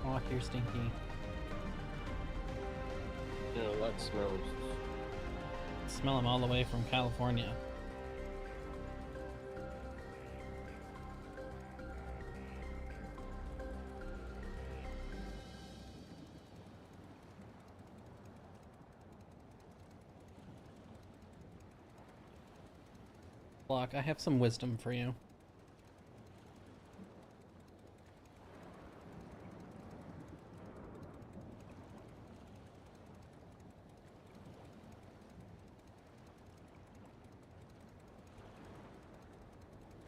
Walk, you're stinky. Yeah, that smells. Smell them all the way from California. Block, I have some wisdom for you.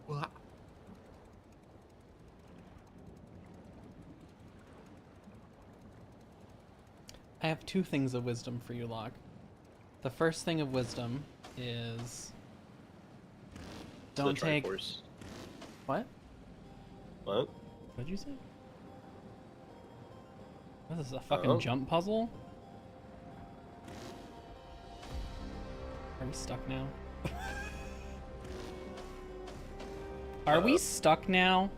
What? I have two things of wisdom for you, Locke. The first thing of wisdom is... Don't take... What? What? What'd you say? This is a fucking jump puzzle? Are we stuck now? Are we stuck now?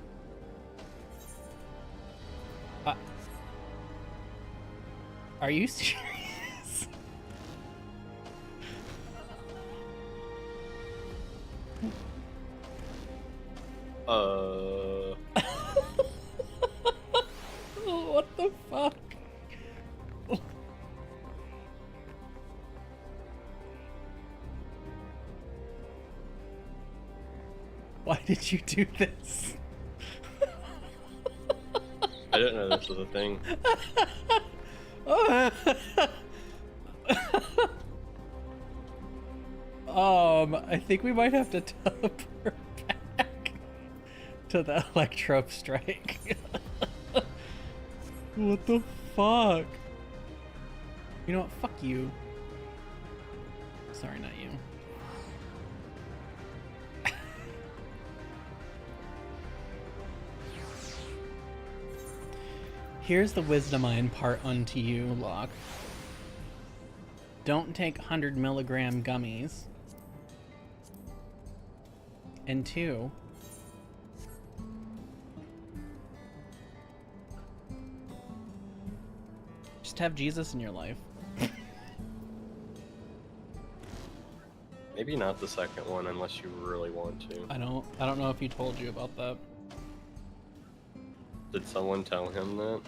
Are you serious? What the fuck? Why did you do this? I didn't know this was a thing. I think we might have to teleport back to the Electro Strike. What the fuck? You know what? Fuck you. Sorry, not you. Here's the wisdom I impart unto you, Locke. Don't take 100 milligram gummies. And 2, just have Jesus in your life. Maybe not the second one unless you really want to. I don't know if he told you about that. Did someone tell him that?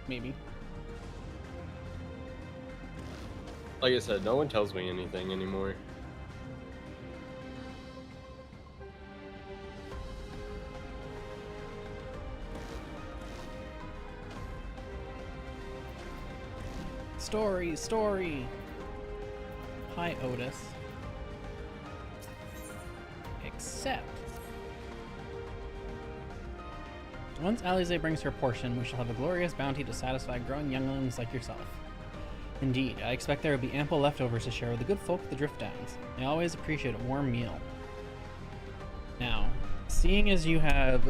Maybe. Like I said, no one tells me anything anymore. Story. Hi, Otis. Except... once Alize brings her portion, we shall have a glorious bounty to satisfy growing younglings like yourself. Indeed, I expect there will be ample leftovers to share with the good folk of the Drift Downs. I always appreciate a warm meal. Now, seeing as you have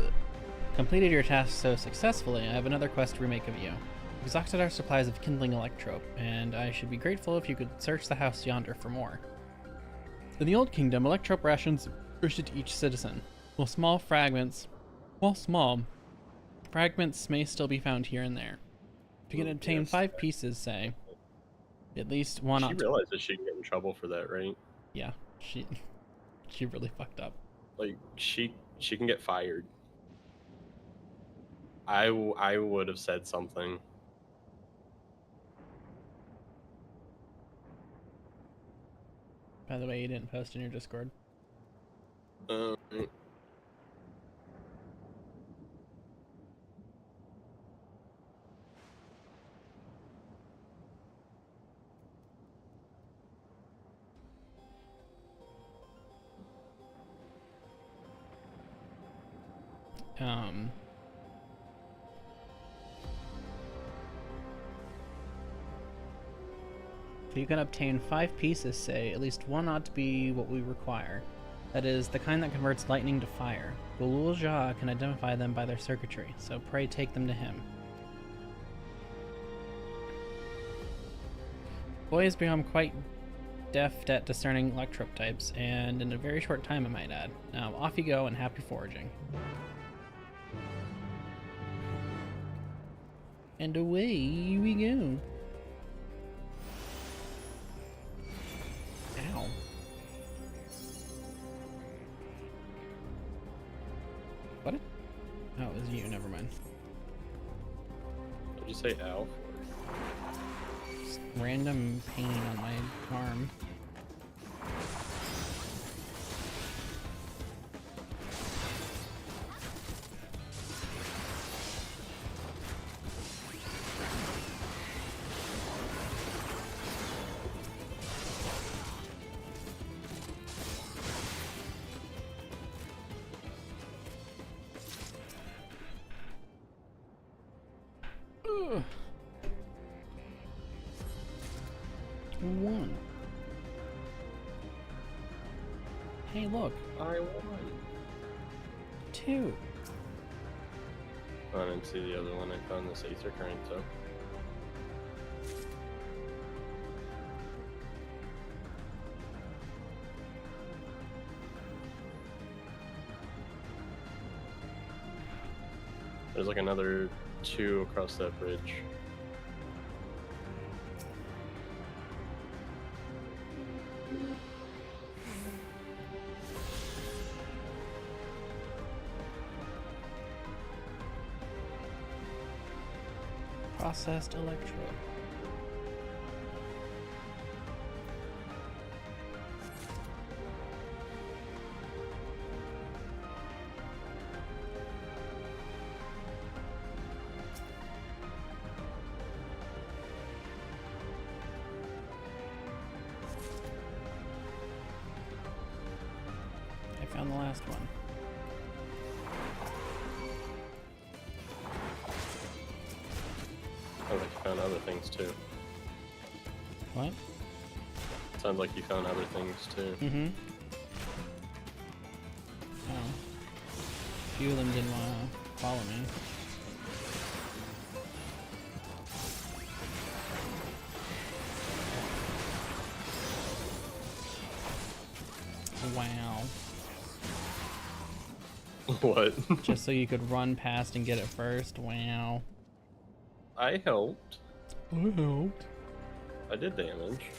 completed your task so successfully, I have another quest to remake of you. exhausted our supplies of kindling electrope, and I should be grateful if you could search the house yonder for more. In the Old Kingdom, electrope rations were issued to each citizen. While small, fragments may still be found here and there. If you can obtain 5 pieces, say, at least one She realizes she can get in trouble for that, right? Yeah, she really fucked up. Like, she can get fired. I would have said something. By the way, you didn't post in your Discord. Um, If you can obtain 5 pieces, say, at least one ought to be what we require. That is, the kind that converts lightning to fire. Gulul Jah can identify them by their circuitry, so pray take them to him. Boy has become quite deft at discerning electrope types, and in a very short time, I might add. Now, off you go and happy foraging. And away we go. Ow. What? Oh, it was you, never mind. Did you say ow? Just random pain on my arm. Ugh. 1. Hey, look. I won. 2. I didn't see the other one. I found this Acer current, so. There's like another 2 across that bridge. Processed electrode. I found the last one. Sounds like you found other things too. What? Sounds like you found other things too. Mm-hmm. Oh. A few of them didn't want to follow me. Wow. What? Just so you could run past and get it first? Wow. I helped. I helped. I did damage.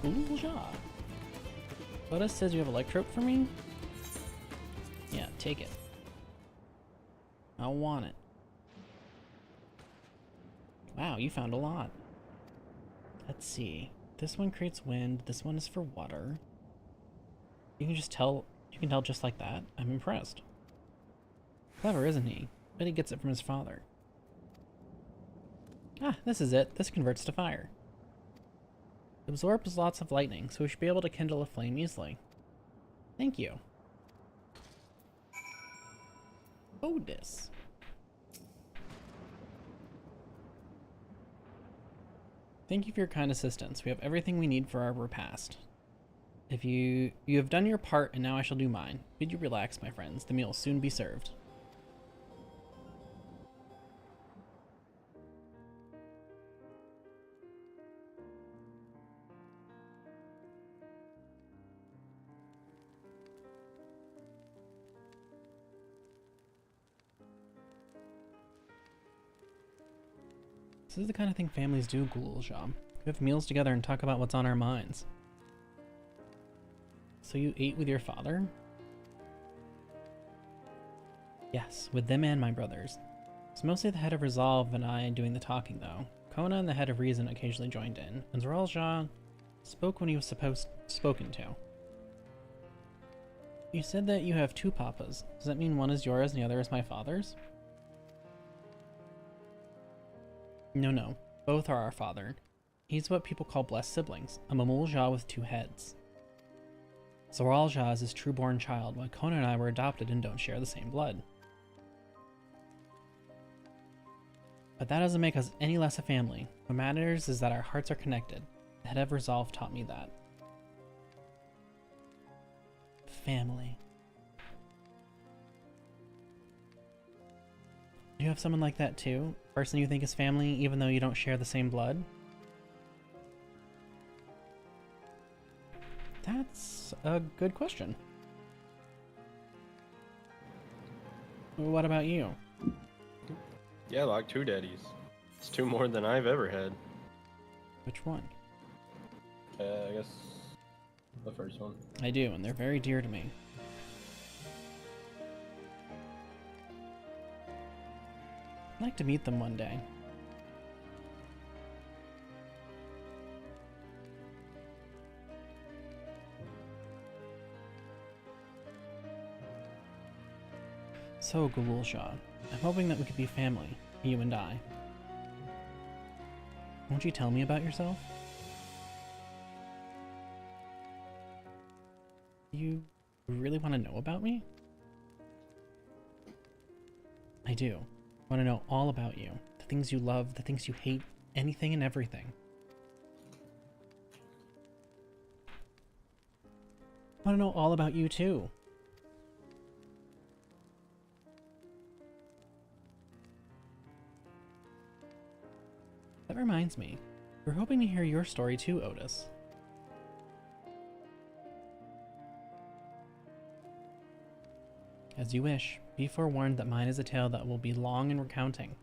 Cool job. Lotus says you have electrope for me? Yeah, take it. I want it. Wow, you found a lot. Let's see. This one creates wind, this one is for water. You can tell just like that. I'm impressed. Clever, isn't he? Bet he gets it from his father. Ah, this is it. This converts to fire. It absorbs lots of lightning, so we should be able to kindle a flame easily. Thank you. Otis. Thank you for your kind assistance. We have everything we need for our repast. If you have done your part, and now I shall do mine. Bid you relax, my friends. The meal will soon be served. This is the kind of thing families do, Ghoul-Jab. We have meals together and talk about what's on our minds. So you ate with your father? Yes, with them and my brothers. It's mostly the head of Resolve and I doing the talking, though. Kona and the head of Reason occasionally joined in, and Zoral-Ja spoke when he was spoken to. You said that you have two papas. Does that mean one is yours and the other is my father's? No. Both are our father. He's what people call blessed siblings, a Mamul-Ja with two heads. Zoral-Ja is his true-born child, while Kona and I were adopted and don't share the same blood. But that doesn't make us any less a family. What matters is that our hearts are connected. The head of Resolve taught me that. Family. Do you have someone like that too? A person you think is family even though you don't share the same blood? That's a good question. What about you? Yeah, like 2 daddies. It's 2 more than I've ever had. Which one? I guess the first one. I do, and they're very dear to me. I'd like to meet them one day. So, Ghoul-Jab, I'm hoping that we could be family, you and I. Won't you tell me about yourself? You really want to know about me? I do. I want to know all about you. The things you love, the things you hate, anything and everything. I want to know all about you too. That reminds me, we're hoping to hear your story too, Otis. As you wish. Be forewarned that mine is a tale that will be long in recounting.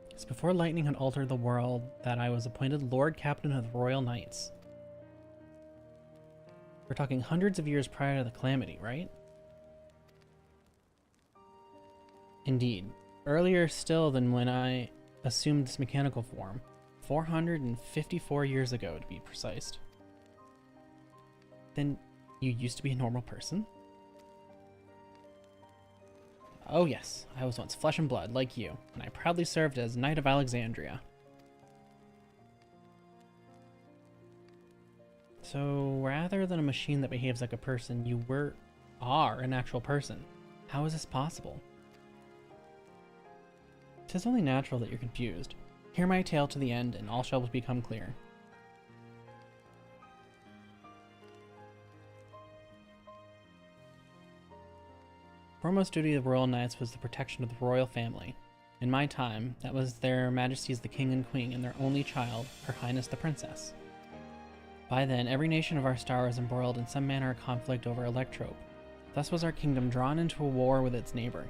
It's before lightning had altered the world that I was appointed Lord Captain of the Royal Knights. We're talking hundreds of years prior to the calamity, right? Indeed. Earlier still than when I assumed this mechanical form. 454 years ago, to be precise. Then you used to be a normal person? Oh yes, I was once flesh and blood, like you, and I proudly served as Knight of Alexandria. So, rather than a machine that behaves like a person, you are an actual person. How is this possible? 'Tis only natural that you're confused. Hear my tale to the end, and all shall become clear. Foremost duty of the Royal Knights was the protection of the royal family. In my time, that was their Majesties the King and Queen and their only child, Her Highness the Princess. By then, every nation of our star was embroiled in some manner of conflict over Electrope. Thus was our kingdom drawn into a war with its neighbor.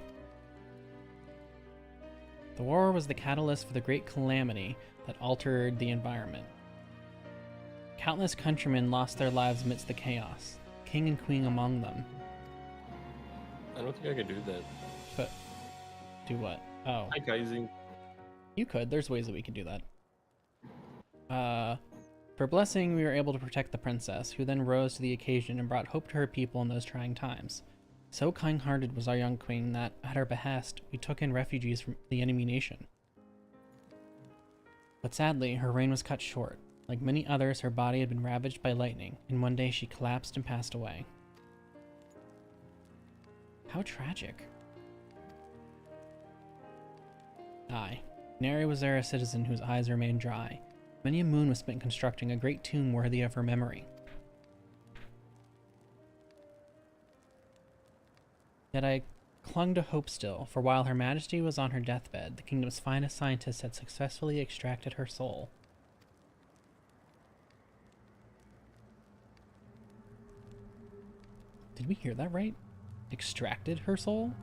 The war was the catalyst for the great calamity that altered the environment. Countless countrymen lost their lives amidst the chaos, King and Queen among them. I don't think I could do that. But, do what? Oh. Hi, Kaisi. You could. There's ways that we could do that. For blessing, we were able to protect the princess, who then rose to the occasion and brought hope to her people in those trying times. So kind-hearted was our young queen that, at her behest, we took in refugees from the enemy nation. But sadly, her reign was cut short. Like many others, her body had been ravaged by lightning, and one day she collapsed and passed away. How tragic. Aye. Nary was there a citizen whose eyes remained dry. Many a moon was spent constructing a great tomb worthy of her memory. Yet I clung to hope still, for while Her Majesty was on her deathbed, the kingdom's finest scientists had successfully extracted her soul. Did we hear that right? Extracted her soul?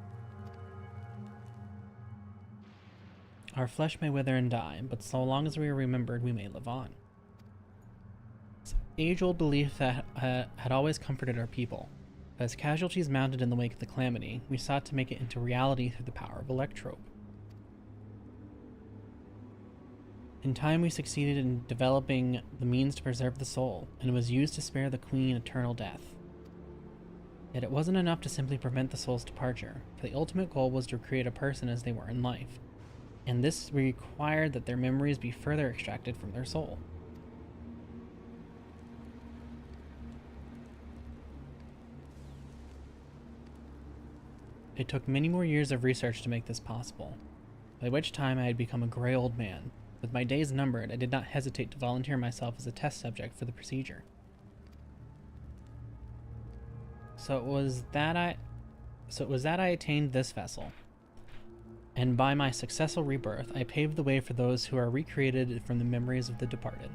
Our flesh may wither and die, but so long as we are remembered, we may live on. It's an age-old belief that had always comforted our people. As casualties mounted in the wake of the calamity, we sought to make it into reality through the power of electrope. In time, we succeeded in developing the means to preserve the soul, and it was used to spare the Queen eternal death. Yet it wasn't enough to simply prevent the soul's departure, for the ultimate goal was to create a person as they were in life, and this required that their memories be further extracted from their soul. It took many more years of research to make this possible, by which time I had become a gray old man. With my days numbered, I did not hesitate to volunteer myself as a test subject for the procedure. So it was that I attained this vessel, and by my successful rebirth, I paved the way for those who are recreated from the memories of the departed.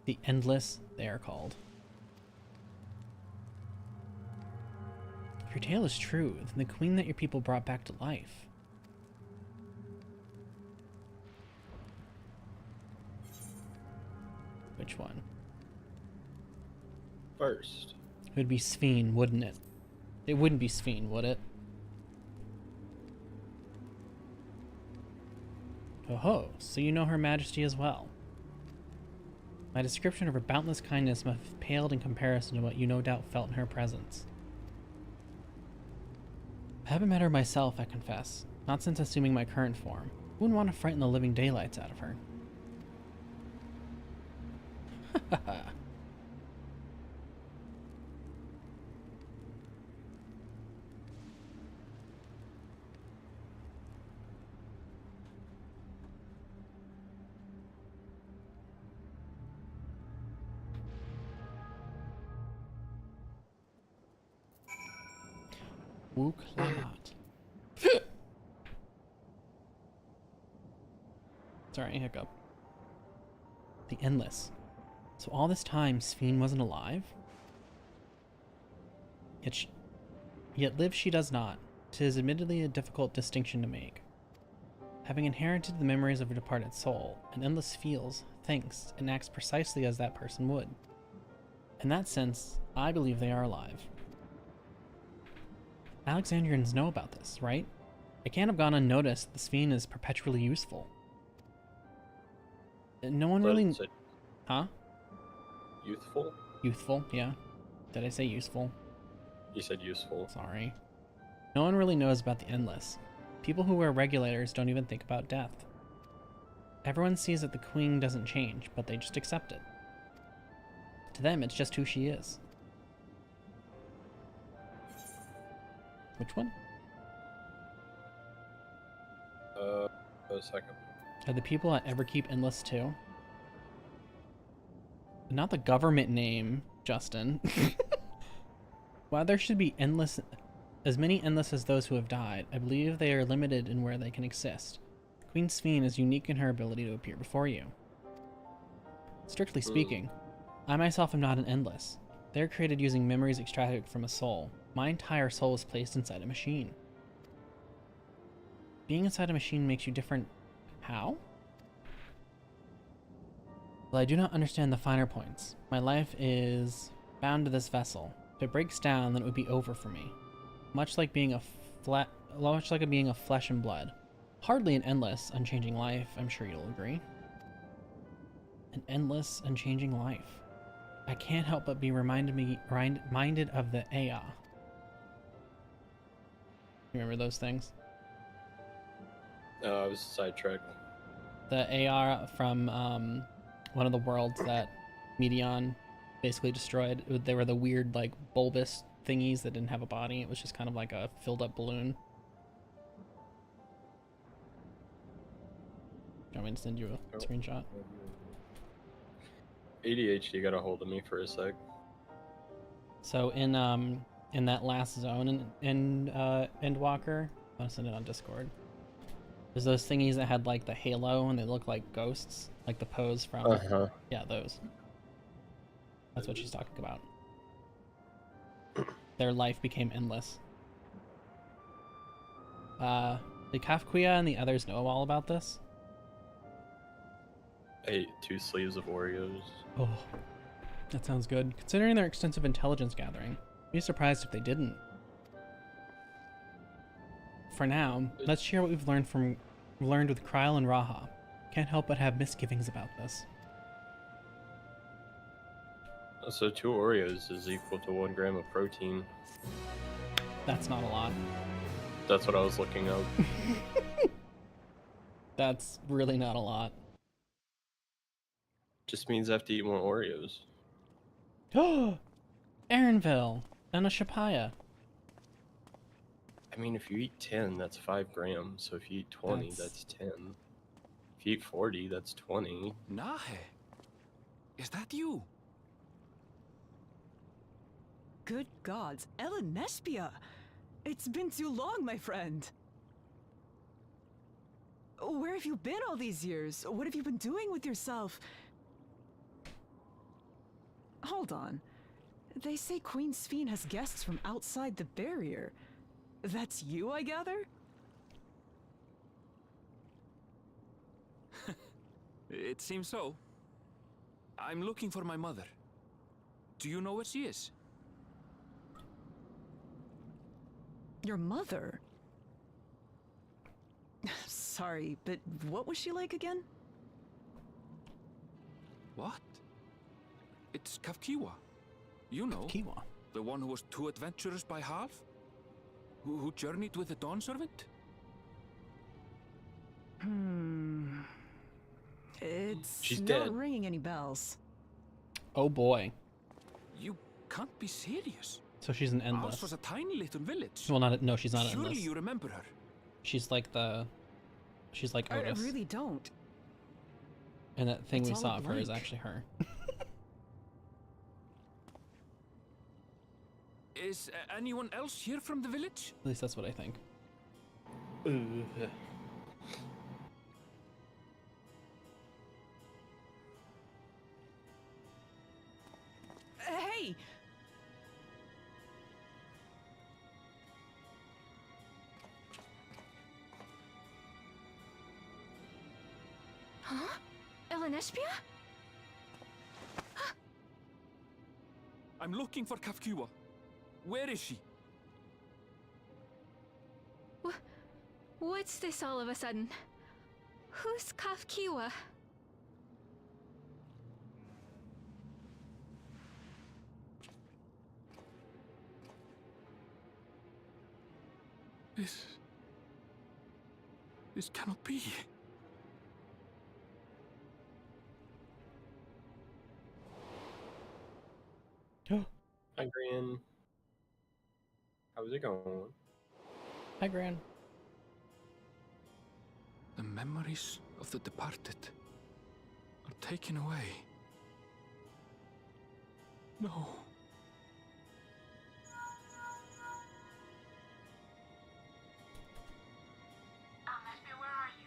The Endless, they are called. If your tale is true, then the queen that your people brought back to life. Which one? First. It would be Sphene, wouldn't it? It wouldn't be Sphene, would it? Oh, so you know Her Majesty as well. My description of her boundless kindness must have paled in comparison to what you no doubt felt in her presence. I haven't met her myself, I confess. Not since assuming my current form. Who wouldn't want to frighten the living daylights out of her? Haha. Wook Lahat. Sorry, hiccup. The Endless. So all this time, Sphene wasn't alive? Yet live she does not. 'Tis admittedly a difficult distinction to make. Having inherited the memories of a departed soul, an Endless feels, thinks, and acts precisely as that person would. In that sense, I believe they are alive. Alexandrians know about this, right? It can't have gone unnoticed that Sphene is perpetually useful. No one really... Huh? Youthful? Youthful, yeah. Did I say useful? You said useful. Sorry. No one really knows about the Endless. People who wear regulators don't even think about death. Everyone sees that the Queen doesn't change, but they just accept it. To them, it's just who she is. Which one? A second. Are the people at Everkeep Endless too? Not the government name, Justin. While there should be as many Endless as those who have died, I believe they are limited in where they can exist. Queen Sphene is unique in her ability to appear before you. Strictly speaking, I myself am not an Endless. They are created using memories extracted from a soul. My entire soul is placed inside a machine. Being inside a machine makes you different. How? Well, I do not understand the finer points. My life is bound to this vessel. If it breaks down, then it would be over for me. Much like being a being of flesh and blood. Hardly an endless, unchanging life, I'm sure you'll agree. An endless, unchanging life. I can't help but be reminded of the Aya. Remember those things? I was sidetracked. The AR from one of the worlds that Medion basically destroyed. They were the weird, like, bulbous thingies that didn't have a body. It was just kind of like a filled up balloon. Do you want me to send you a screenshot? ADHD got a hold of me for a sec. So in that last zone in Endwalker, I'll send it on Discord. There's those thingies that had like the halo and they look like ghosts, like the pose from yeah, those. That's what she's talking about. Their life became endless. Did Kafkuya and the others know all about this? I ate 2 sleeves of Oreos. Oh, that sounds good. Considering their extensive intelligence gathering, I'd be surprised if they didn't. For now, let's share what we've learned with Kryl and Raha. Can't help but have misgivings about this. So 2 Oreos is equal to 1 gram of protein. That's not a lot. That's what I was looking up. That's really not a lot. Just means I have to eat more Oreos. Oh, Aaronville and a Shapaya. I mean, if you eat 10, that's 5 grams. So if you eat 20, that's 10. If you eat 40, that's 20. Nahe, is that you? Good gods, Ellen Nespia! It's been too long, my friend. Where have you been all these years? What have you been doing with yourself? Hold on. They say Queen Sphene has guests from outside the barrier. That's you, I gather? It seems so. I'm looking for my mother. Do you know where she is? Your mother? Sorry, but what was she like again? What? It's Kafkiwa. You know, Kiwa. the one who was too adventurous by half? Who journeyed with the Dawn Servant? It's She's not dead. ringing any bells. Oh boy. You can't be serious. So she's an Ours endless. was a tiny little village. Well, no, she's not an Surely endless. you remember her. She's like she's like I Otis. really don't. And that thing It's we all saw a of her is blank. actually her. Is anyone else here from the village? At least that's what I think. Hey! Huh? Elenespia? I'm looking for Kafkiwa. Where is she? What's this all of a sudden? Who's Kafkiwa? This cannot be. Hi, Gran. How's it going? Hi, Gran. The memories of the departed are taken away. No. Nashville, where are you?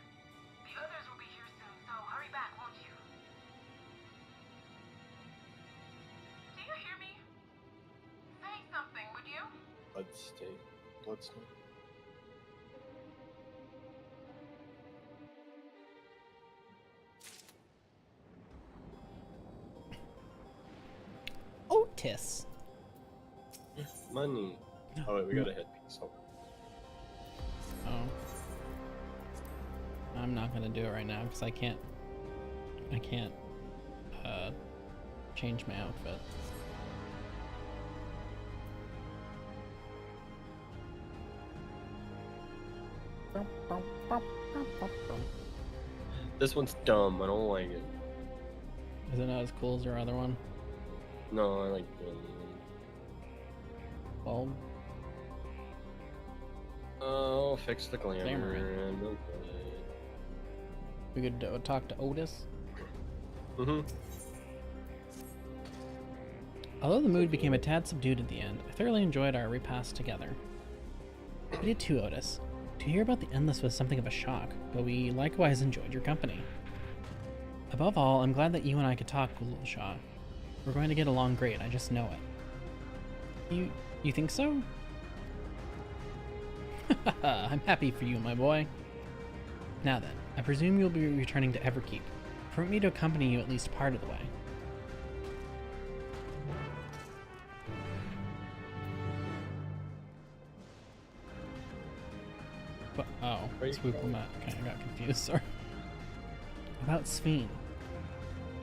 The others will be here soon, so hurry back, won't you? Do you hear me? Say something, would you? Bloodstain. Otis. Money. Oh wait, we got a headpiece. Hold on. Oh. I'm not gonna do it right now because I can't change my outfit. This one's dumb. I don't like it. Is it not as cool as our other one? No, I like it. Bulb? Oh, fix the glamour. Glamour. And okay. We could talk to Otis. Mm-hmm. Although the mood became a tad subdued at the end, I thoroughly enjoyed our repast together. We did too, Otis. To hear about the Endless was something of a shock, but we likewise enjoyed your company. Above all, I'm glad that you and I could talk, Gulul Shah. We're going to get along great, I just know it. You think so? I'm happy for you, my boy. Now then, I presume you'll be returning to Everkeep. Permit me to accompany you at least part of the way. But, oh, swoop on that. Okay, I got confused, sorry. About Sphene.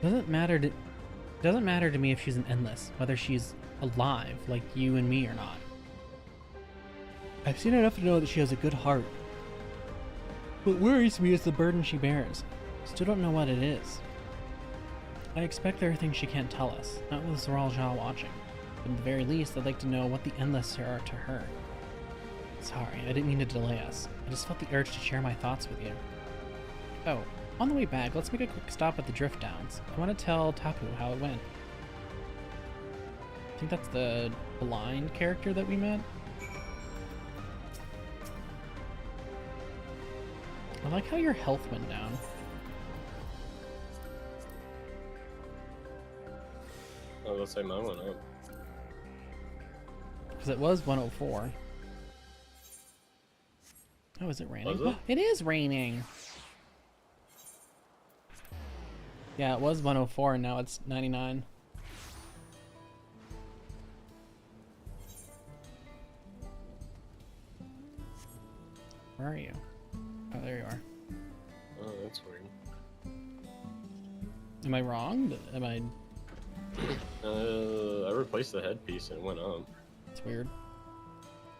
Doesn't matter to me if she's an Endless, whether she's alive, like you and me or not. I've seen enough to know that she has a good heart. What worries me is the burden she bears. Still don't know what it is. I expect there are things she can't tell us, not with Zoral Ja watching. But at the very least, I'd like to know what the Endless are to her. Sorry, I didn't mean to delay us. I just felt the urge to share my thoughts with you. Oh, on the way back, let's make a quick stop at the Drift Downs. I want to tell Tapu how it went. I think that's the blind character that we met. I like how your health went down. Oh, let's say mine went up. Because it was 104. Oh, is it raining? Was it? It is raining! Yeah, it was 104 and now it's 99. Where are you? Oh, there you are. Oh, that's weird. Am I wrong? Am I... I replaced the headpiece and it went up. It's weird.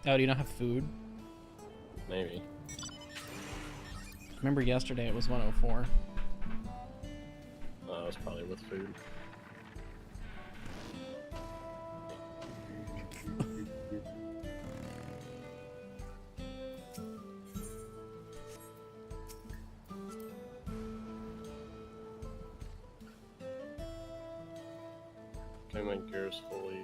Oh, do you not have food? Maybe. Remember yesterday it was 104. That was probably with food. Okay, my gear's fully...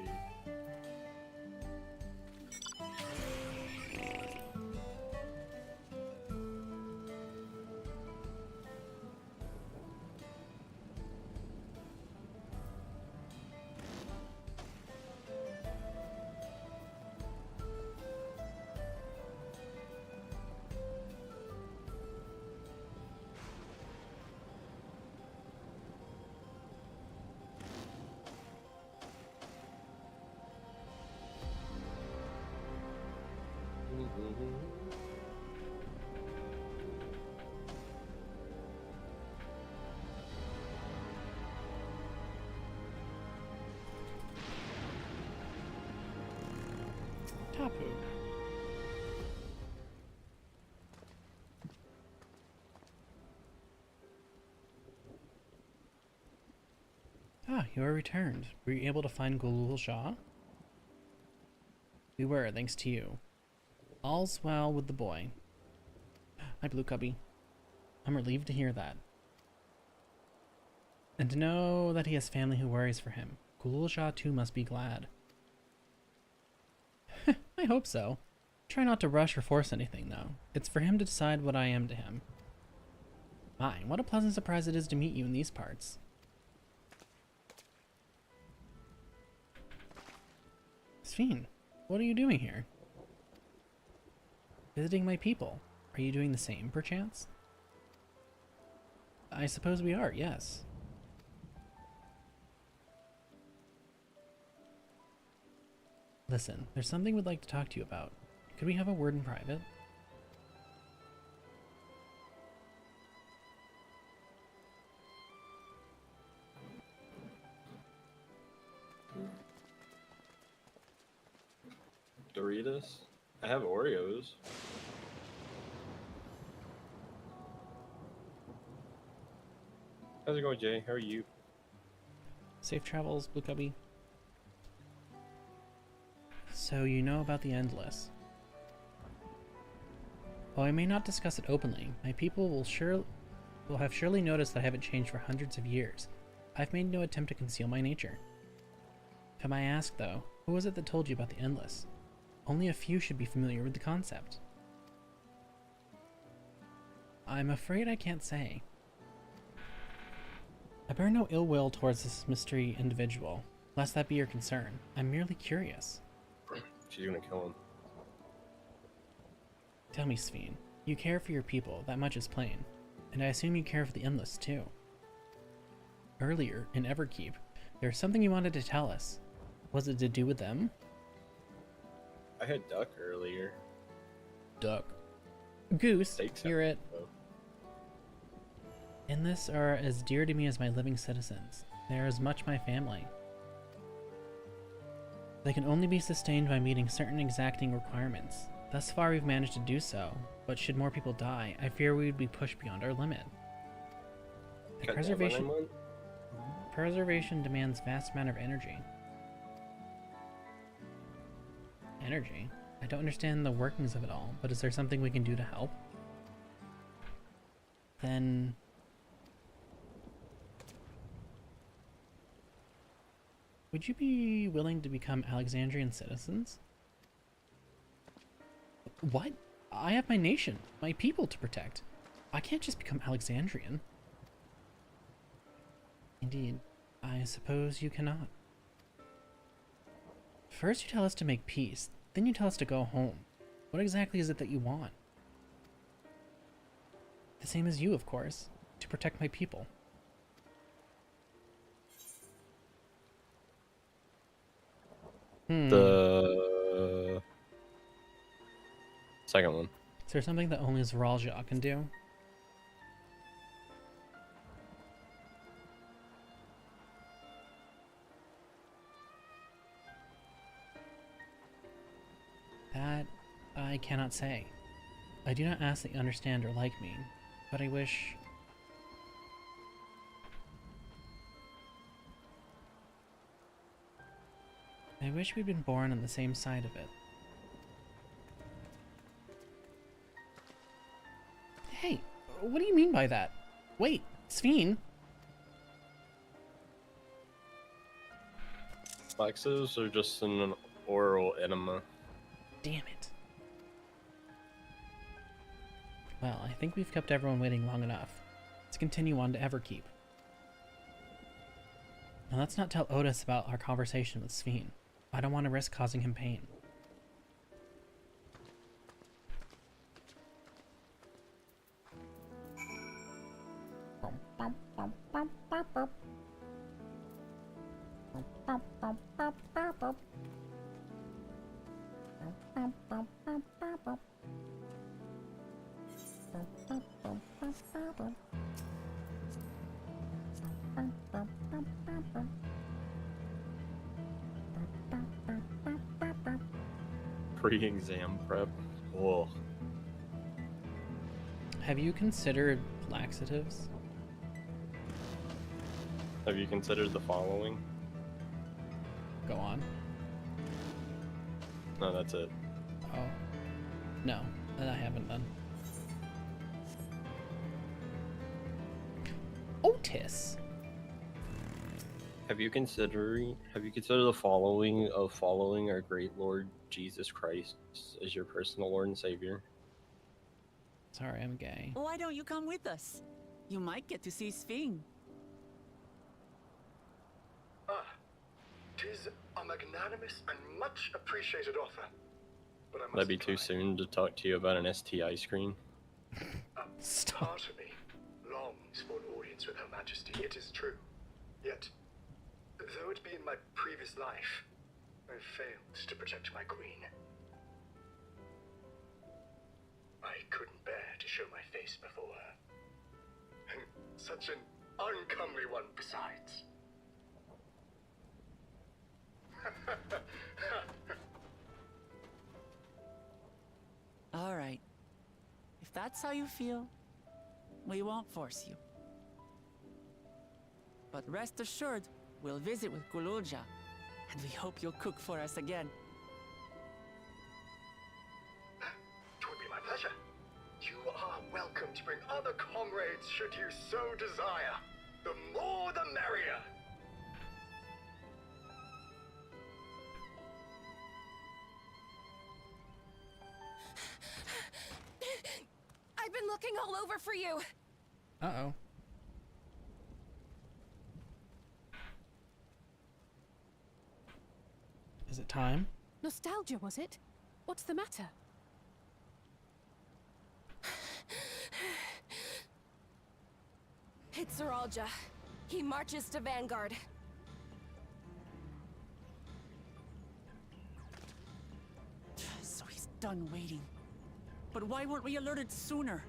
Tapu. Ah, you are returned. Were you able to find Gulul Shah? We were, thanks to you. All's well with the boy. Hi, Blue Cubby. I'm relieved to hear that. And to know that he has family who worries for him. Gulul Shah too must be glad. I hope so. Try not to rush or force anything, though. It's for him to decide what I am to him. My, what a pleasant surprise it is to meet you in these parts. Sphene, what are you doing here? Visiting my people. Are you doing the same, perchance? I suppose we are, yes. Listen, there's something we'd like to talk to you about. Could we have a word in private? Doritos? I have Oreos. How's it going, Jay? How are you? Safe travels, Blue Cubby. So you know about the Endless. While I may not discuss it openly, my people will have surely noticed that I haven't changed for hundreds of years. I've made no attempt to conceal my nature. If I may ask, though, who was it that told you about the Endless? Only a few should be familiar with the concept. I'm afraid I can't say. I bear no ill will towards this mystery individual, lest that be your concern. I'm merely curious. She's gonna kill him. Tell me, Sveen, you care for your people, that much is plain, and I assume you care for the Endless too. Earlier, in Everkeep, there was something you wanted to tell us. Was it to do with them? I had duck earlier. Duck. Goose, Steaks hear it. Oh. Endless are as dear to me as my living citizens. They are as much my family. They can only be sustained by meeting certain exacting requirements. Thus far we've managed to do so, but should more people die, I fear we would be pushed beyond our limit. The Cut that preservation lemon? Preservation demands vast amount of energy. Energy? I don't understand the workings of it all, but is there something we can do to help? Then... would you be willing to become Alexandrian citizens? What? I have my nation, my people to protect. I can't just become Alexandrian. Indeed, I suppose you cannot. First you tell us to make peace, then you tell us to go home. What exactly is it that you want? The same as you, of course, to protect my people. The second one. Is there something that only Zeralja can do? That I cannot say. I do not ask that you understand or like me, but I wish... I wish we'd been born on the same side of it. Hey, what do you mean by that? Wait, Sveen? Laxatives are just an oral enema. Damn it. Well, I think we've kept everyone waiting long enough. Let's continue on to Everkeep. Now let's not tell Otis about our conversation with Sveen. I don't want to risk causing him pain. Pre-exam prep. Whoa. Have you considered laxatives? Have you considered the following? Go on. No, that's it. Oh. No, that I haven't done. Otis! Have you considered the following of following our great Lord Jesus Christ as your personal Lord and Savior? Sorry, I'm gay. Why don't you come with us? You might get to see Sveen. Tis a magnanimous and much appreciated offer. But I must That'd be too decline. soon to talk to you about an STI screen. Stop. Part of me longs for an audience with Her Majesty, it is true. Yet, though it be in my previous life, I failed to protect my queen. I couldn't bear to show my face before her. And such an uncomely one besides. All right. If that's how you feel, we won't force you. But rest assured, we'll visit with Gululja, and we hope you'll cook for us again. It would be my pleasure. You are welcome to bring other comrades should you so desire. The more the merrier. I've been looking all over for you. Uh-oh. Is it time? Nostalgia, was it? What's the matter? It's Zeralja. He marches to Vanguard. So he's done waiting. But why weren't we alerted sooner?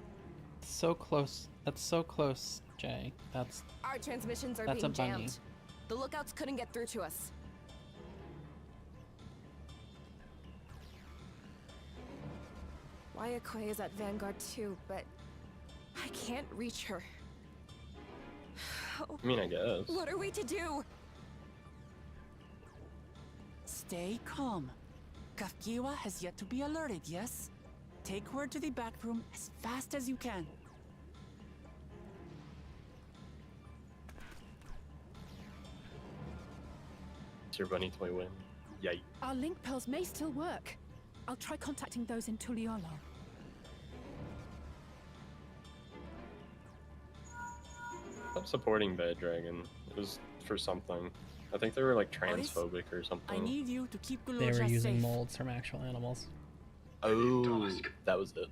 So close. That's so close, Jay. That's Our transmissions are That's being a bunny. jammed. The lookouts couldn't get through to us. Wayakwe is at Vanguard too, but I can't reach her. Oh, I mean, I guess. what are we to do? Stay calm. Kafkiwa has yet to be alerted, yes? Take her to the back room as fast as you can. It's your bunny toy win. Yikes. Our link pearls may still work. I'll try contacting those in Tuliolo. Stop supporting Bad Dragon. It was for something. I think they were like transphobic or something. I need you to keep they Gululja were using safe. molds from actual animals. Oh, that was it.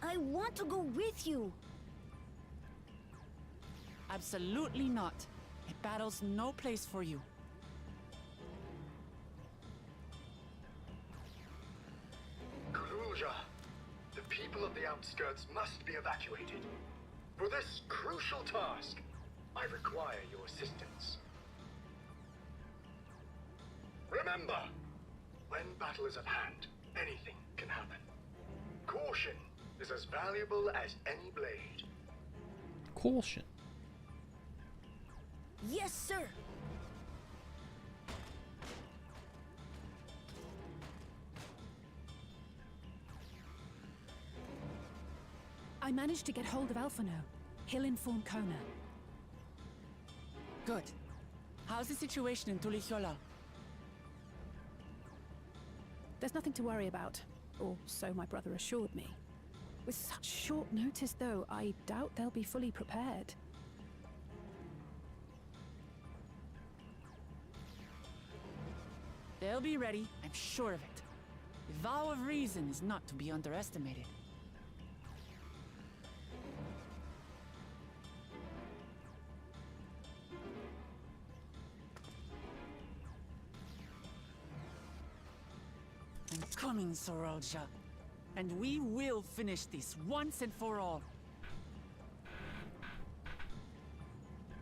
I want to go with you. Absolutely not. A battle's no place for you. Gululja, the people of the outskirts must be evacuated. For this crucial task, I require your assistance. Remember, when battle is at hand, anything can happen. Caution is as valuable as any blade. Caution. Yes, sir. I managed to get hold of Alphano. He'll inform Kona. Good. How's the situation in Tulichola? There's nothing to worry about, or so my brother assured me. With such short notice, though, I doubt they'll be fully prepared. They'll be ready, I'm sure of it. The vow of reason is not to be underestimated. I'm coming, Sorolja. And we will finish this once and for all.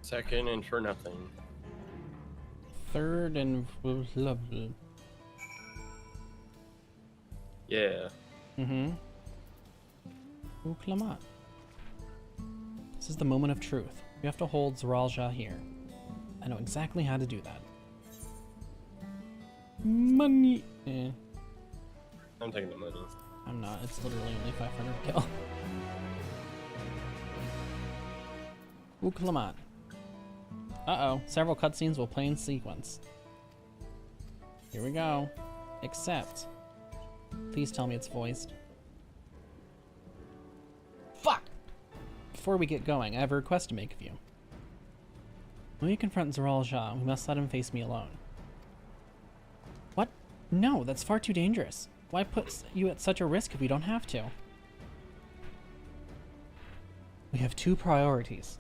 Second and for nothing. Third and lovely. Yeah. Mm-hmm. Uklamat. This is the moment of truth. We have to hold Zeralja here. I know exactly how to do that. Money. Eh, I'm taking the money. I'm not. It's literally only 500 kill. Uklamat. Uh-oh. Several cutscenes will play in sequence. Here we go. Except... Please tell me it's voiced. Fuck! Before we get going, I have a request to make of you. When we confront Zeralja, we must let him face me alone. What? No, that's far too dangerous. Why put you at such a risk if we don't have to? We have two priorities.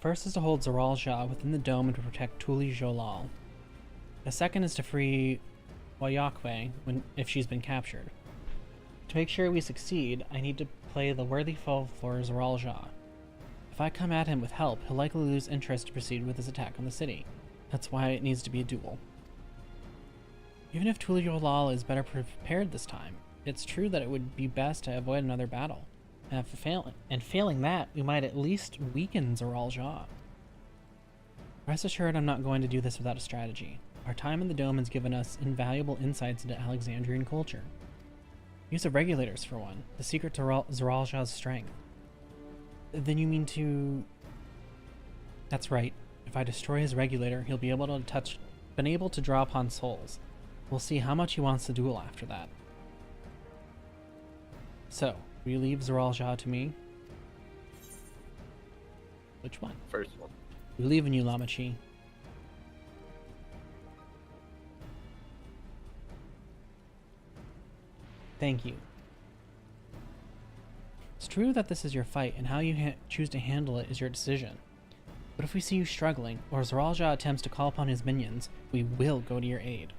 First is to hold Zeralja within the dome and to protect Tuli Jolal. The second is to free Wayakwe if she's been captured. To make sure we succeed, I need to play the worthy foe for Zeralja. If I come at him with help, he'll likely lose interest to proceed with his attack on the city. That's why it needs to be a duel. Even if Tuli Jolal is better prepared this time, it's true that it would be best to avoid another battle. And failing that, we might at least weaken Zeralja. Rest assured, I'm not going to do this without a strategy. Our time in the Dome has given us invaluable insights into Alexandrian culture. Use of regulators, for one, the secret to Zeralja's strength. Then you mean to... That's right. If I destroy his regulator, he'll be able to draw upon souls. We'll see how much he wants to duel after that. So, will you leave Zeralja to me? Which one? First one. We believe in you, Lamachi. Thank you. It's true that this is your fight, and how you choose to handle it is your decision. But if we see you struggling, or Zeralja attempts to call upon his minions, we will go to your aid.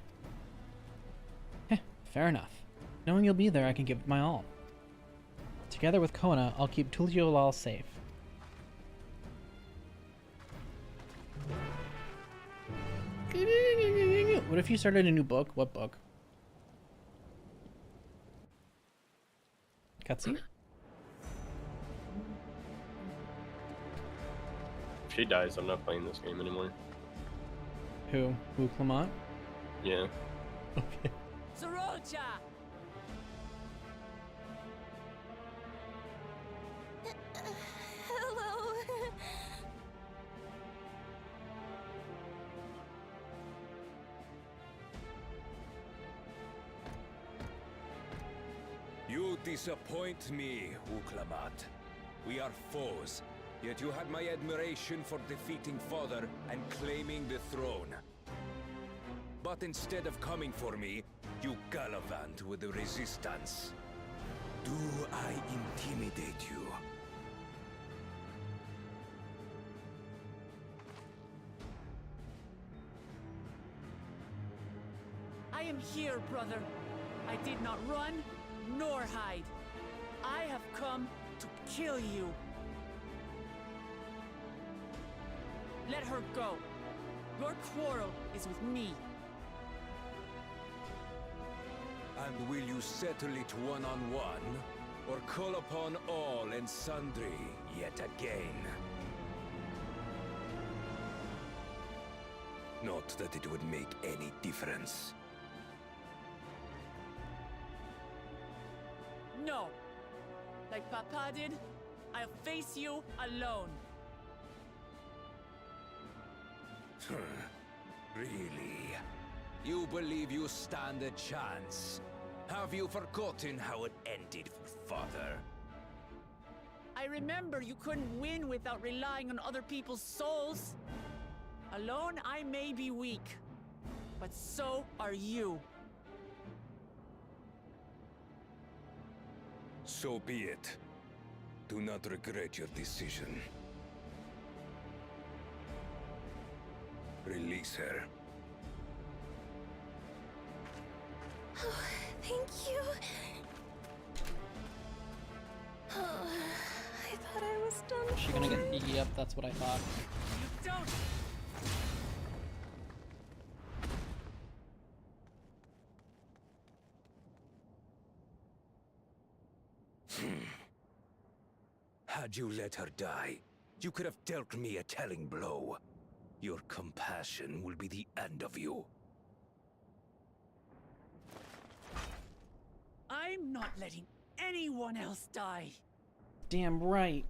Fair enough. Knowing you'll be there, I can give it my all. Together with Kona, I'll keep Tuliolal safe. What if you started a new book? What book? Cutscene? If she dies, I'm not playing this game anymore. Who? Clement? Yeah. Okay. Zeralja! Hello. You disappoint me, Uklamat. We are foes, yet you had my admiration for defeating Father and claiming the throne. But instead of coming for me, you gallivant with the resistance. Do I intimidate you? I am here, brother. I did not run, nor hide. I have come to kill you. Let her go. Your quarrel is with me. And will you settle it one-on-one, or call upon all and sundry yet again? Not that it would make any difference. No. Like Papa did, I'll face you alone. Really? You believe you stand a chance? Have you forgotten how it ended for Father? I remember you couldn't win without relying on other people's souls. Alone, I may be weak, but so are you. So be it. Do not regret your decision. Release her. Oh, thank you. Oh, I thought I was done. Is she gonna get... Yep, that's what I thought. You don't. Had you let her die, you could have dealt me a telling blow. Your compassion will be the end of you. I'm not letting anyone else die. Damn right.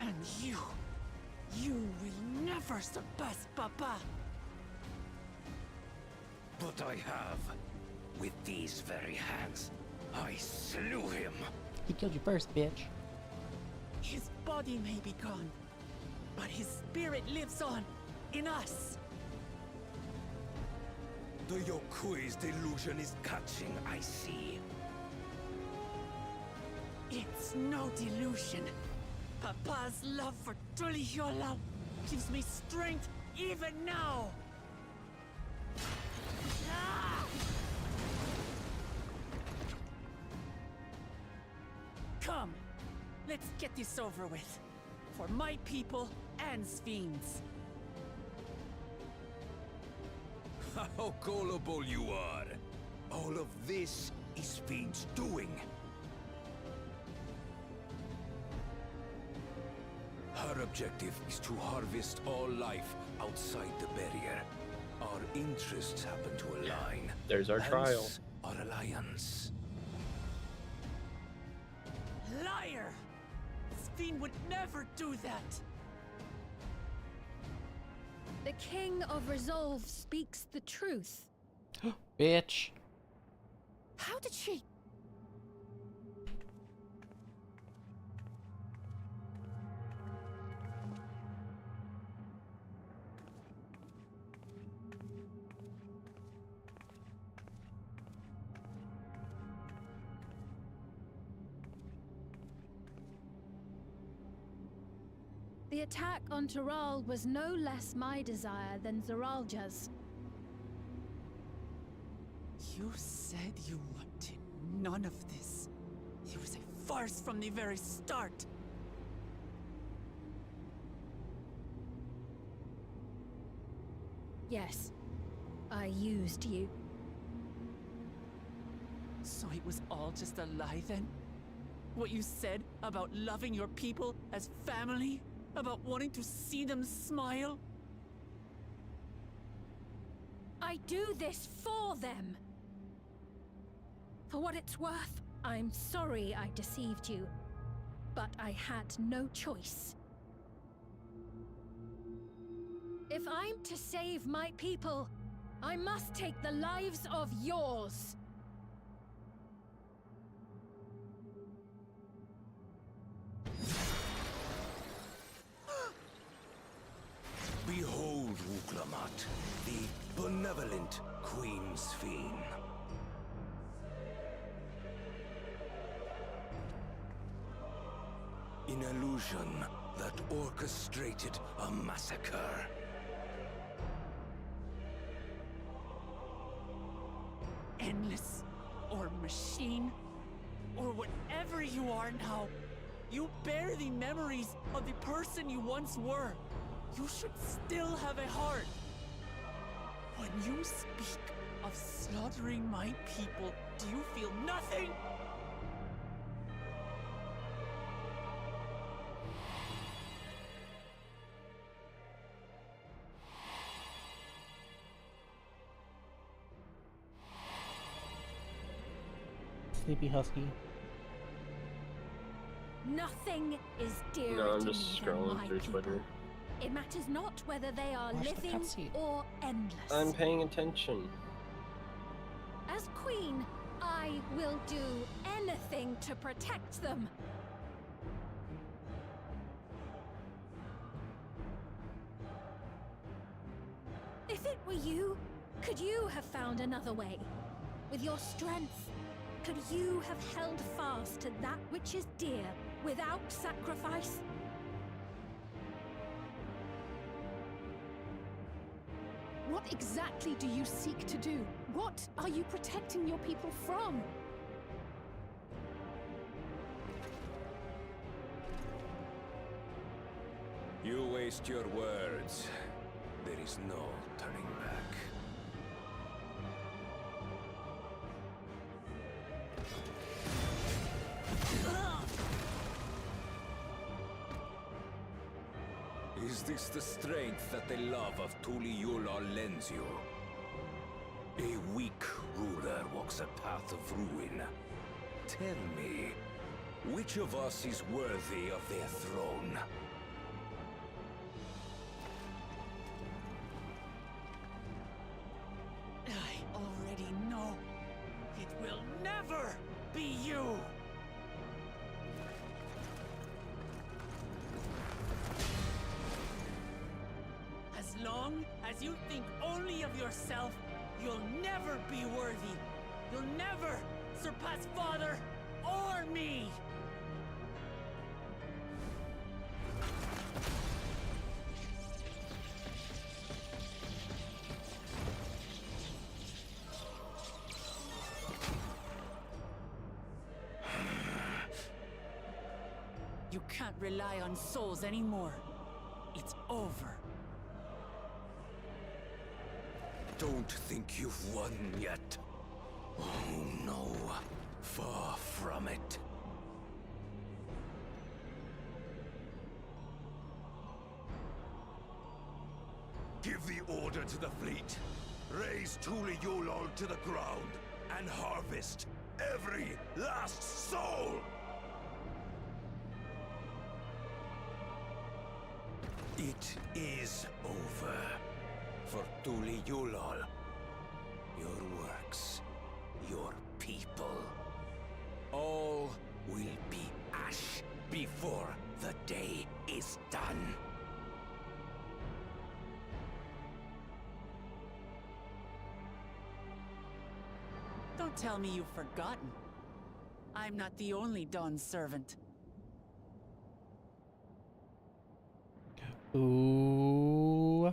And you will never surpass Papa. But I have. With these very hands, I slew him. He killed you first, bitch. His body may be gone, but his spirit lives on in us. The Yokui's delusion is catching, I see. It's no delusion. Papa's love for Tuliolal gives me strength even now. Ah! Come, let's get this over with. For my people and Sphinx. How gullible you are! All of this is Fiend's doing. Her objective is to harvest all life outside the barrier. Our interests happen to align. There's our trial. Hence, our alliance. Liar! Fiend would never do that! The King of Resolve speaks the truth. Bitch. How did she? The attack on Taral was no less my desire than Zeralja's. You said you wanted none of this. It was a farce from the very start. Yes, I used you. So it was all just a lie then? What you said about loving your people as family? About wanting to see them smile? I do this for them. For what it's worth, I'm sorry I deceived you, but I had no choice. If I'm to save my people, I must take the lives of yours. Behold, Wuklamat, the benevolent Queen's Fiend. An illusion that orchestrated a massacre. Endless, or machine, or whatever you are now, you bear the memories of the person you once were. You should still have a heart. When you speak of slaughtering my people, do you feel nothing? Sleepy Husky. Nothing is dearer No, I'm to just me than scrolling my through people. Twitter. It matters not whether they are Watch the living cutscene. or endless. I'm paying attention. As queen, I will do anything to protect them. If it were you, could you have found another way? With your strength, could you have held fast to that which is dear without sacrifice? What exactly do you seek to do? What are you protecting your people from? You waste your words. There is no turning back. Is this the strength that the love of Tuliyola lends you? A weak ruler walks a path of ruin. Tell me, which of us is worthy of their throne? I already know. It will never be you! As long as you think only of yourself, you'll never be worthy. You'll never surpass Father or me! You can't rely on souls anymore. It's over. don't think you've won yet. Oh no, far from it. Give the order to the fleet. Raise Tuli Yulol to the ground and harvest every last soul! It is over for Tuli Yulol. Your works, your people, all will be ash before the day is done. Don't tell me you've forgotten. I'm not the only Dawn's servant. Ooh.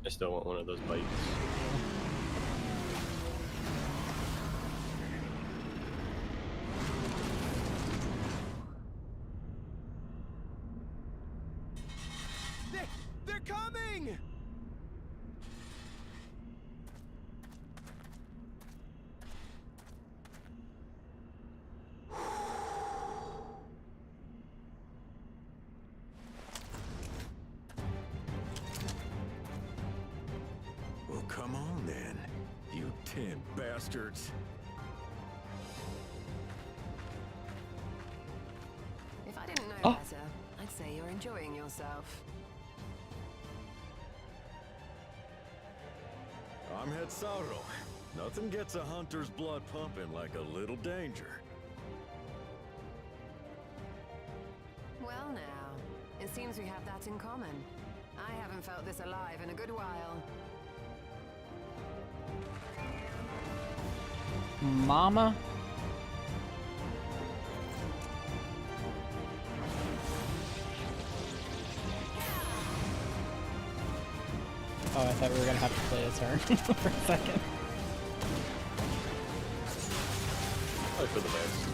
I still want one of those bikes. They're coming! Well, come on then, you 10 bastards. If I didn't know Oh. better, I'd say you're enjoying yourself. I'm Head Sauro. Nothing gets a hunter's blood pumping like a little danger. Well now, it seems we have that in common. I haven't felt this alive in a good while. Mama? Oh, I thought we were gonna have to play as her for a second. Probably for the best.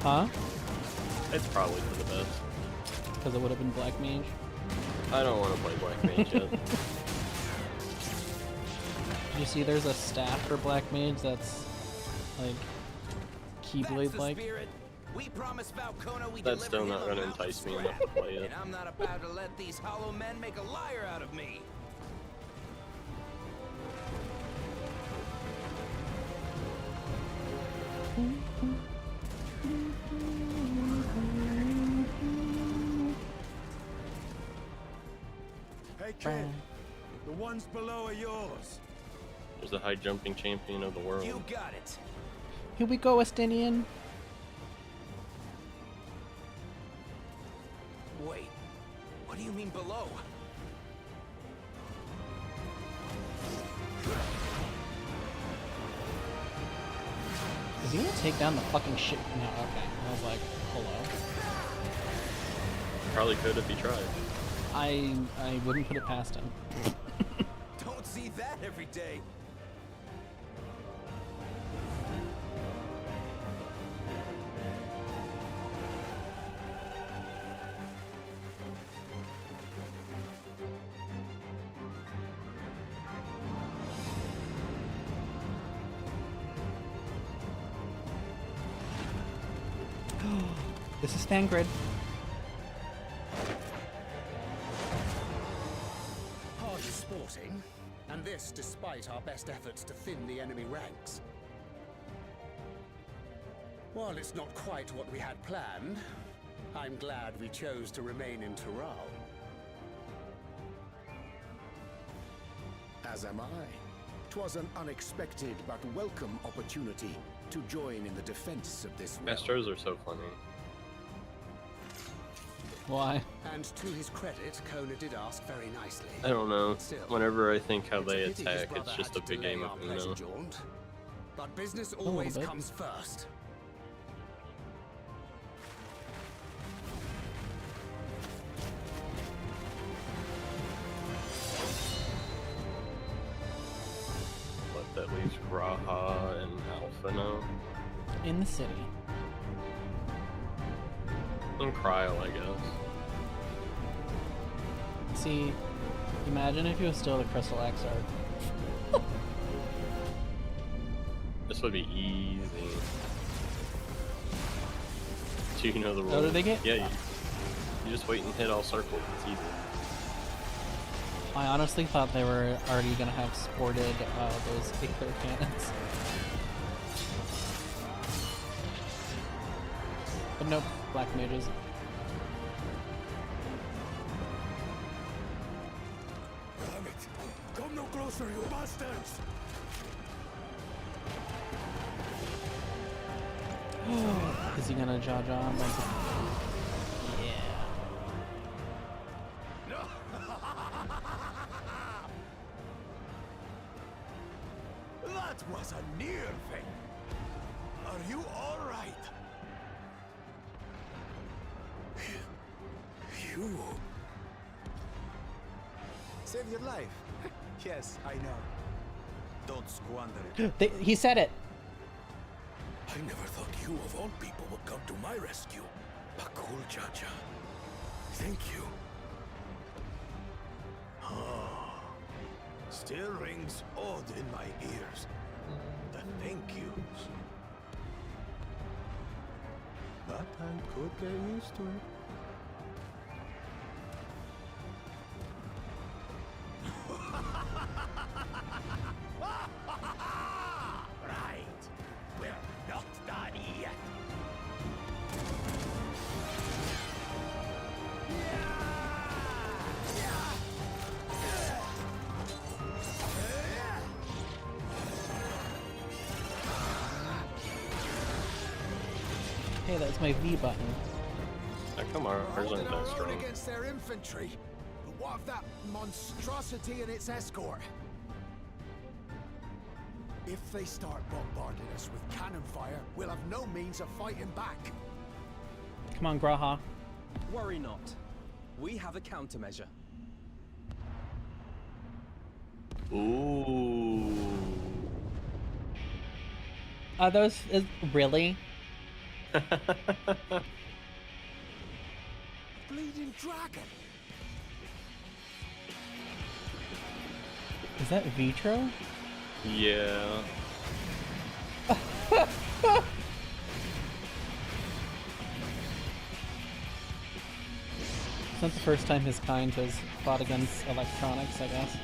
Huh? It's probably for the best. Because it would have been Black Mage. I don't want to play Black Mage yet. Did you see there's a staff for Black Mage that's like Keyblade like? We promised Falcona we That's still not going to entice me enough to play it. And I'm not about to let these hollow men make a liar out of me. Hey kid, the ones below are yours. There's the high jumping champion of the world. You got it. Here we go, Estinian. Wait, what do you mean below? Is he gonna take down the fucking shit? No, okay. I was like, hello. Probably could if he tried. I wouldn't put it past him. Don't see that every day. This is Fangrid. Harsh sporting, and this despite our best efforts to thin the enemy ranks. While it's not quite what we had planned, I'm glad we chose to remain in Tural. As am I. 'Twas an unexpected but welcome opportunity to join in the defense of this realm. Masters are so funny. Why? And to his credit, Kona did ask very nicely. I don't know. Still, Whenever I think how it's a they pity his attack, brother it's had just to a big delay game of our pleasure Uno. jaunt. But business little always bit. comes first. Is Graha and Alpha now? In the city. And Cryo, I guess. See, imagine if he was still the Crystal Exarch. This would be easy. Do you know the rules? Oh, did they get? Yeah, you just wait and hit all circles. It's easy. I honestly thought they were already gonna have sported those Aether cannons. But nope, black mages. Damn it! Come no closer, you bastards! Is he gonna jaw? Yeah. That was a near thing. Are you all right? You saved your life. Yes, I know. Don't squander it. He said it. I never thought you of all people would come to my rescue. Bakul Jaja. Thank you. Still rings odd in my ears. The thank yous. But I could get used to it. Right. We're not done yet. Hey, that's my V button. Come on, ours aren't that Road strong. against their infantry. But what of that monstrosity and its escort? If they start bombarding us with cannon fire, we'll have no means of fighting back. Come on, Graha. Worry not. We have a countermeasure. Ooh. Are those really? Bleeding dragon. Is that Vitro? Yeah. It's not the first time his kind has fought against electronics, I guess.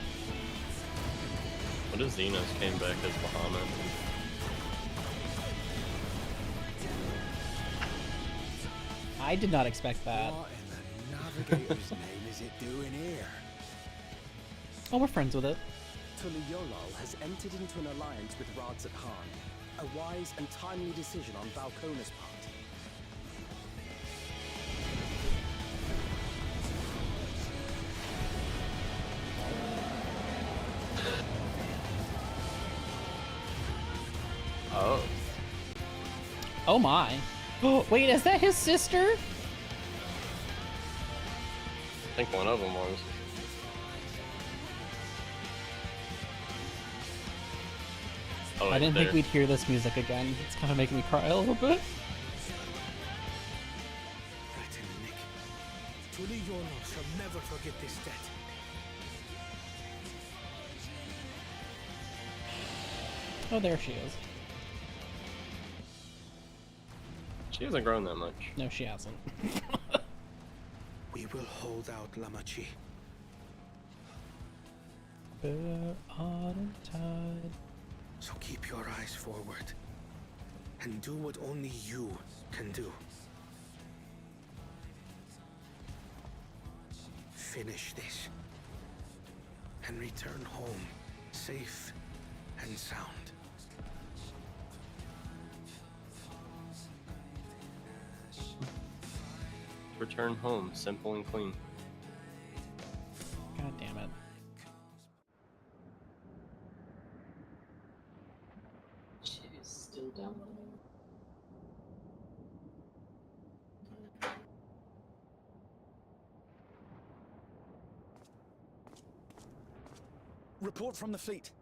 What if Xenos came back as Bahamut? I did not expect that. What in the navigator's name is it doing here? Oh, we're friends with it. Tuliyolol has entered into an alliance with Rads at Han. A wise and timely decision on Valkona's part. Oh. Oh my. Oh, wait, is that his sister? I think one of them was. Oh, I didn't there. think we'd hear this music again. It's kind of making me cry a little bit. Tuliyolol shall never forget this debt. Oh, there she is. She hasn't grown that much. No, she hasn't. We will hold out, Lamachi. Autumn tide. So keep your eyes forward. And do what only you can do. Finish this. And return home, safe and sound. Return home, simple and clean. God damn it. She's still downloading. Report from the fleet.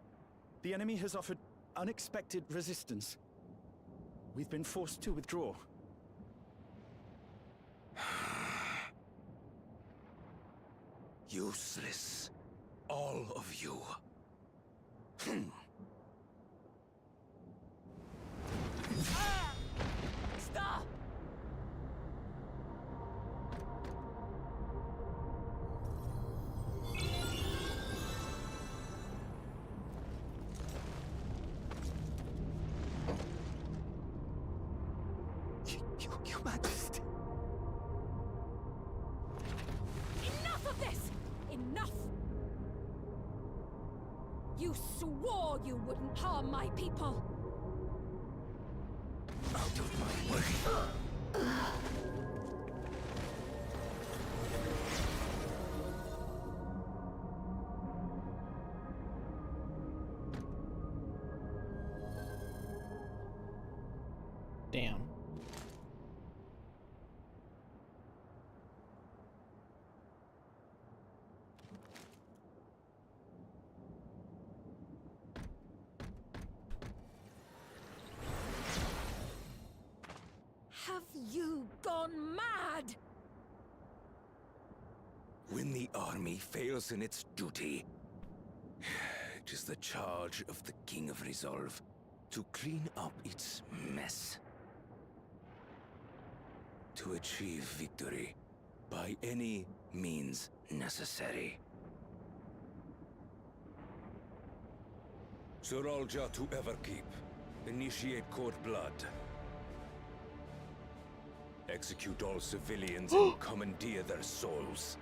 The enemy has offered... unexpected resistance. We've been forced to withdraw. Useless. All of you. Stop! Your Majesty. Enough of this! Enough! You swore you wouldn't harm my people! Out of my way. Damn. Have you gone mad? When the army fails in its duty, it is the charge of the King of Resolve to clean up its mess. To achieve victory by any means necessary. Zeralja to Everkeep. Initiate court blood. Execute all civilians and commandeer their souls.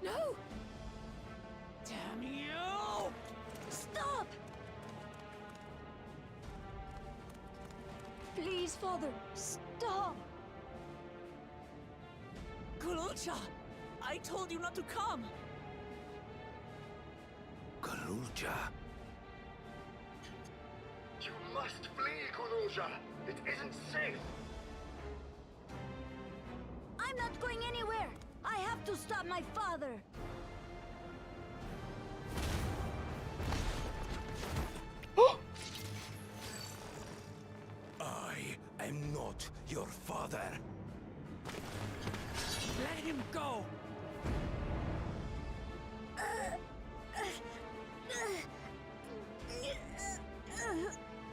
No! Damn you! Stop! Please, Father, stop! Kululcha! I told you not to come! Galulja. You must flee, Kululja! It isn't safe! I'm not going anywhere! I have to stop my father! I am not your father. Let him go!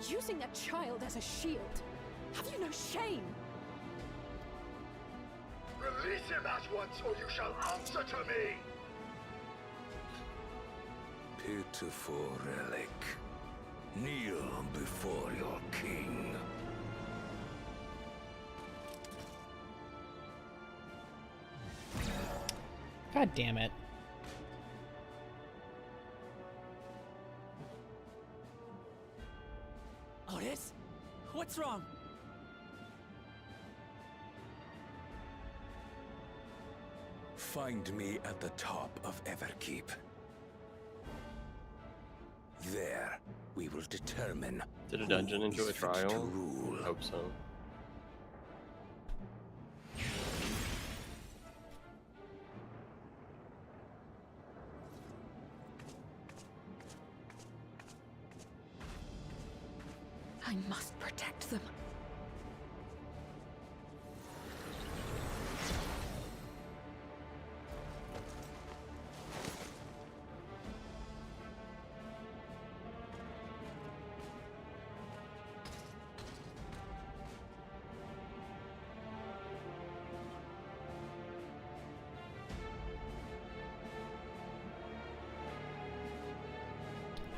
Using a child as a shield. Have you no shame? Release him at once, or you shall answer to me! Pitiful relic. Kneel before your king. God damn it. Otis? What's wrong? Find me at the top of Everkeep. There, we will determine. Did a dungeon who into is a fit to trial? rule. I hope so. I must protect them.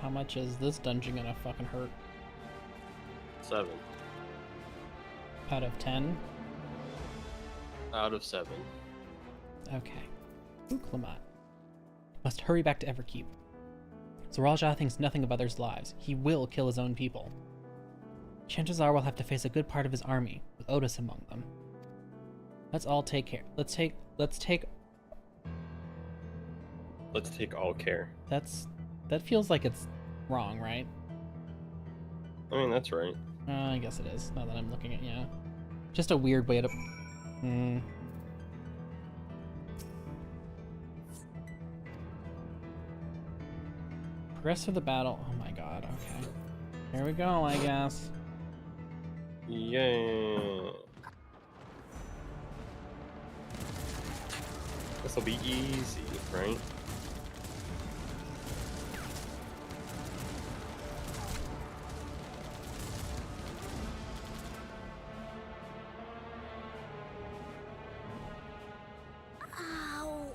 How much is this dungeon gonna fucking hurt? 7 Out of 10? out of 7. Okay. Uklamat. Must hurry back to Everkeep. Zeralja thinks nothing of others' lives. He will kill his own people. Chances are we'll have to face a good part of his army, with Otis among them. Let's all take care. Let's take all care. That feels like it's wrong, right? I mean, that's right. I guess it is, now that I'm looking at, yeah. Just a weird way to... Rest of the battle. Oh my god, okay. Here we go, I guess. Yeah. This'll be easy, right? Ow.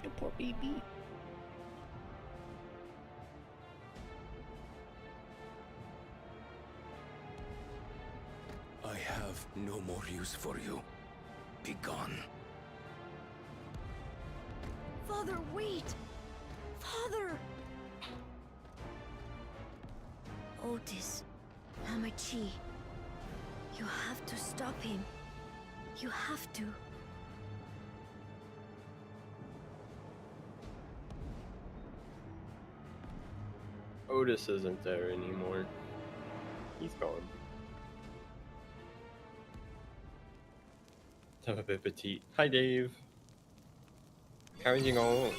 You poor baby. I have no more use for you. Be gone. Father, wait! Father! Otis, Hamachi, you have to stop him. You have to. Otis isn't there anymore. He's gone. Have a bit petite. Hi, Dave. How's it going?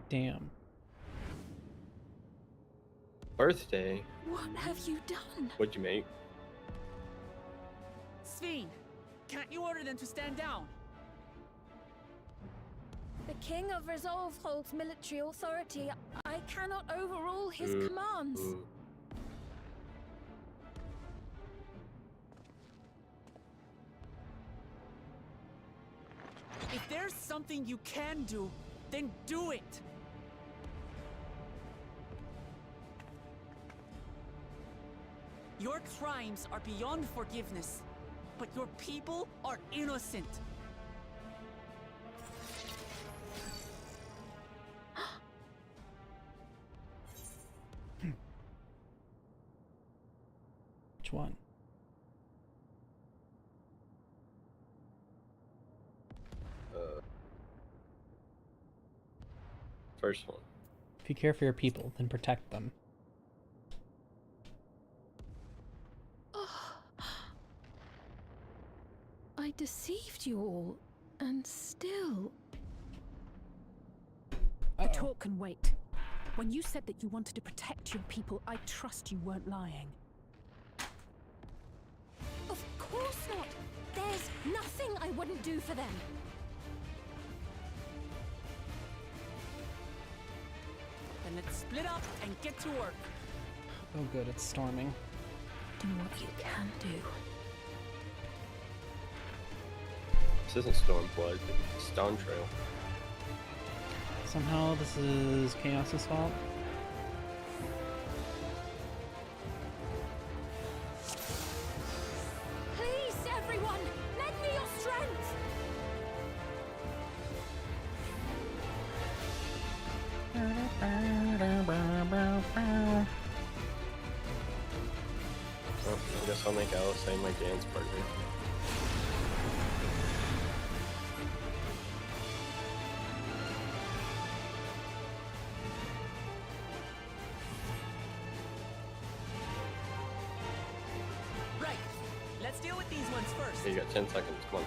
Damn. Birthday? What have you done? What'd you make? Sphene, can't you order them to stand down? The King of Resolve holds military authority. I cannot overrule his commands. If there's something you can do, then do it! Your crimes are beyond forgiveness, but your people are innocent. Which one? First one. If you care for your people, then protect them. I deceived you all, and still... The talk can wait. When you said that you wanted to protect your people, I trust you weren't lying. Of course not! There's nothing I wouldn't do for them! Then let's split up and get to work. Oh good, it's storming. Do what you can do. This isn't Stormblood, it's DAWNTRAIL. Somehow this is Chaos's fault. Please, everyone! Lend me your strength! Oh, I guess I'll make Alice my dance partner. Right, let's deal with these ones first. Okay, you got 10 seconds, come on.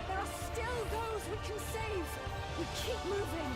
There are still those we can save! We keep moving!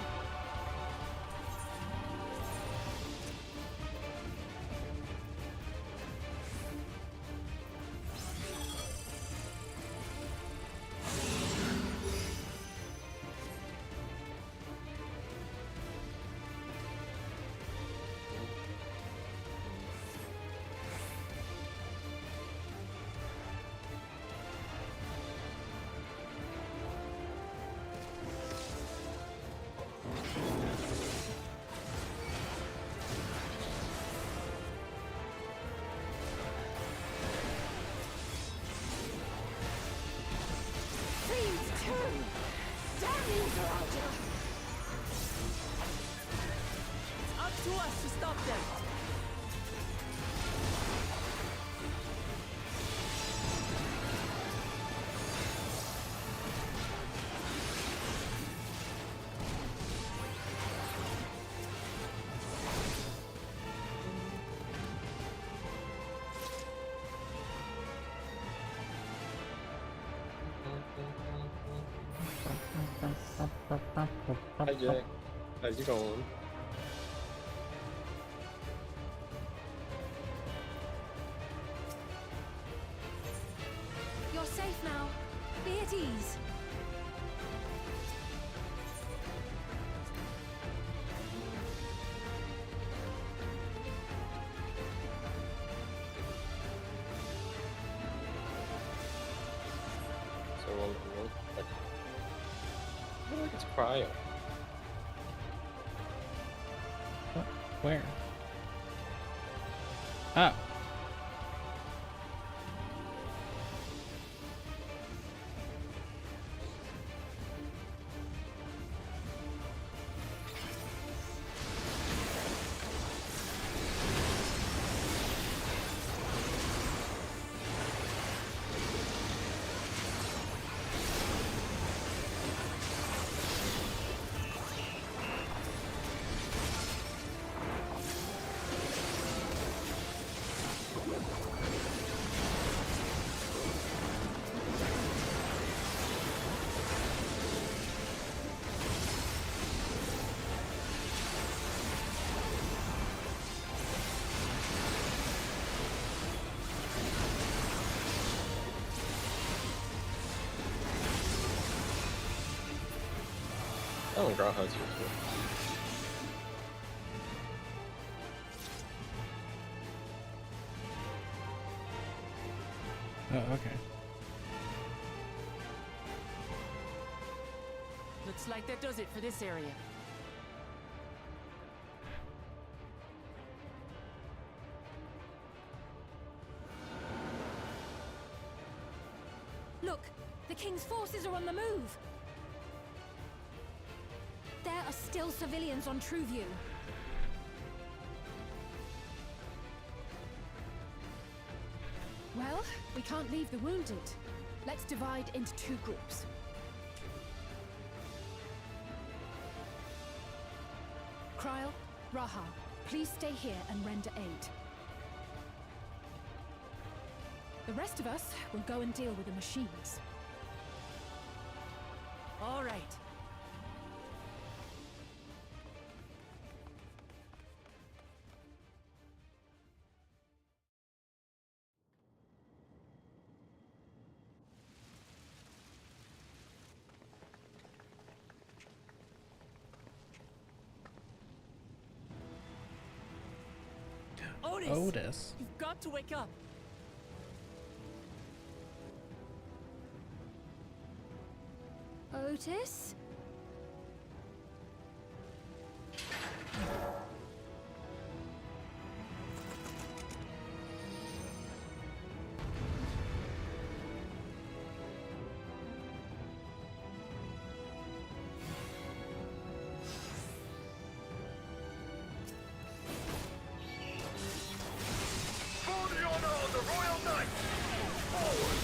Hi, Jack. How's it going? You're safe now. Be at ease. So, like, I feel like it's cryo. What? Where? Oh. Oh, and Graha's here too. Oh, okay. Looks like that does it for this area. Look, the King's forces are on the move. There are still civilians on Trueview. Well, we can't leave the wounded. Let's divide into 2 groups. Kryl, Raha, please stay here and render aid. The rest of us will go and deal with the machines. All right. Otis. You've got to wake up. Otis? For the honor of the Royal Knight! Forward!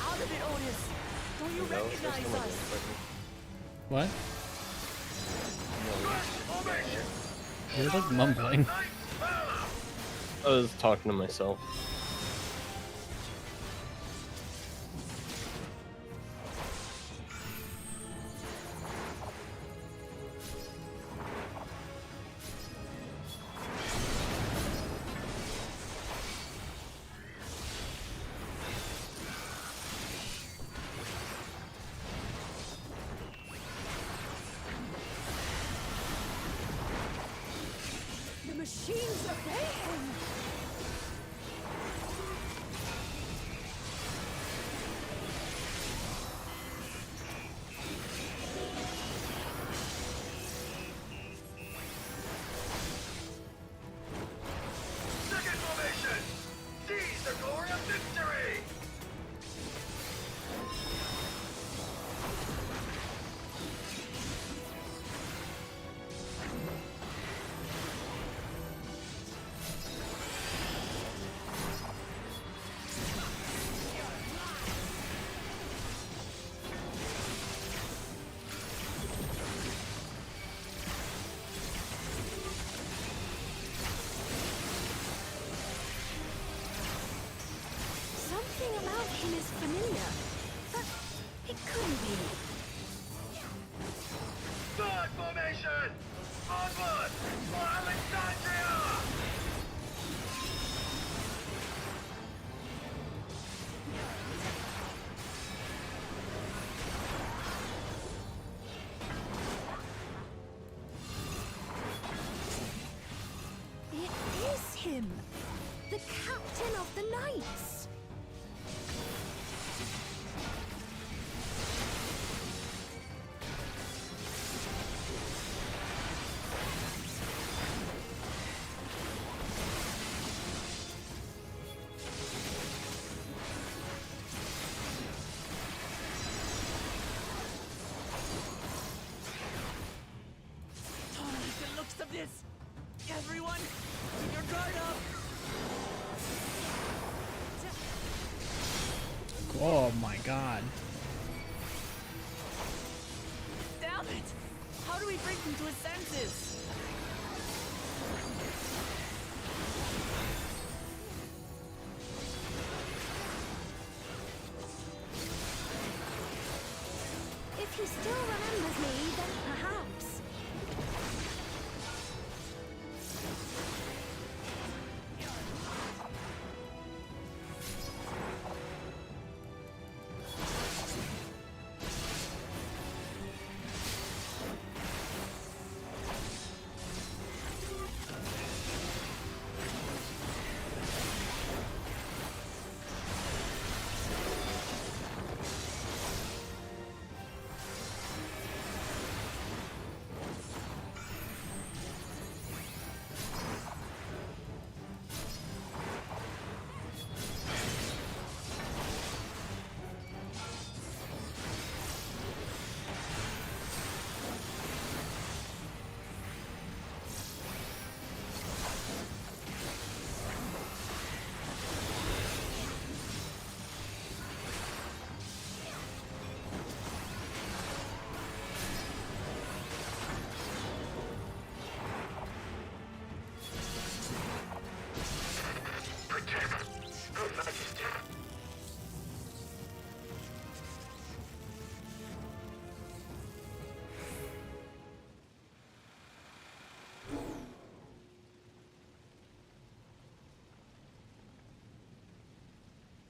Out of it, Otis. Do you recognize us? What? You're like mumbling. I was talking to myself. The machines obey him! Second formation! Seize the glory of victory! citizen! Onward! For Alexandria! It is him! The captain of the knights! Don't like the looks of this. Everyone, keep your guard up. Oh my god. Damn it! How do we bring him to his senses? If he still remembers me, then perhaps.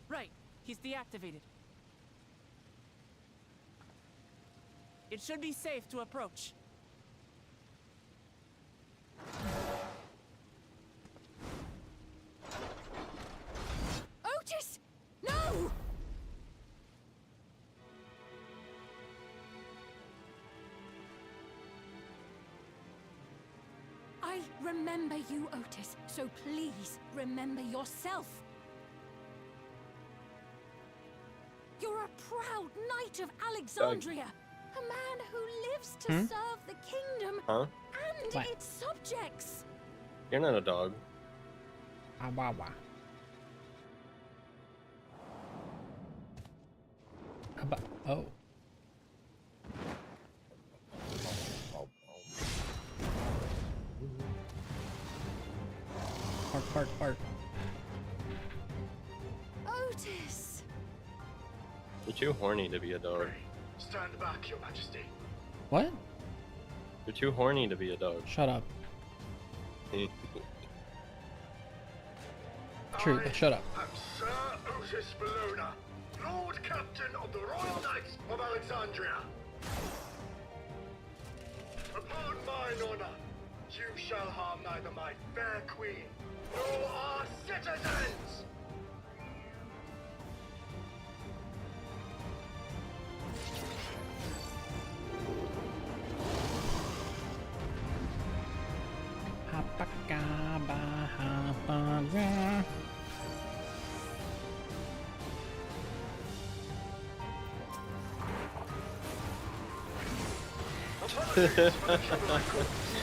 Right, he's deactivated. It should be safe to approach. Otis! No! I remember you, Otis, so please remember yourself. You're a proud knight of Alexandria, a man who lives to serve the kingdom Huh? and What? its subjects. You're not a dog. Awawa. Oh. Bark, bark, bark. Otis! You're too horny to be a dog. Stand back, Your Majesty. What? You're too horny to be a dog. Shut up. True, but shut up. I'm Sir Otis Bologna, Lord Captain of the Royal Knights of Alexandria. Upon mine honor, you shall harm neither my fair queen nor our citizens.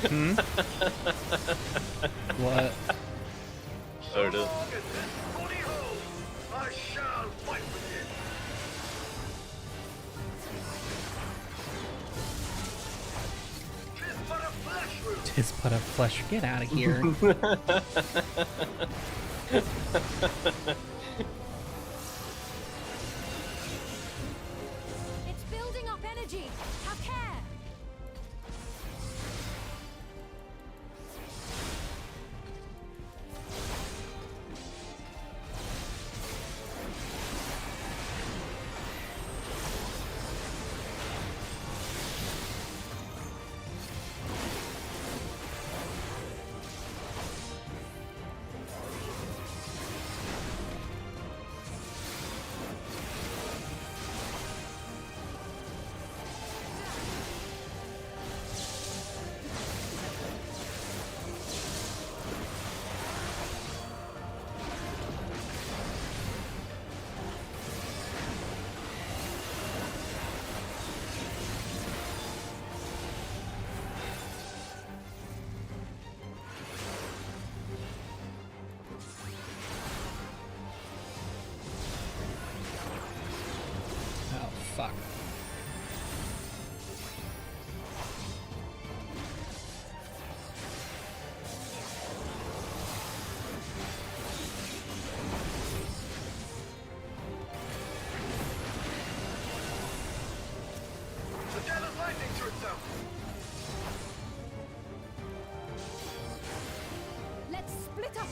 Hmm? What? Sort of. I shall fight with you. Tis but a flesh wound. Tis but a flesh. Get out of here. It's building up energy. Have care.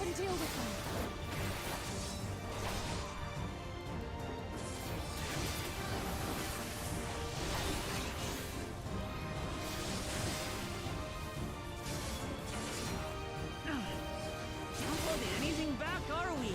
can deal with them. Not holding anything back, are we?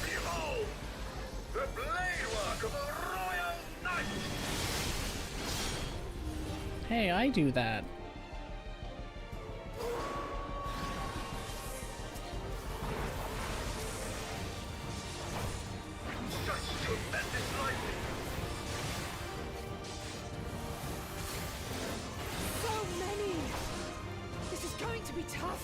Behold, the blade work of a royal knight! Hey, I do that. Just tremendous lightning! So many! This is going to be tough.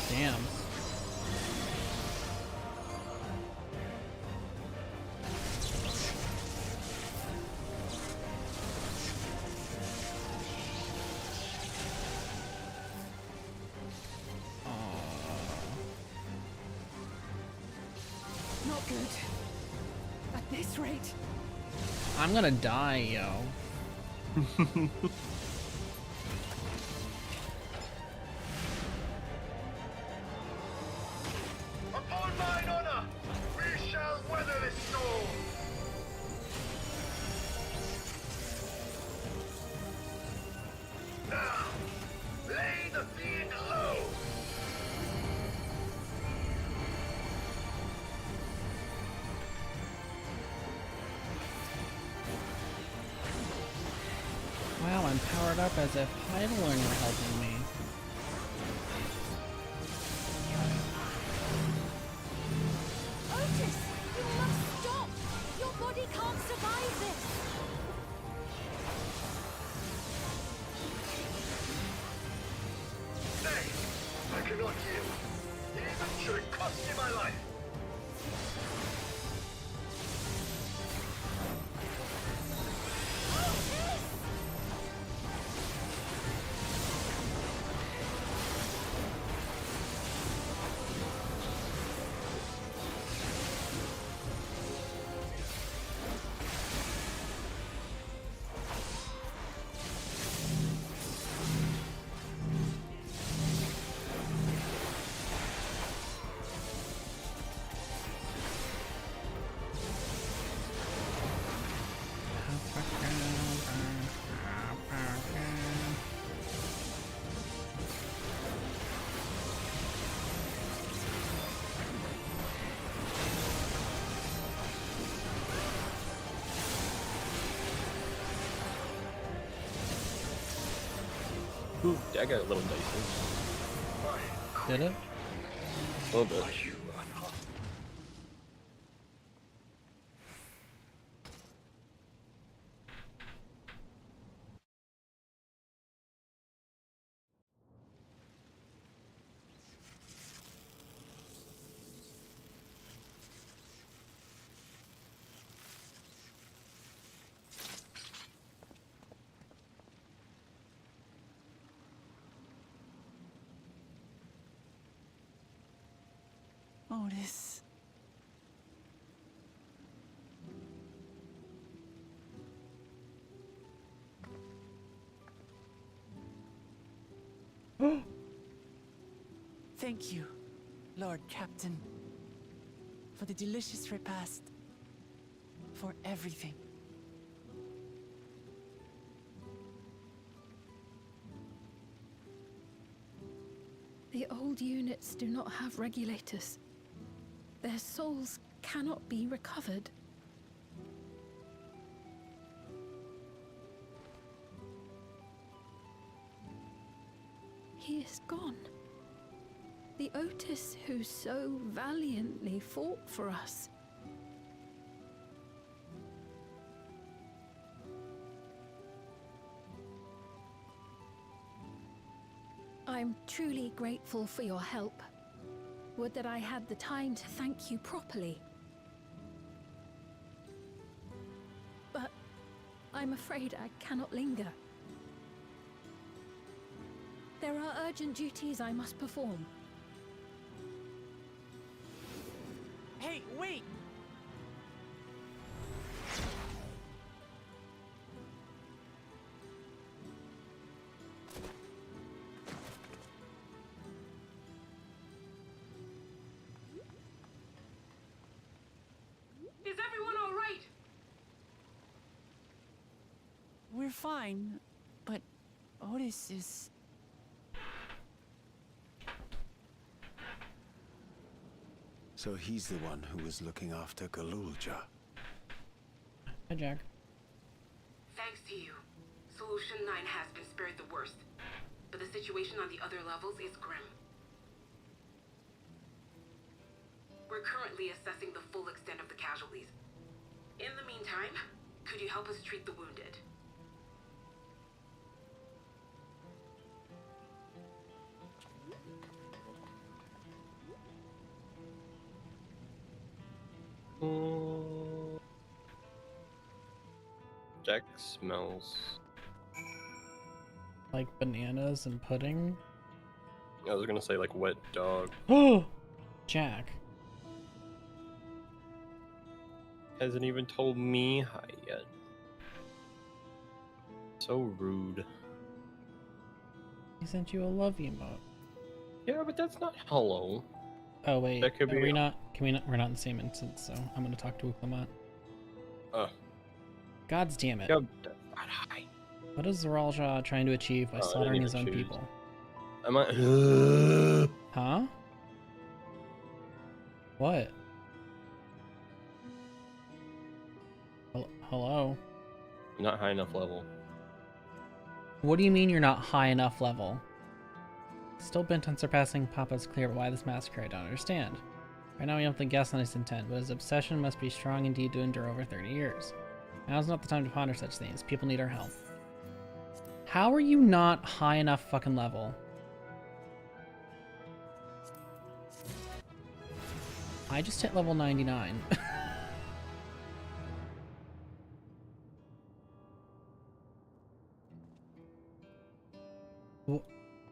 Damn. Not good. At this rate. I'm gonna die, yo. Upon mine honor, we shall weather this storm! Now, lay the fiend low! Wow, I'm powered up as if Heidelberg were helping me. Otis, you must stop! Your body can't survive this! Nay, I cannot yield, even should it cost me my life! Ooh, that got a little dicey. Did it? A little bit. Otis. Thank you, Lord Captain, for the delicious repast, for everything. The old units do not have regulators. Their souls cannot be recovered. He is gone. The Otis who so valiantly fought for us. I'm truly grateful for your help. Would that I had the time to thank you properly. But I'm afraid I cannot linger. There are urgent duties I must perform. Hey, wait! Is everyone all right? We're fine, but Otis is... So he's the one who was looking after Galulja. Hi, Jack. Thanks to you, Solution 9 has been spared the worst. But the situation on the other levels is grim. We're currently assessing the full extent of the casualties. In the meantime, could you help us treat the wounded? Jack smells. Like bananas and pudding? I was gonna say like wet dog. Oh! Jack. Hasn't even told me hi yet. So rude. He sent you a love emote. Yeah, but that's not hello. Oh wait, That could be we're not in the same instance, so I'm gonna talk to Uklamat. God's damn it. Yep, that's not hi. What is Zeralja trying to achieve by slaughtering his own people? Am I? Huh? What? Hello? Not high enough level. What do you mean you're not high enough level? Still bent on surpassing Papa's clear, but why this massacre? I don't understand. Right now we have to guess on his intent, but his obsession must be strong indeed to endure over 30 years. Now's not the time to ponder such things. People need our help. How are you not high enough fucking level? I just hit level 99.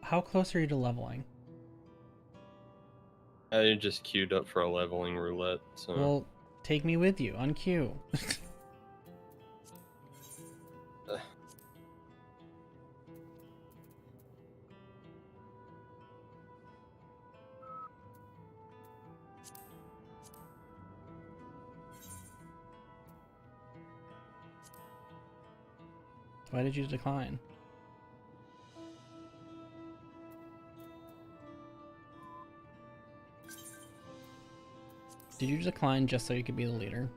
How close are you to leveling? I just queued up for a leveling roulette, so... Well, take me with you, on cue. Why did you decline? Did you decline just so you could be the leader?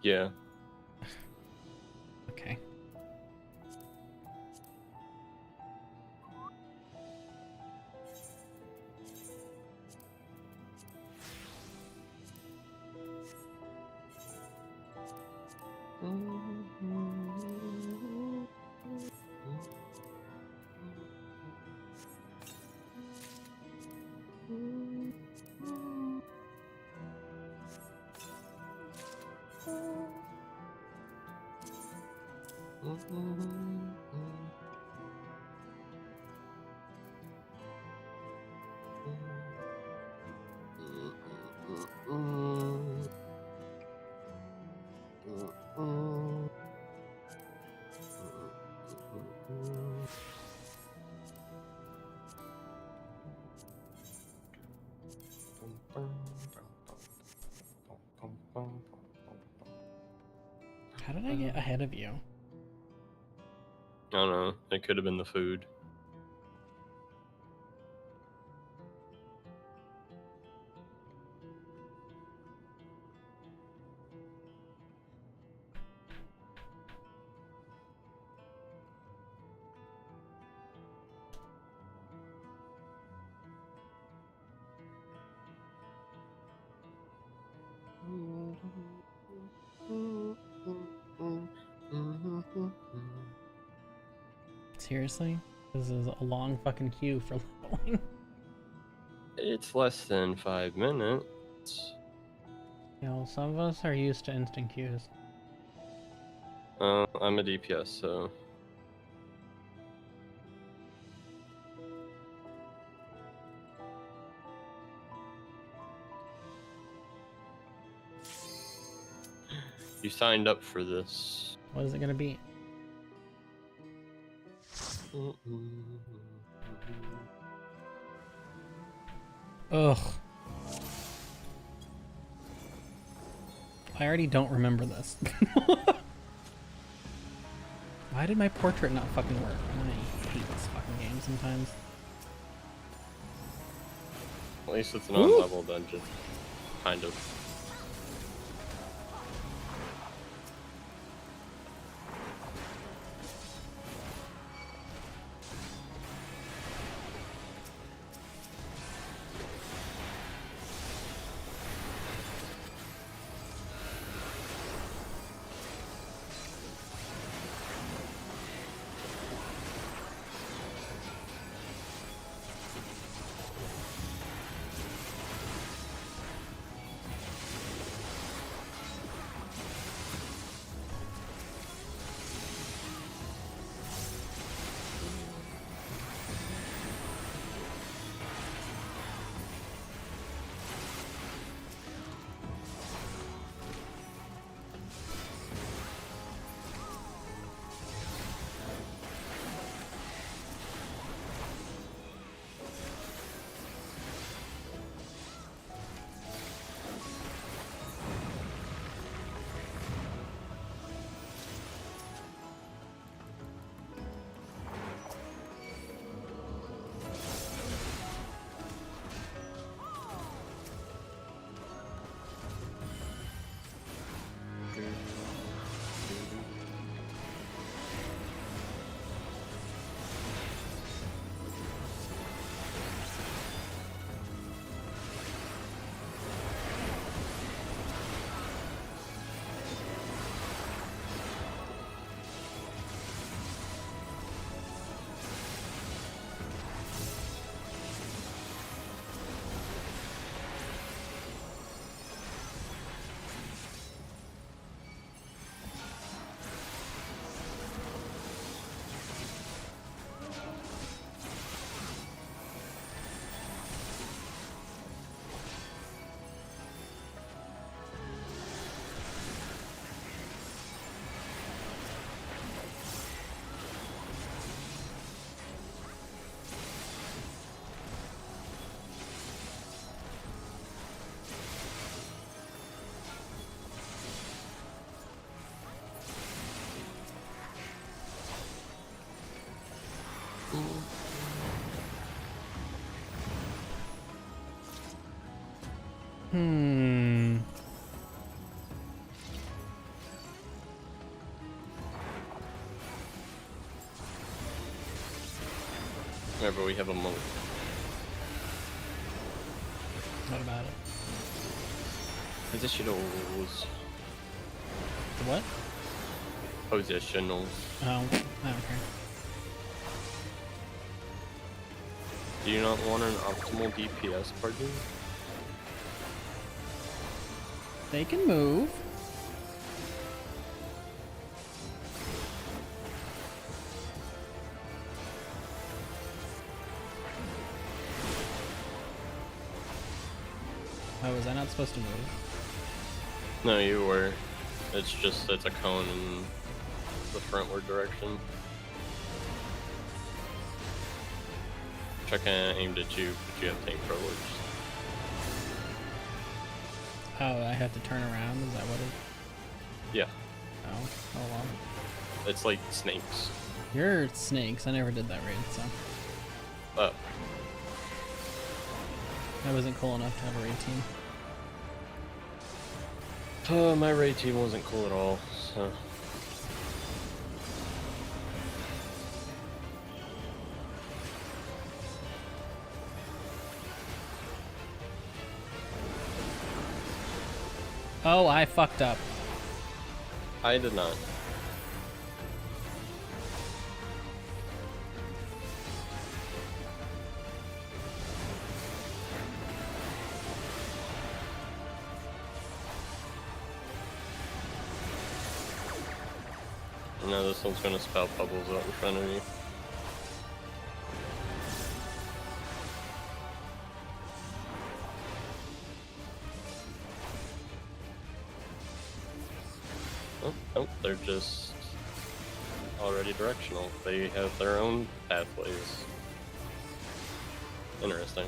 Yeah. Okay. How did I get ahead of you? I don't know. It could have been the food. Seriously? This is a long fucking queue for going. It's less than 5 minutes. You know, some of us are used to instant queues. I'm a DPS, so... You signed up for this. What is it gonna be? Ugh. I already don't remember this. Why did my portrait not fucking work? I hate this fucking game sometimes. At least it's an on-level dungeon. Kind of. Remember, we have a monk. What about it? Positionals. What? Positionals. Oh, okay. Do you not want an optimal DPS party? They can move. Oh, was I not supposed to move? No, you were. It's just, it's a cone in the frontward direction. Which I kinda aimed at you, but you have tank forwards. Oh, I have to turn around? Is that what it? Yeah. Oh, well. It's like snakes. You're snakes. I never did that raid, so. Oh. I wasn't cool enough to have a raid team. My raid team wasn't cool at all, so. Oh, I fucked up. I did not. No, this one's gonna spout bubbles out in front of you. Oh, nope, they're just already directional. They have their own pathways. Interesting.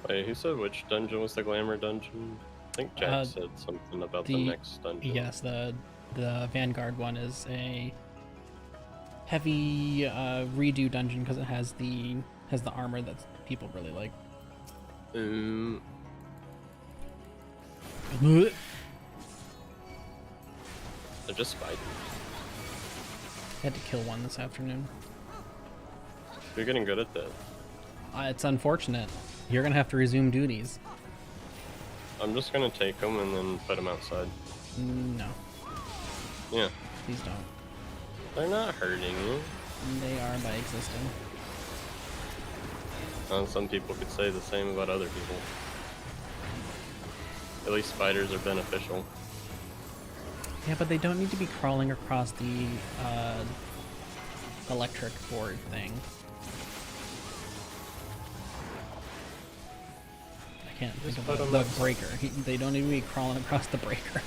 Wait, who said which dungeon was the glamour dungeon? I think Jack said something about the next dungeon. Yes, the Vanguard one is a heavy redo dungeon because it has the armor that people really like. They're just spiders. Had to kill one this afternoon. You're getting good at that. It's unfortunate. You're gonna have to resume duties. I'm just gonna take them and then put them outside. No. Yeah. Please don't. They're not hurting you. They are by existing. Some people could say the same about other people. At least spiders are beneficial. Yeah, but they don't need to be crawling across the electric board thing. I can't think of the breaker. They don't need to be crawling across the breaker.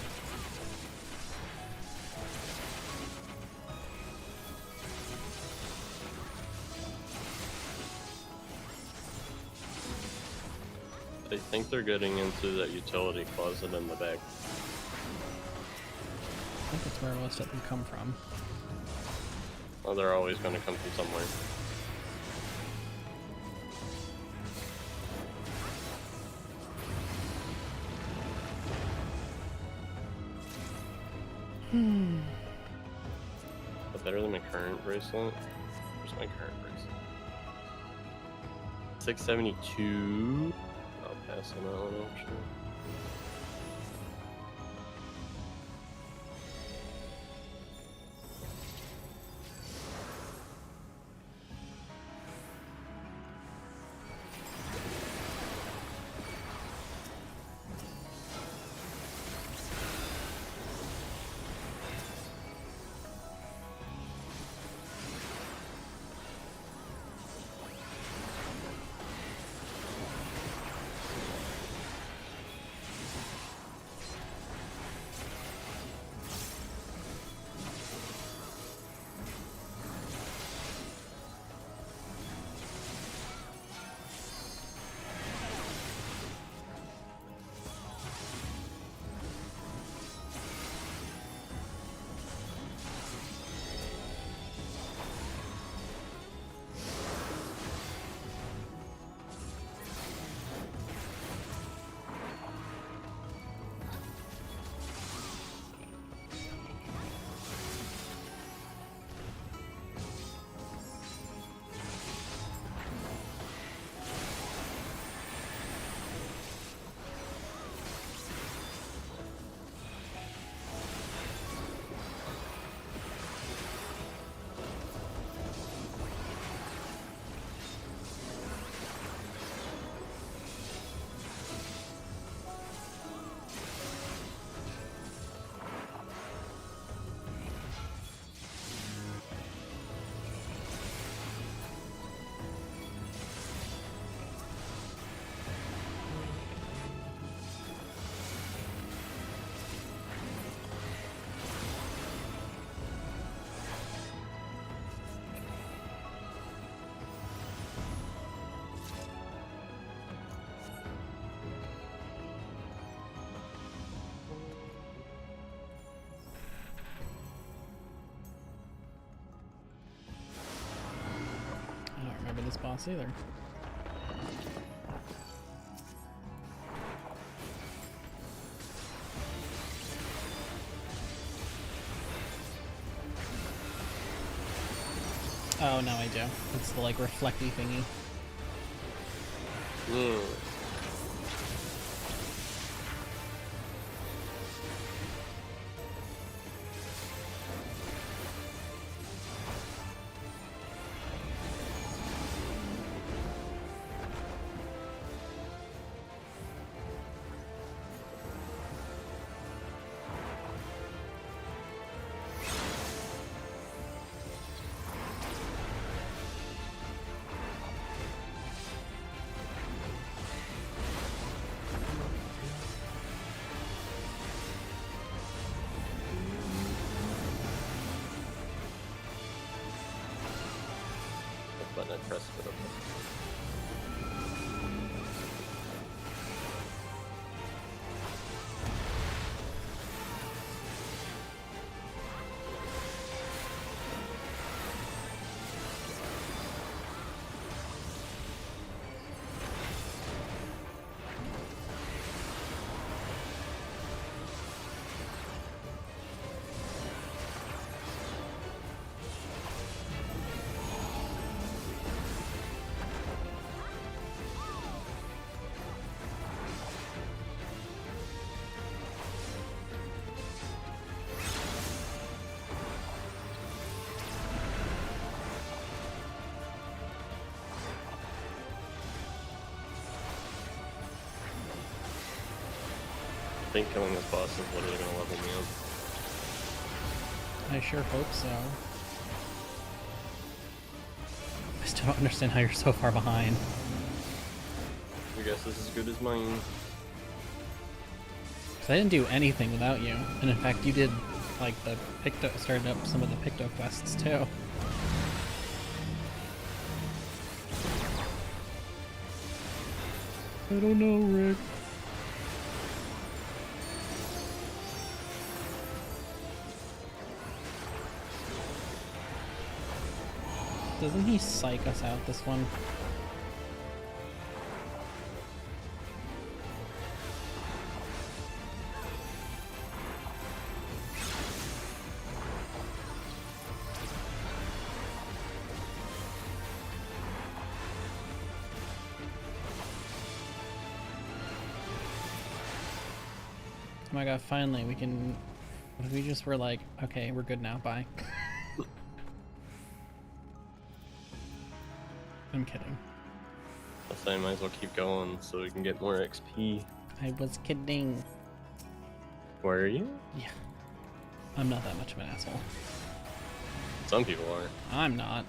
I think they're getting into that utility closet in the back. I think that's where most of them come from. Well, they're always going to come from somewhere. But better than my current bracelet? Where's my current bracelet? 672. I'll pass on that one actually. boss either. Oh, no, I do. It's the, like, reflecty thingy. Button and press it up. I think killing this boss is literally going to level me up. I sure hope so. I still don't understand how you're so far behind. I guess this is as good as mine. 'Cause I didn't do anything without you. And in fact, you did, like, the started up some of the Picto quests, too. I don't know, Rick. Doesn't he psych us out this one? Oh my god, finally we can... What if we just were like, okay, we're good now, bye. I'm kidding. I'll say I might as well keep going so we can get more XP. I was kidding. Where are you? Yeah. I'm not that much of an asshole. Some people are. I'm not.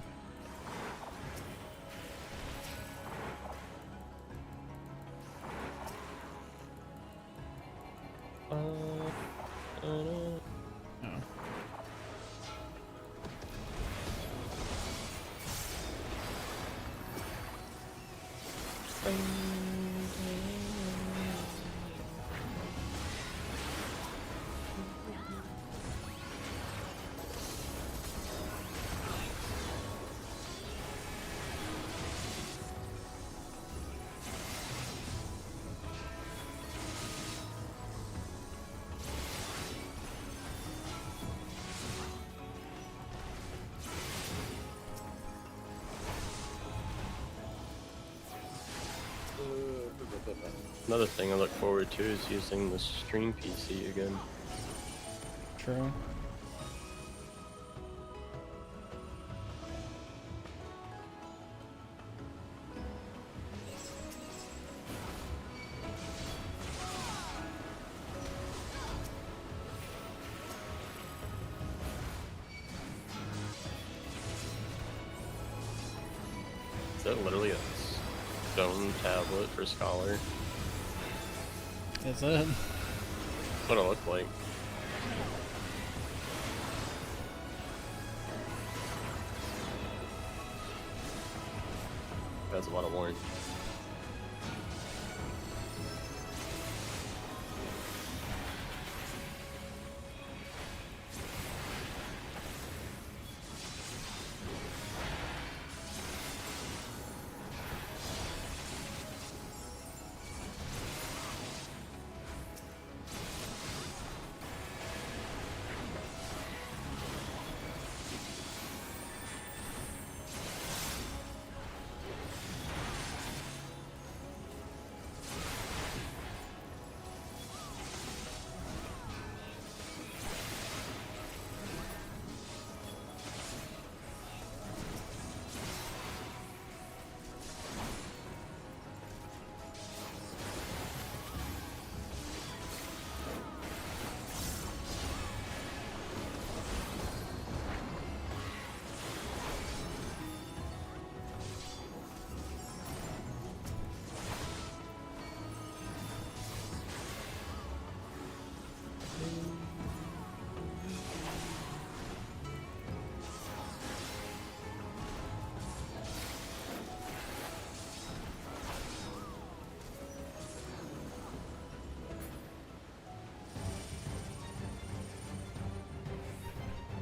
Another thing I look forward to is using the stream PC again. True. Is that literally a stone tablet for Scholar? Is it? That's what it looked like. That's a lot of warrant.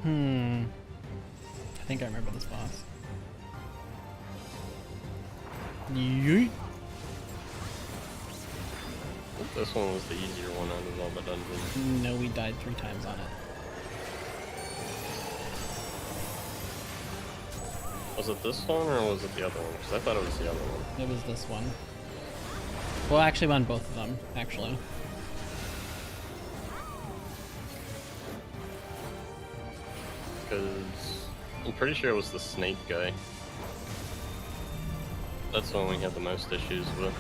I think I remember this boss. Yeet. I think this one was the easier one out of all the dungeons. No, we died 3 times on it. Was it this one or was it the other one? Because I thought it was the other one. It was this one. Well, actually, on both of them, actually. Because I'm pretty sure it was the snake guy. That's the one we had the most issues with.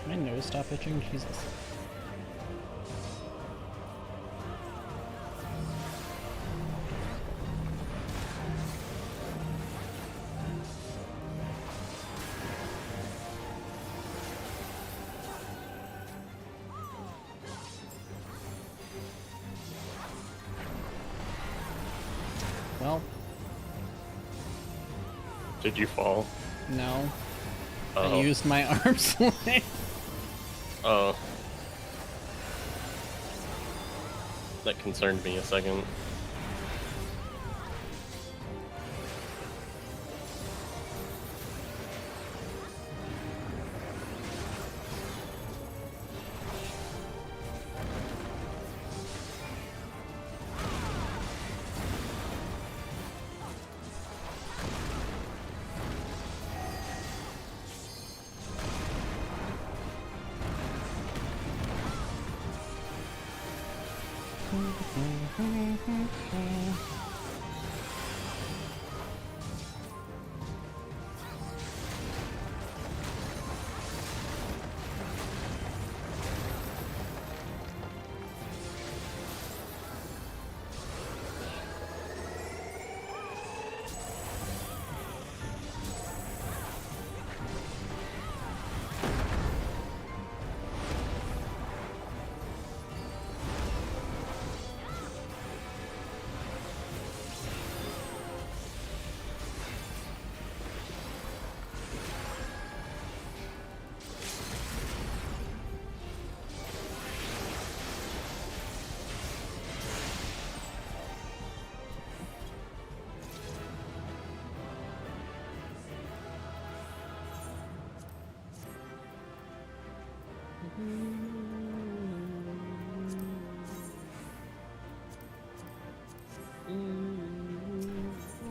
My nose stop itching? Jesus. Well. Did you fall? No. Oh. I used my arm sling. Oh. That concerned me a second.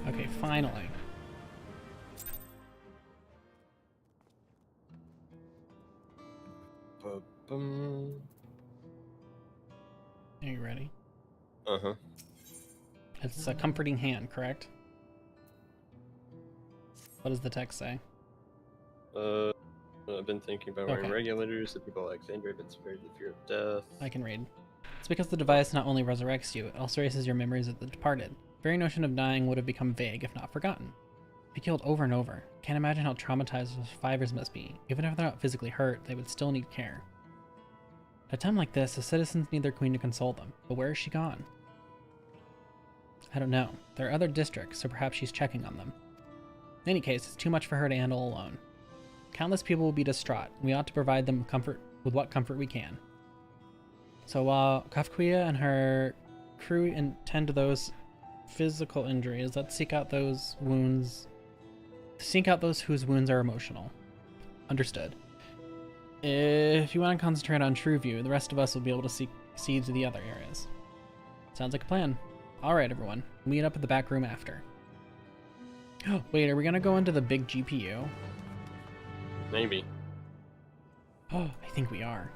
Okay, finally. Are you ready? Uh-huh. It's a comforting hand, correct? What does the text say? I've been thinking about Okay. wearing regulators. The people of Alexandria have been spared the fear of death. I can read. It's because the device not only resurrects you, it also erases your memories of the departed. The very notion of dying would have become vague if not forgotten. Be killed over and over. Can't imagine how traumatized those survivors must be. Even if they're not physically hurt, they would still need care. At a time like this, the citizens need their queen to console them. But where is she gone? I don't know. There are other districts, so perhaps she's checking on them. In any case, it's too much for her to handle alone. Countless people will be distraught. We ought to provide them with what comfort we can. So while Kafkuya and her crew and tend to those physical injuries. Let's seek out those wounds. Seek out those whose wounds are emotional. Understood. If you want to concentrate on True View, the rest of us will be able to see to the other areas. Sounds like a plan. Alright, everyone. Meet up at the back room after. Oh, wait, are we gonna go into the big GPU? Maybe. Oh, I think we are.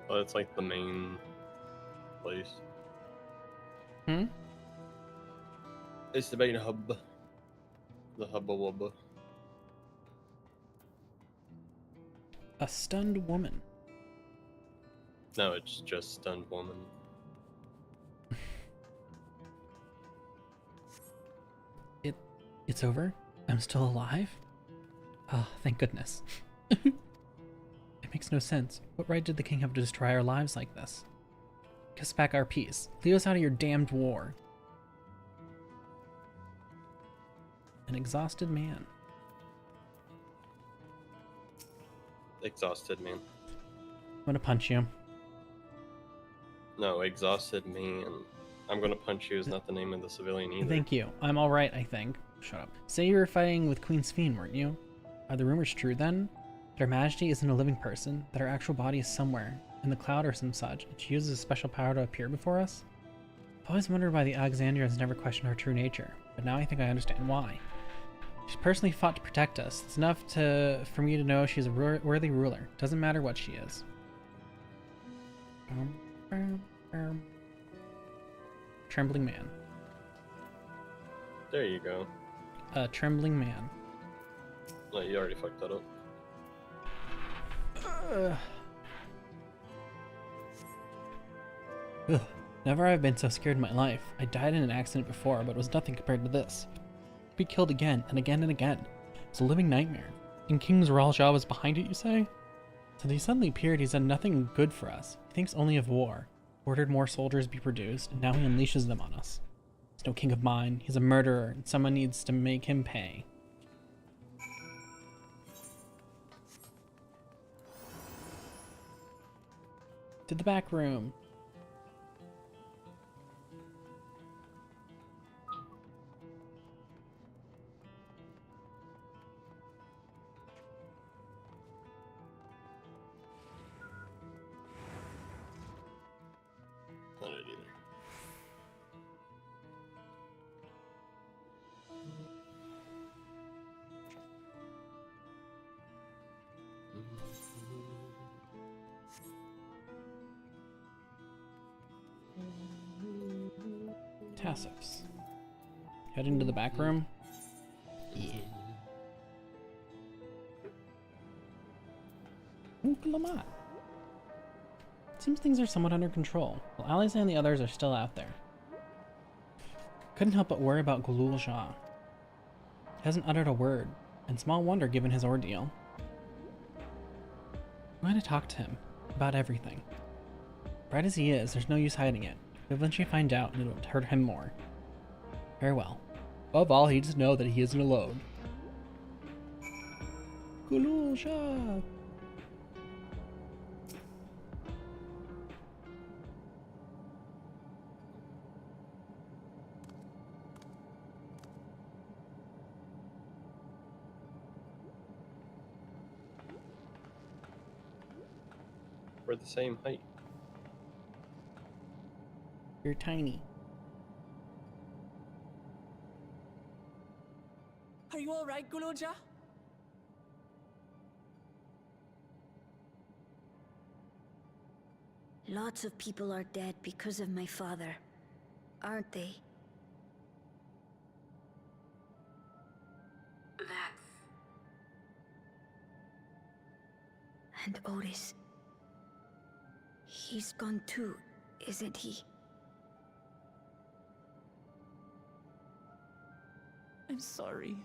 Oh, it's like the main place. Hmm? It's the main hub. The hubba wubba. A stunned woman. No, it's just stunned woman. It's over? I'm still alive? Oh, thank goodness. It makes no sense. What right did the king have to destroy our lives like this? Give us back our peace. Lead us out of your damned war. An exhausted man. Exhausted man. I'm gonna punch you. No, exhausted man. I'm gonna punch you is not the name of the civilian either. Thank you. I'm alright, I think. Shut up. Say you were fighting with Queen Sphene, weren't you? Are the rumors true then? That Her Majesty isn't a living person, that her actual body is somewhere, in the cloud or some such, and she uses a special power to appear before us? I've always wondered why the Alexandrians never questioned her true nature, but now I think I understand why. She's personally fought to protect us. It's enough for me to know she's a worthy ruler. Doesn't matter what she is. Trembling man. There you go. A trembling man. No, you already fucked that up. Ugh. Never have I been so scared in my life. I died in an accident before, but it was nothing compared to this. Be killed again and again and again. It's a living nightmare. And King Zeralja was behind it, you say? Since he suddenly appeared, he's done nothing good for us. He thinks only of war. Ordered more soldiers be produced, and now he unleashes them on us. He's no king of mine. He's a murderer, and someone needs to make him pay. To the back room. Not it either. Tassifs. Head into the back room. Yeah. Lamont. Seems things are somewhat under control, while Alize and the others are still out there. Couldn't help but worry about Gulul Shah. He hasn't uttered a word, and small wonder given his ordeal. I'm going to talk to him about everything. Bright as he is, there's no use hiding it. He'll eventually find out, and it will hurt him more. Very well. Above all, he needs to know that he isn't alone. Gulul Shah! We're the same height. You're tiny. Are you alright, Gululja? Lots of people are dead because of my father, aren't they? That's... And Otis. He's gone too, isn't he? I'm sorry.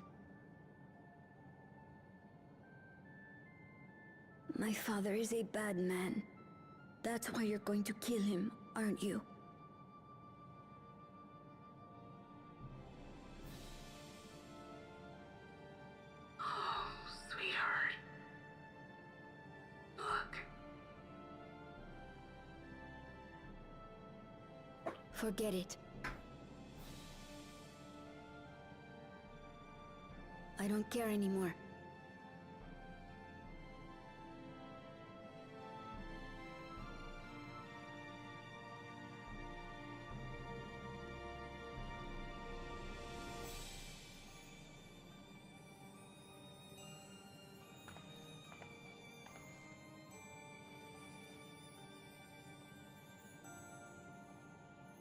My father is a bad man. That's why you're going to kill him, aren't you? Oh, sweetheart. Look. Forget it. I don't care anymore.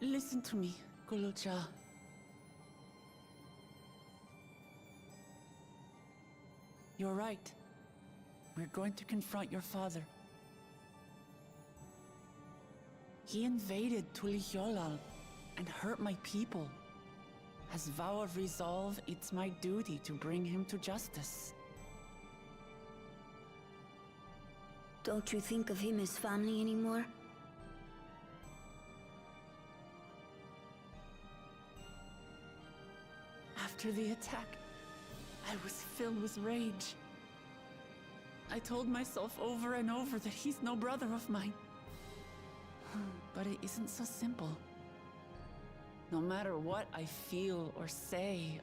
Listen to me, Gulucha. You're right. We're going to confront your father. He invaded Tulihyolal and hurt my people. As vow of resolve, it's my duty to bring him to justice. Don't you think of him as family anymore? After the attack, I was filled with rage. I told myself over and over that he's no brother of mine. But it isn't so simple. No matter what I feel or say,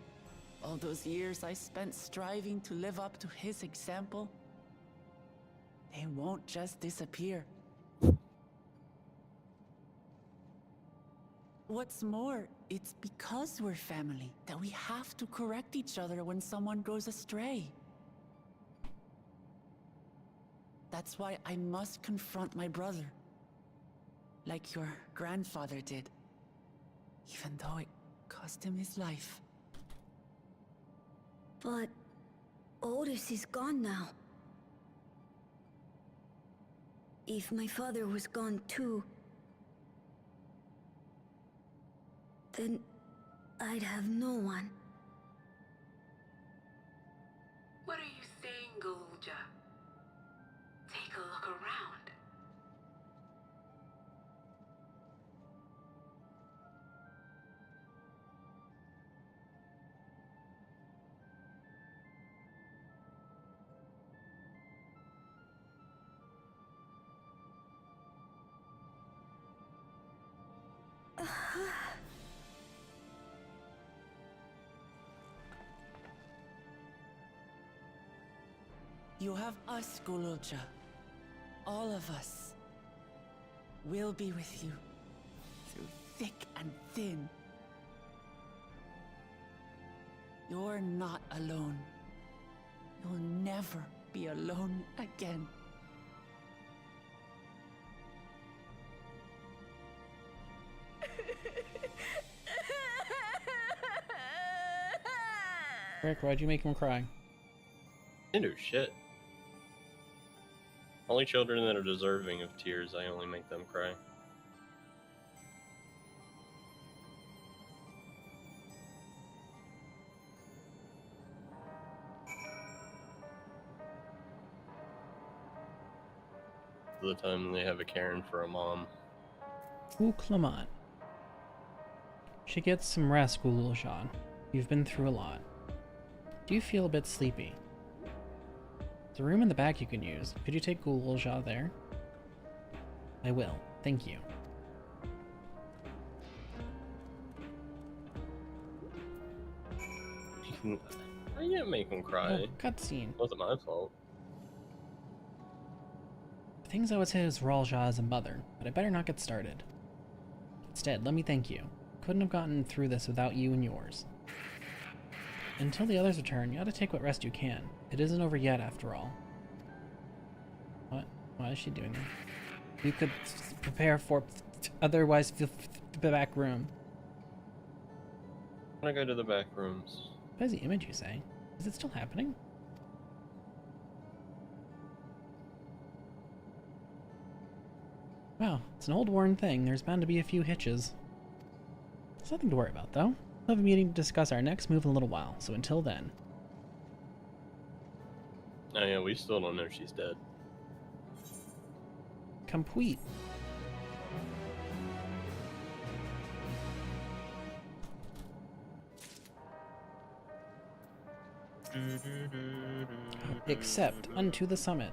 all those years I spent striving to live up to his example, they won't just disappear. What's more, it's because we're family that we have to correct each other when someone goes astray. That's why I must confront my brother, like your grandfather did, even though it cost him his life. But Otis is gone now. If my father was gone too, then I'd have no one. What are you saying, Galulja? Take a look around. You have us, Gulucha. All of us. We'll be with you, through thick and thin. You're not alone. You'll never be alone again. Rick, why'd you make him cry? I do shit. Only children that are deserving of tears, I only make them cry. The time they have a Karen for a mom. Ooh, Clement. She gets some rest, Gululshan. You've been through a lot. Do you feel a bit sleepy? There's a room in the back you can use. Could you take Gululshan there? I will. Thank you. I didn't make him cry. Oh, cutscene. It wasn't my fault. Things I would say is Ralja as a mother, but I better not get started. Instead, let me thank you. Couldn't have gotten through this without you and yours. Until the others return, you ought to take what rest you can. It isn't over yet, after all. What? Why is she doing that? You could prepare for otherwise the back room. I'm gonna go to the back rooms. Busy image, you say? Is it still happening? Wow, it's an old worn thing. There's bound to be a few hitches. There's nothing to worry about, though. We'll have a meeting to discuss our next move in a little while, so until then. Oh yeah, we still don't know she's dead. Complete. Except unto the summit.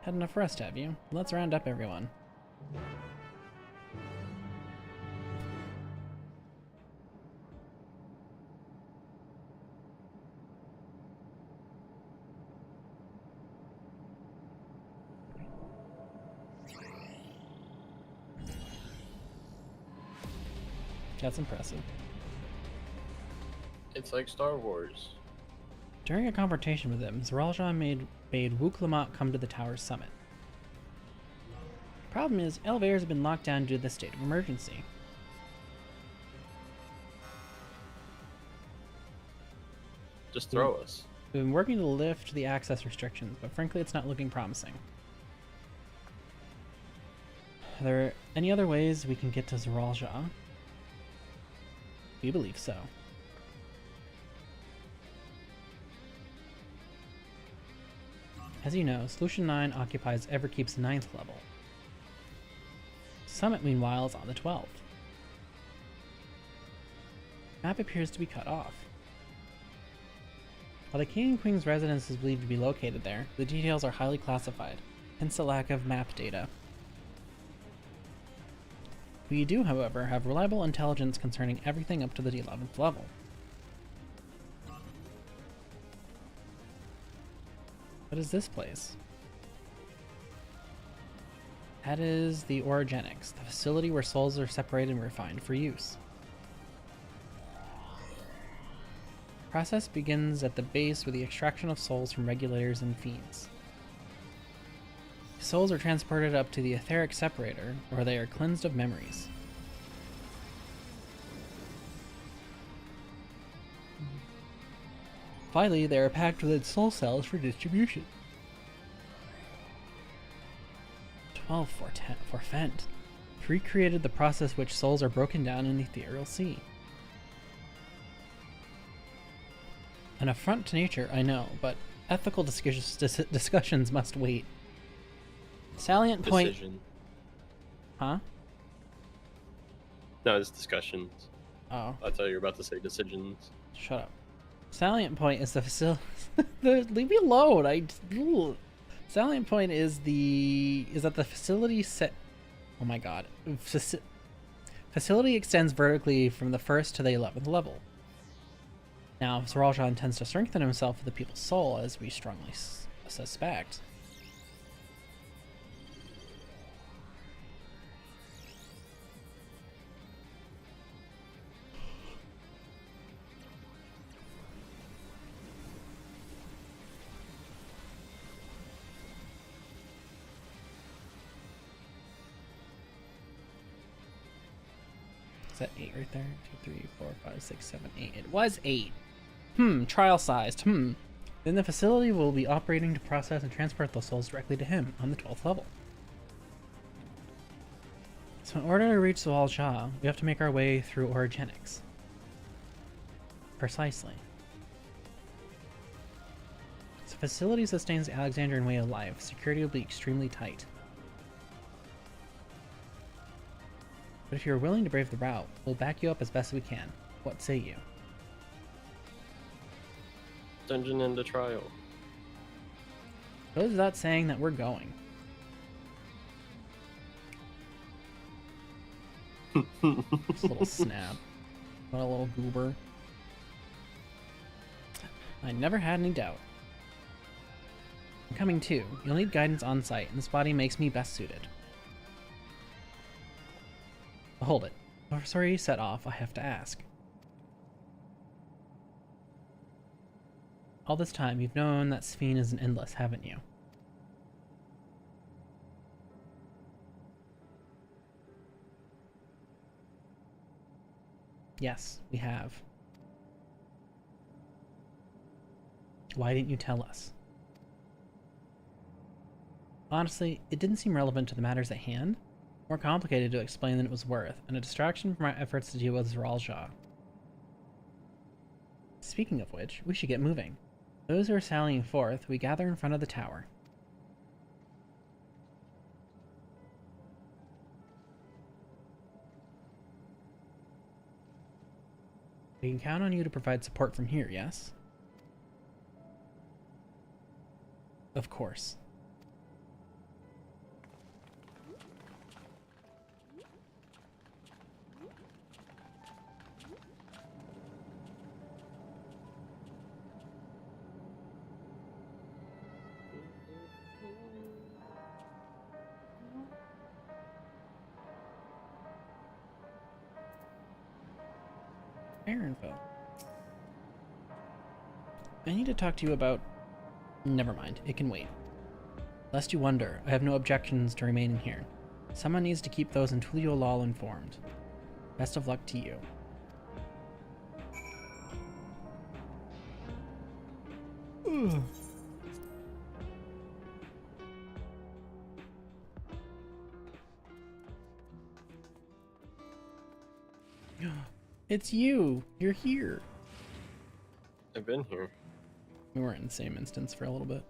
Had enough rest, have you? Let's round up everyone. That's impressive. It's like Star Wars. During a confrontation with him, Zeralja bade Wuklamot come to the tower's summit. The problem is, elevators have been locked down due to the state of emergency. Just throw us. We've been working to lift the access restrictions, but frankly it's not looking promising. Are there any other ways we can get to Zeralja? We believe so. As you know, Solution 9 occupies Everkeep's 9th level. Summit, meanwhile, is on the 12th. Map appears to be cut off. While the King and Queen's residence is believed to be located there, the details are highly classified, hence the lack of map data. We do, however, have reliable intelligence concerning everything up to the 11th level. What is this place? That is the Orogenics, the facility where souls are separated and refined for use. The process begins at the base with the extraction of souls from regulators and fiends. Souls are transported up to the etheric separator, where they are cleansed of memories. Finally, they are packed within soul cells for distribution. 12 for Fent. Recreated the process which souls are broken down in the ethereal sea. An affront to nature, I know, but ethical discussions must wait. Salient point. Decision. Huh? No, it's discussions. Oh. I thought you were about to say decisions. Shut up. Salient point is the facility. Leave me alone. Salient point is that the facility set. Oh my god. Facility extends vertically from the 1st to the 11th level. Now, Zeralja intends to strengthen himself with the people's soul, as we strongly suspect. Is that 8 right there? 2, 3, 4, 5, 6, 7, 8. It was 8. Trial sized. Then the facility will be operating to process and transport those souls directly to him on the 12th level. So in order to reach Zeralja, we have to make our way through Orogenics. Precisely. As the facility sustains the Alexandrian way of life, security will be extremely tight. But if you're willing to brave the route, we'll back you up as best we can. What say you? Dungeon into trial. Goes without saying that we're going. This little snap. What a little goober. I never had any doubt. I'm coming too. You'll need guidance on site, and this body makes me best suited. But hold it. Before you set off, I have to ask. All this time, you've known that Sphene is an endless, haven't you? Yes, we have. Why didn't you tell us? Honestly, it didn't seem relevant to the matters at hand. More complicated to explain than it was worth, and a distraction from our efforts to deal with Zeralja. Speaking of which, we should get moving. Those who are sallying forth, we gather in front of the tower. We can count on you to provide support from here, yes? Of course. Fair info. I need to talk to you about... Never mind, it can wait. Lest you wonder, I have no objections to remaining here. Someone needs to keep those in Tuliolal informed. Best of luck to you. Ugh. It's you! You're here! I've been here. We were in the same instance for a little bit.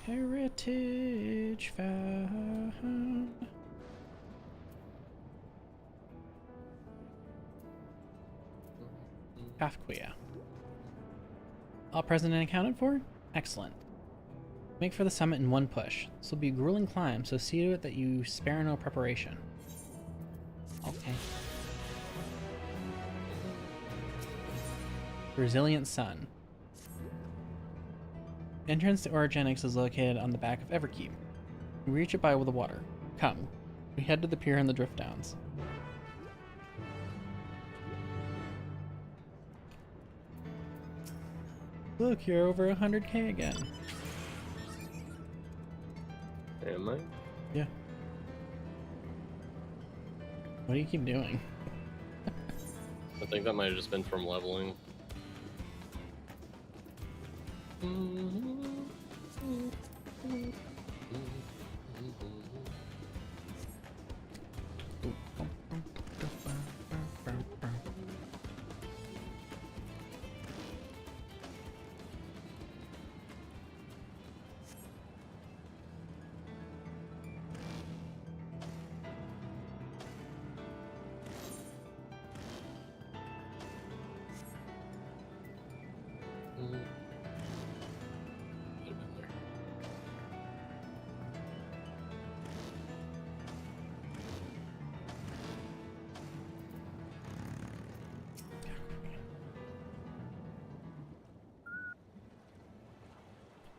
Heritage found. Kafkuya. All present and accounted for? Excellent. Make for the summit in one push. This will be a grueling climb, so see to it that you spare no preparation. Okay. Resilient Sun. Entrance to Orogenics is located on the back of Everkeep. We reach it by the water. Come. We head to the pier in the Drift Downs. Look, you're over 100k again. Am I? Yeah. What do you keep doing? I think that might have just been from leveling.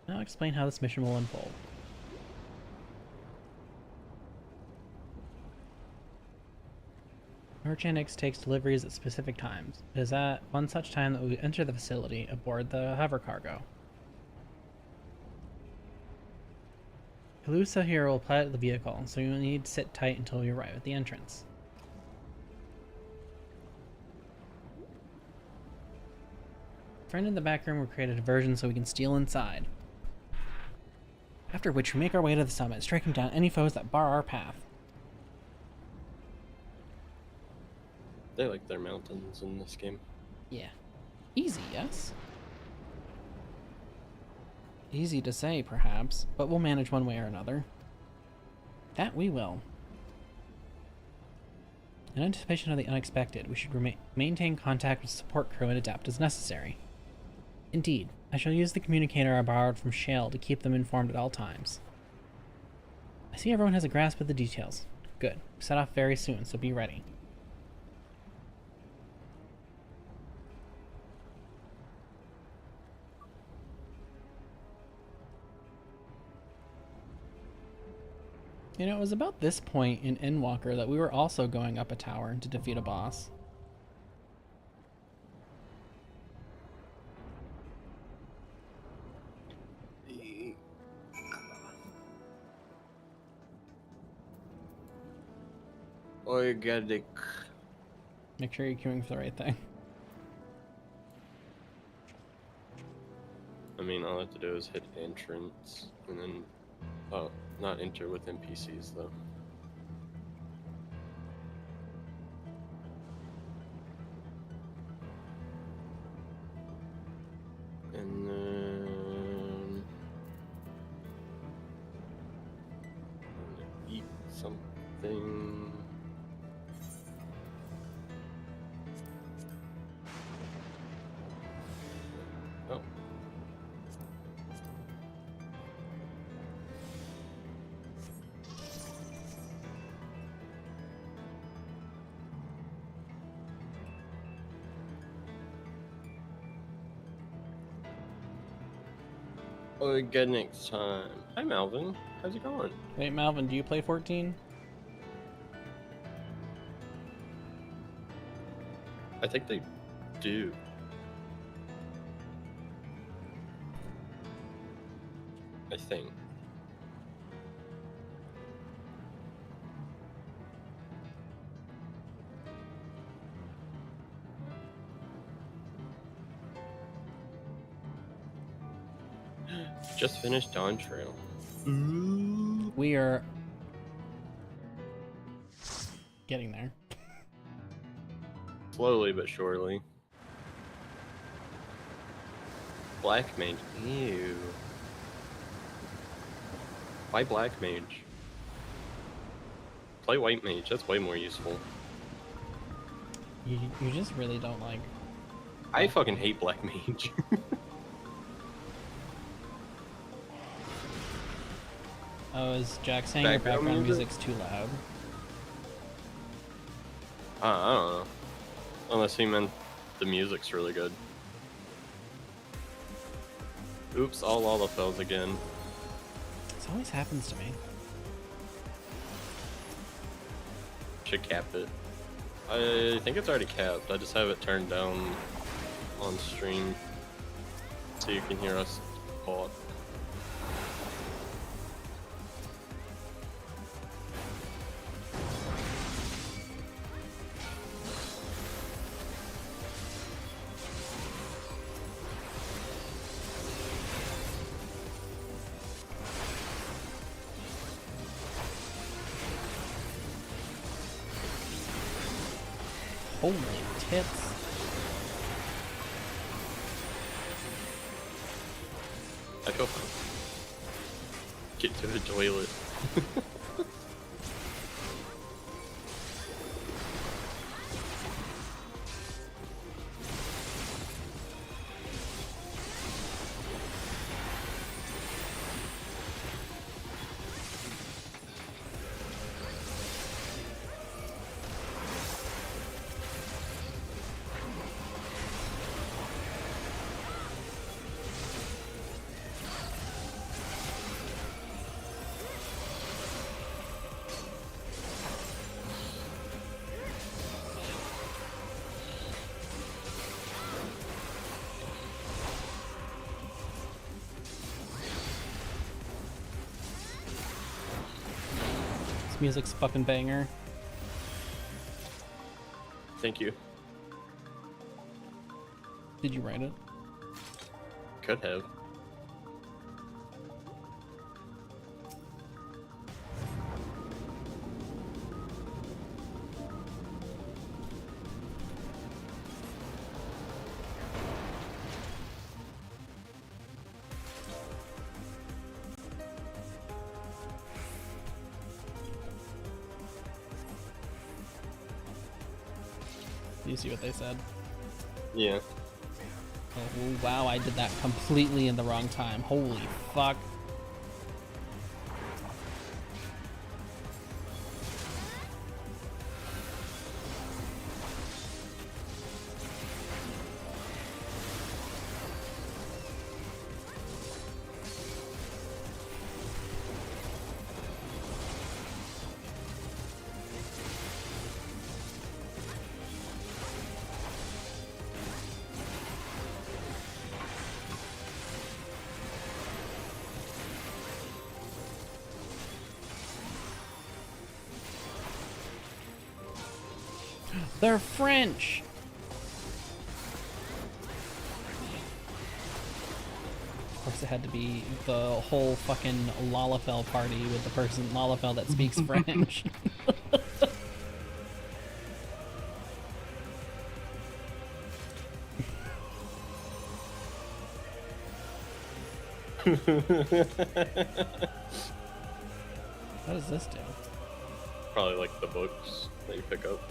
Now explain how this mission will unfold. Orogenics takes deliveries at specific times. It is at one such time that we enter the facility aboard the hover cargo. Halusa here will pilot the vehicle, so you will need to sit tight until we arrive at the entrance. Friend in the back room will create a diversion so we can steal inside. After which we make our way to the summit, striking down any foes that bar our path. They like their mountains in this game. Yeah. Easy, yes? Easy to say, perhaps, but we'll manage one way or another. That we will. In anticipation of the unexpected, we should maintain contact with support crew and adapt as necessary. Indeed, I shall use the communicator I borrowed from Shale to keep them informed at all times. I see everyone has a grasp of the details. Good. We set off very soon, so be ready. You know, it was about this point in Endwalker that we were also going up a tower to defeat a boss. Organic. Make sure you're queuing for the right thing. I mean, all I have to do is hit entrance, and then... Oh, not enter with NPCs, though. And then... I'm gonna eat something... Good next time. Hi, Malvin. How's it going? Wait, Malvin, do you play 14? I think they do. I think. Just finished DAWNTRAIL. We are getting there. Slowly but surely. Black mage. Ew. Why black mage? Play white mage. That's way more useful. You just really don't like... I fucking hate black mage. Oh, is Jack saying your background music's too loud? I don't know. Unless he meant the music's really good. Oops, all Lalafels again. This always happens to me. Should cap it. I think it's already capped. I just have it turned down on stream so you can hear us talk. Holy tits. I feel fine. Get to the toilet. Music's fucking banger. Thank you. Did you write it? Could have. Do you see what they said? Yeah. Oh, wow, I did that completely in the wrong time. Holy fuck. They're French! Of course it had to be the whole fucking Lalafell party with the person Lalafell that speaks French. What does this do? Probably like the books that you pick up.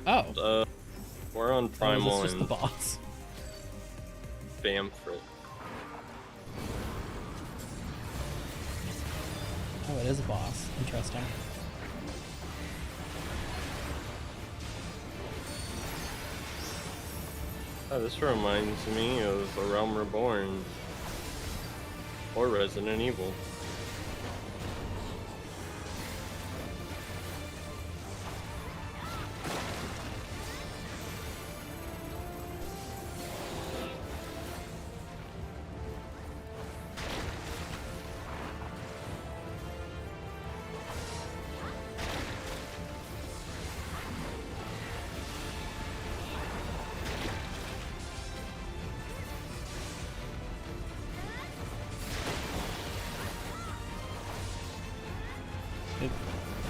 Oh. We're on Primal Oh, is this just and the boss? Bamfrit. Oh, it is a boss. Interesting. Oh, this reminds me of A Realm Reborn or Resident Evil.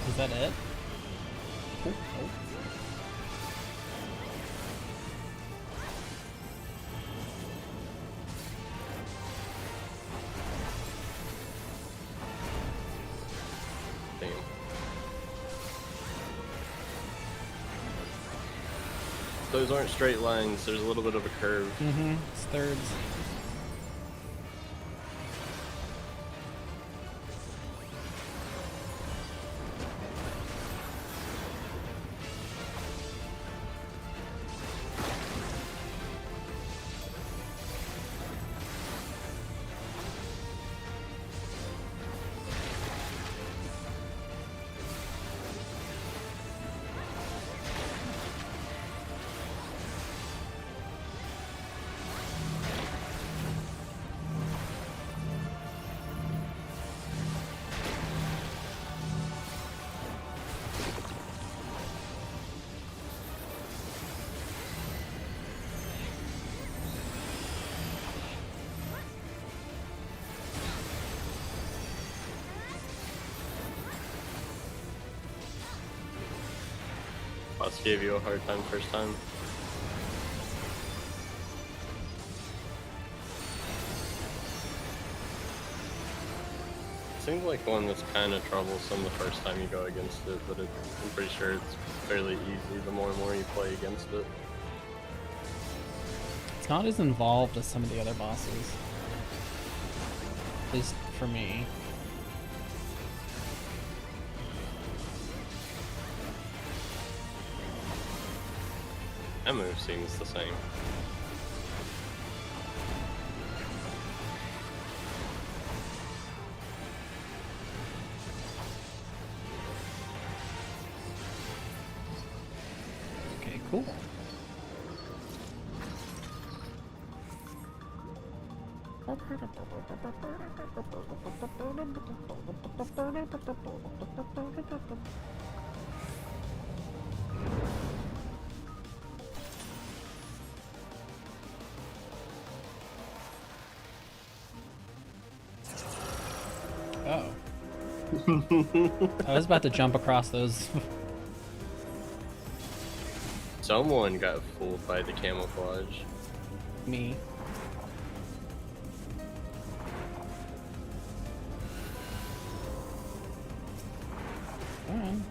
Is that it? Oh, oh. Damn. Those aren't straight lines, there's a little bit of a curve. Mm-hmm. It's thirds. Boss gave you a hard time first time. Seems like one that's kind of troublesome the first time you go against it, but I'm pretty sure it's fairly easy the more and more you play against it. It's not as involved as some of the other bosses. At least for me. That move seems the same. Okay, cool. Oh. I was about to jump across those. Someone got fooled by the camouflage. Me. Come on.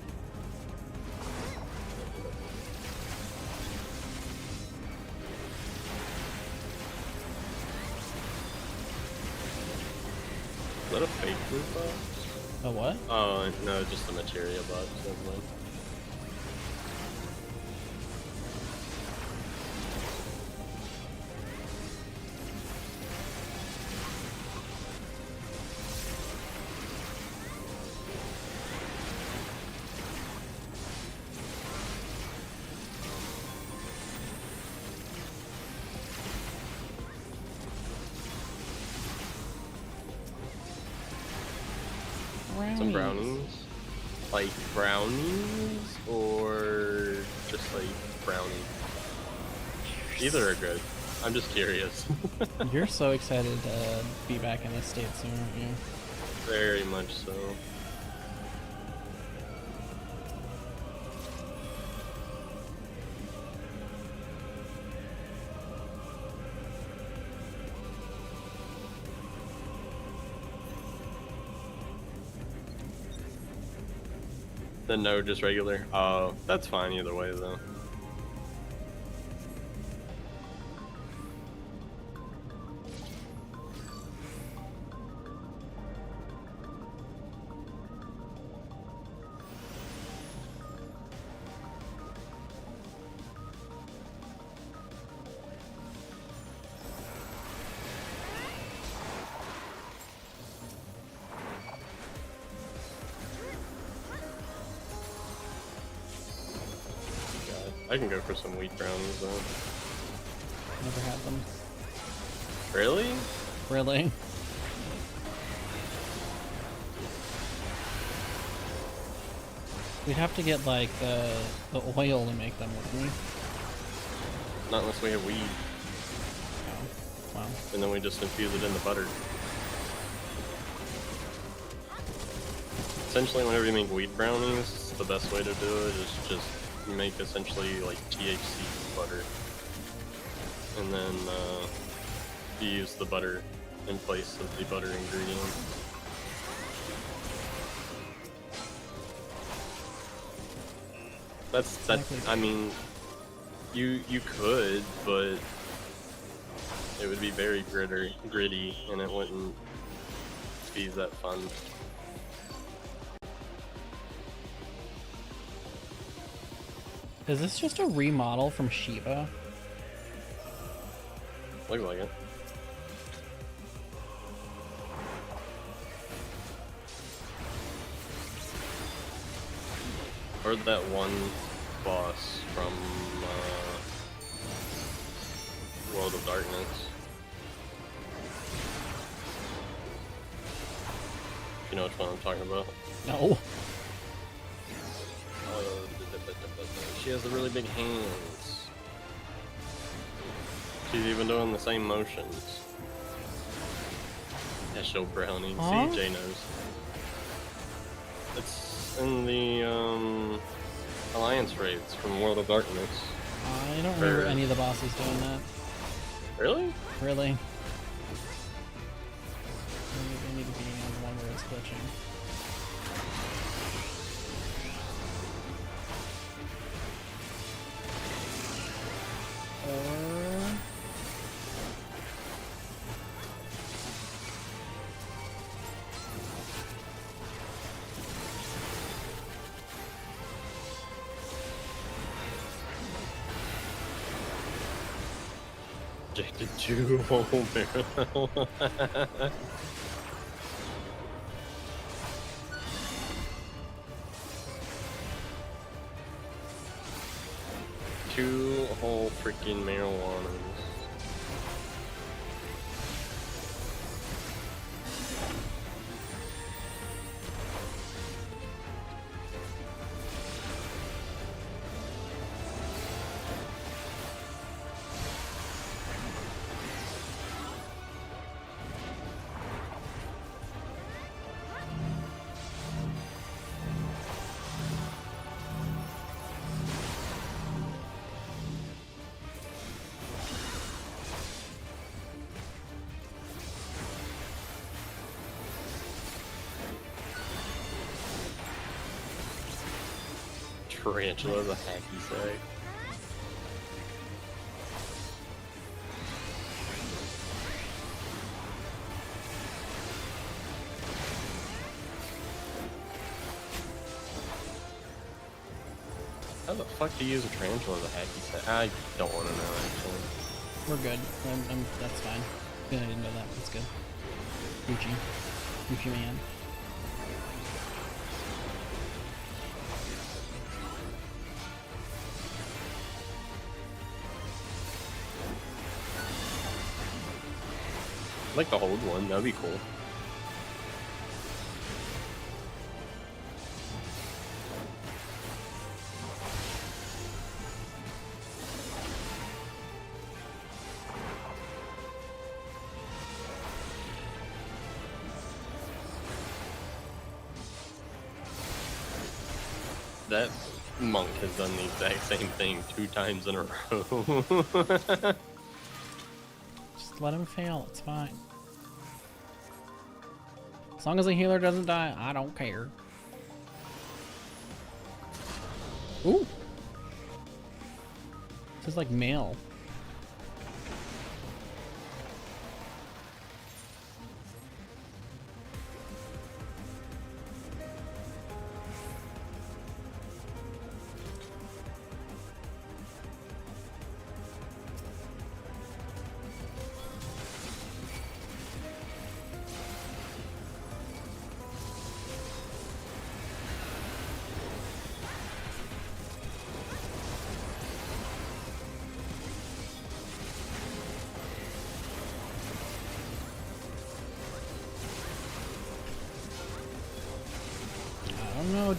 Is that a fake move box? A what? Oh, no, just a materia box. Never mind. Some brownies? Like brownies or just like brownie? Either are good. I'm just curious. You're so excited to be back in this state soon, aren't you? Very much so. Then no, just regular. Oh, that's fine either way though. I can go for some wheat brownies though. Never had them. Really? Really? We'd have to get like the oil to make them, wouldn't we? Not unless we have weed. Oh, wow. And then we just infuse it in the butter. Essentially, whenever you make wheat brownies, the best way to do it is just make essentially like THC butter. And then you use the butter in place of the butter ingredient. That's I mean, you could, but it would be very gritty, and it wouldn't be that fun. Is this just a remodel from Shiva? Looks like it. Or that one boss from World of Darkness. You know which one I'm talking about? No. She has the really big hands. She's even doing the same motions. Esho Brownie. Huh? See, Jay knows. It's in the Alliance raids from World of Darkness. I don't remember any of the bosses doing that. Really? Really? They need to be on the one where it's glitching. Ejected 2 whole barrel. 2 whole freaking marijuanas. Tarantula, the hacky sack. How the fuck do you use a tarantula as a hacky sack? I don't want to know, actually. We're good. That's fine. Good, I didn't know that. That's good. Gucci. Gucci man. I'd like to hold one, that'd be cool. That monk has done the exact same thing 2 times in a row. Just let him fail, it's fine. As long as the healer doesn't die, I don't care. Ooh. This is like mail.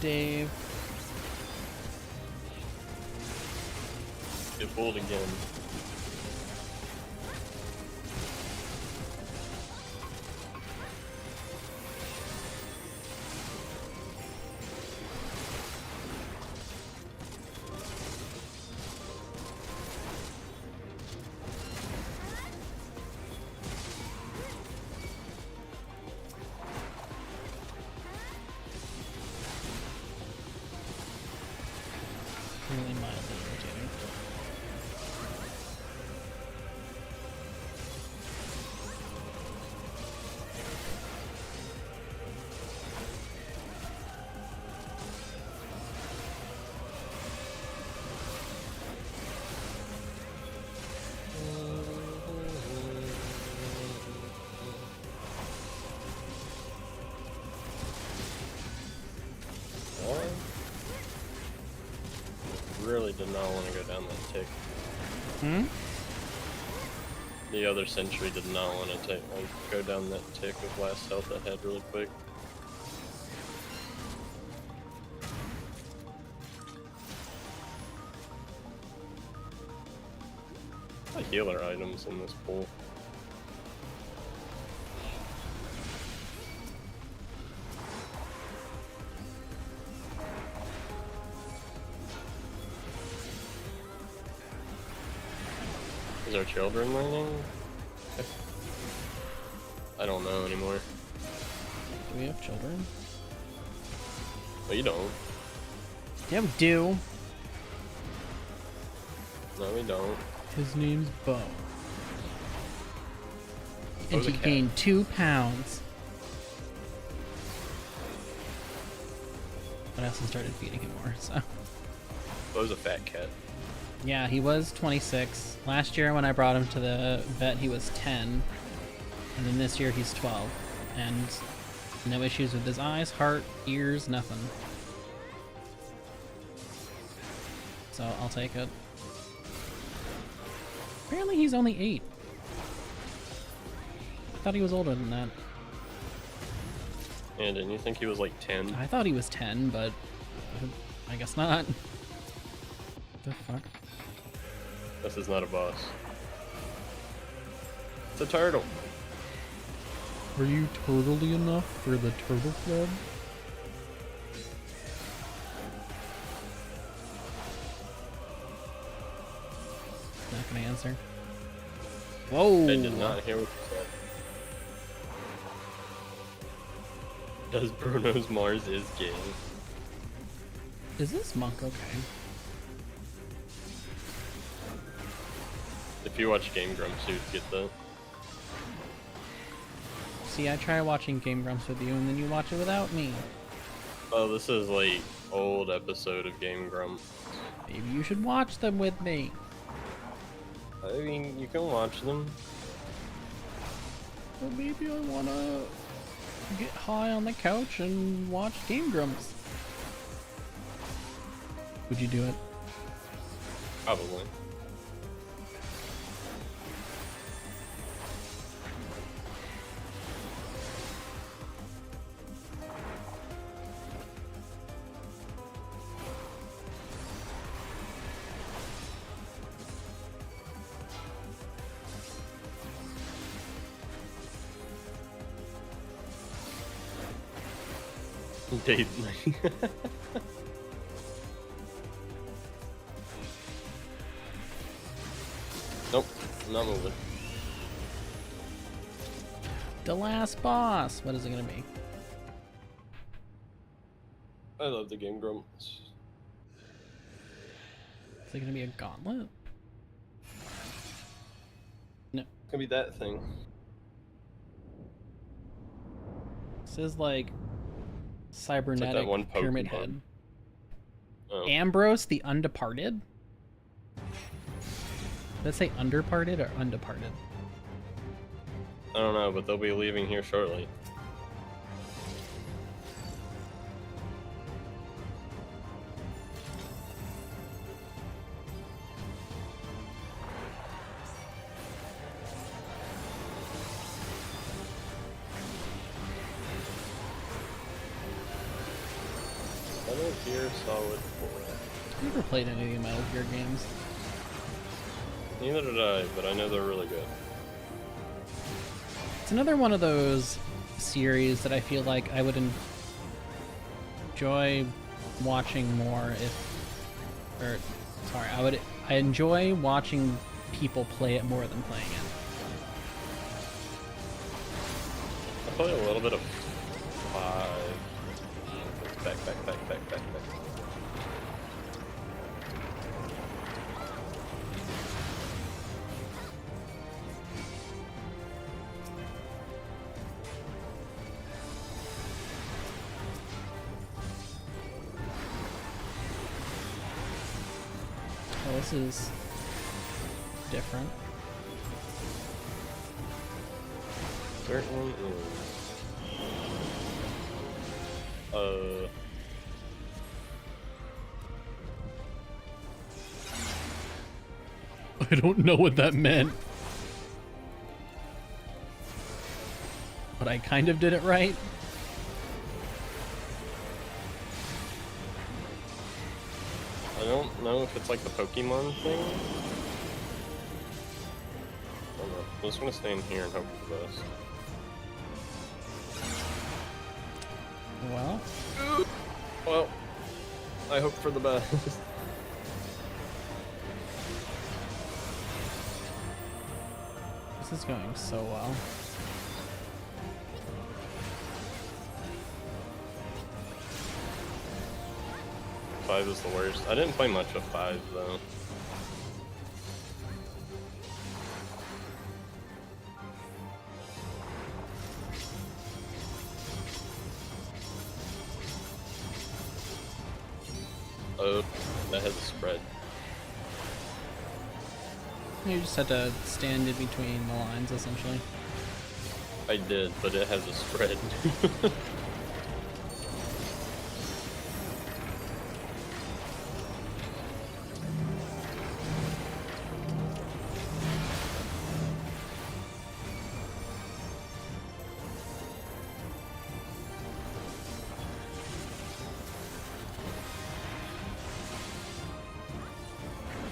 Dave. Get fooled again. Really mildly irritating. Really did not want to go down that tick. Hmm? The other sentry did not want to go down that tick of last health ahead really quick. A lot of healer items in this pool. Is our children learning? I don't know anymore. Do we have children? Well, you don't. Yeah, we do. No, we don't. His name's Bo. And Bo's a he cat. gained 2 pounds. But I also started feeding him more, so. Bo's a fat cat. Yeah, he was 26. Last year when I brought him to the vet, he was 10. And then this year he's 12. And no issues with his eyes, heart, ears, nothing. So I'll take it. Apparently he's only 8. I thought he was older than that. And didn't you think he was like 10? I thought he was 10, but I guess not. The fuck? This is not a boss. It's a turtle. Are you turtley enough for the turtle club? Not gonna answer. Whoa! I did not hear what you said. Does Bruno's Mars is gay? Is this monk okay? If you watch Game Grumps, you'd get that. See, I try watching Game Grumps with you, and then you watch it without me. Oh, this is like old episode of Game Grumps. Maybe you should watch them with me. I mean, you can watch them. Or maybe I wanna get high on the couch and watch Game Grumps. Would you do it? Probably. Date night. Nope, I'm not moving. The last boss. What is it gonna be? I love the Game Grumps. Is it gonna be a gauntlet? No. It's gonna be that thing. This is like cybernetic that one pyramid Pokemon. head. Oh. Ambrose the Undeparted? Let's say underparted or undeparted. I don't know, but they'll be leaving here shortly. Gear Solid 4. I never played any of the Metal Gear games. Neither did I, but I know they're really good. It's another one of those series that I feel like I would enjoy watching more I enjoy watching people play it more than playing it. I play a little bit of 5. Back. Oh, this is different. Certainly is. I don't know what that meant. But I kind of did it right. I don't know if it's like the Pokemon thing. Hold on. I'm just gonna stay in here and hope for the best. Well, I hope for the best. This is going so well. Five is the worst. I didn't play much of 5 though. Oh, that has a spread. You just had to stand in between the lines, essentially. I did, but it has a spread.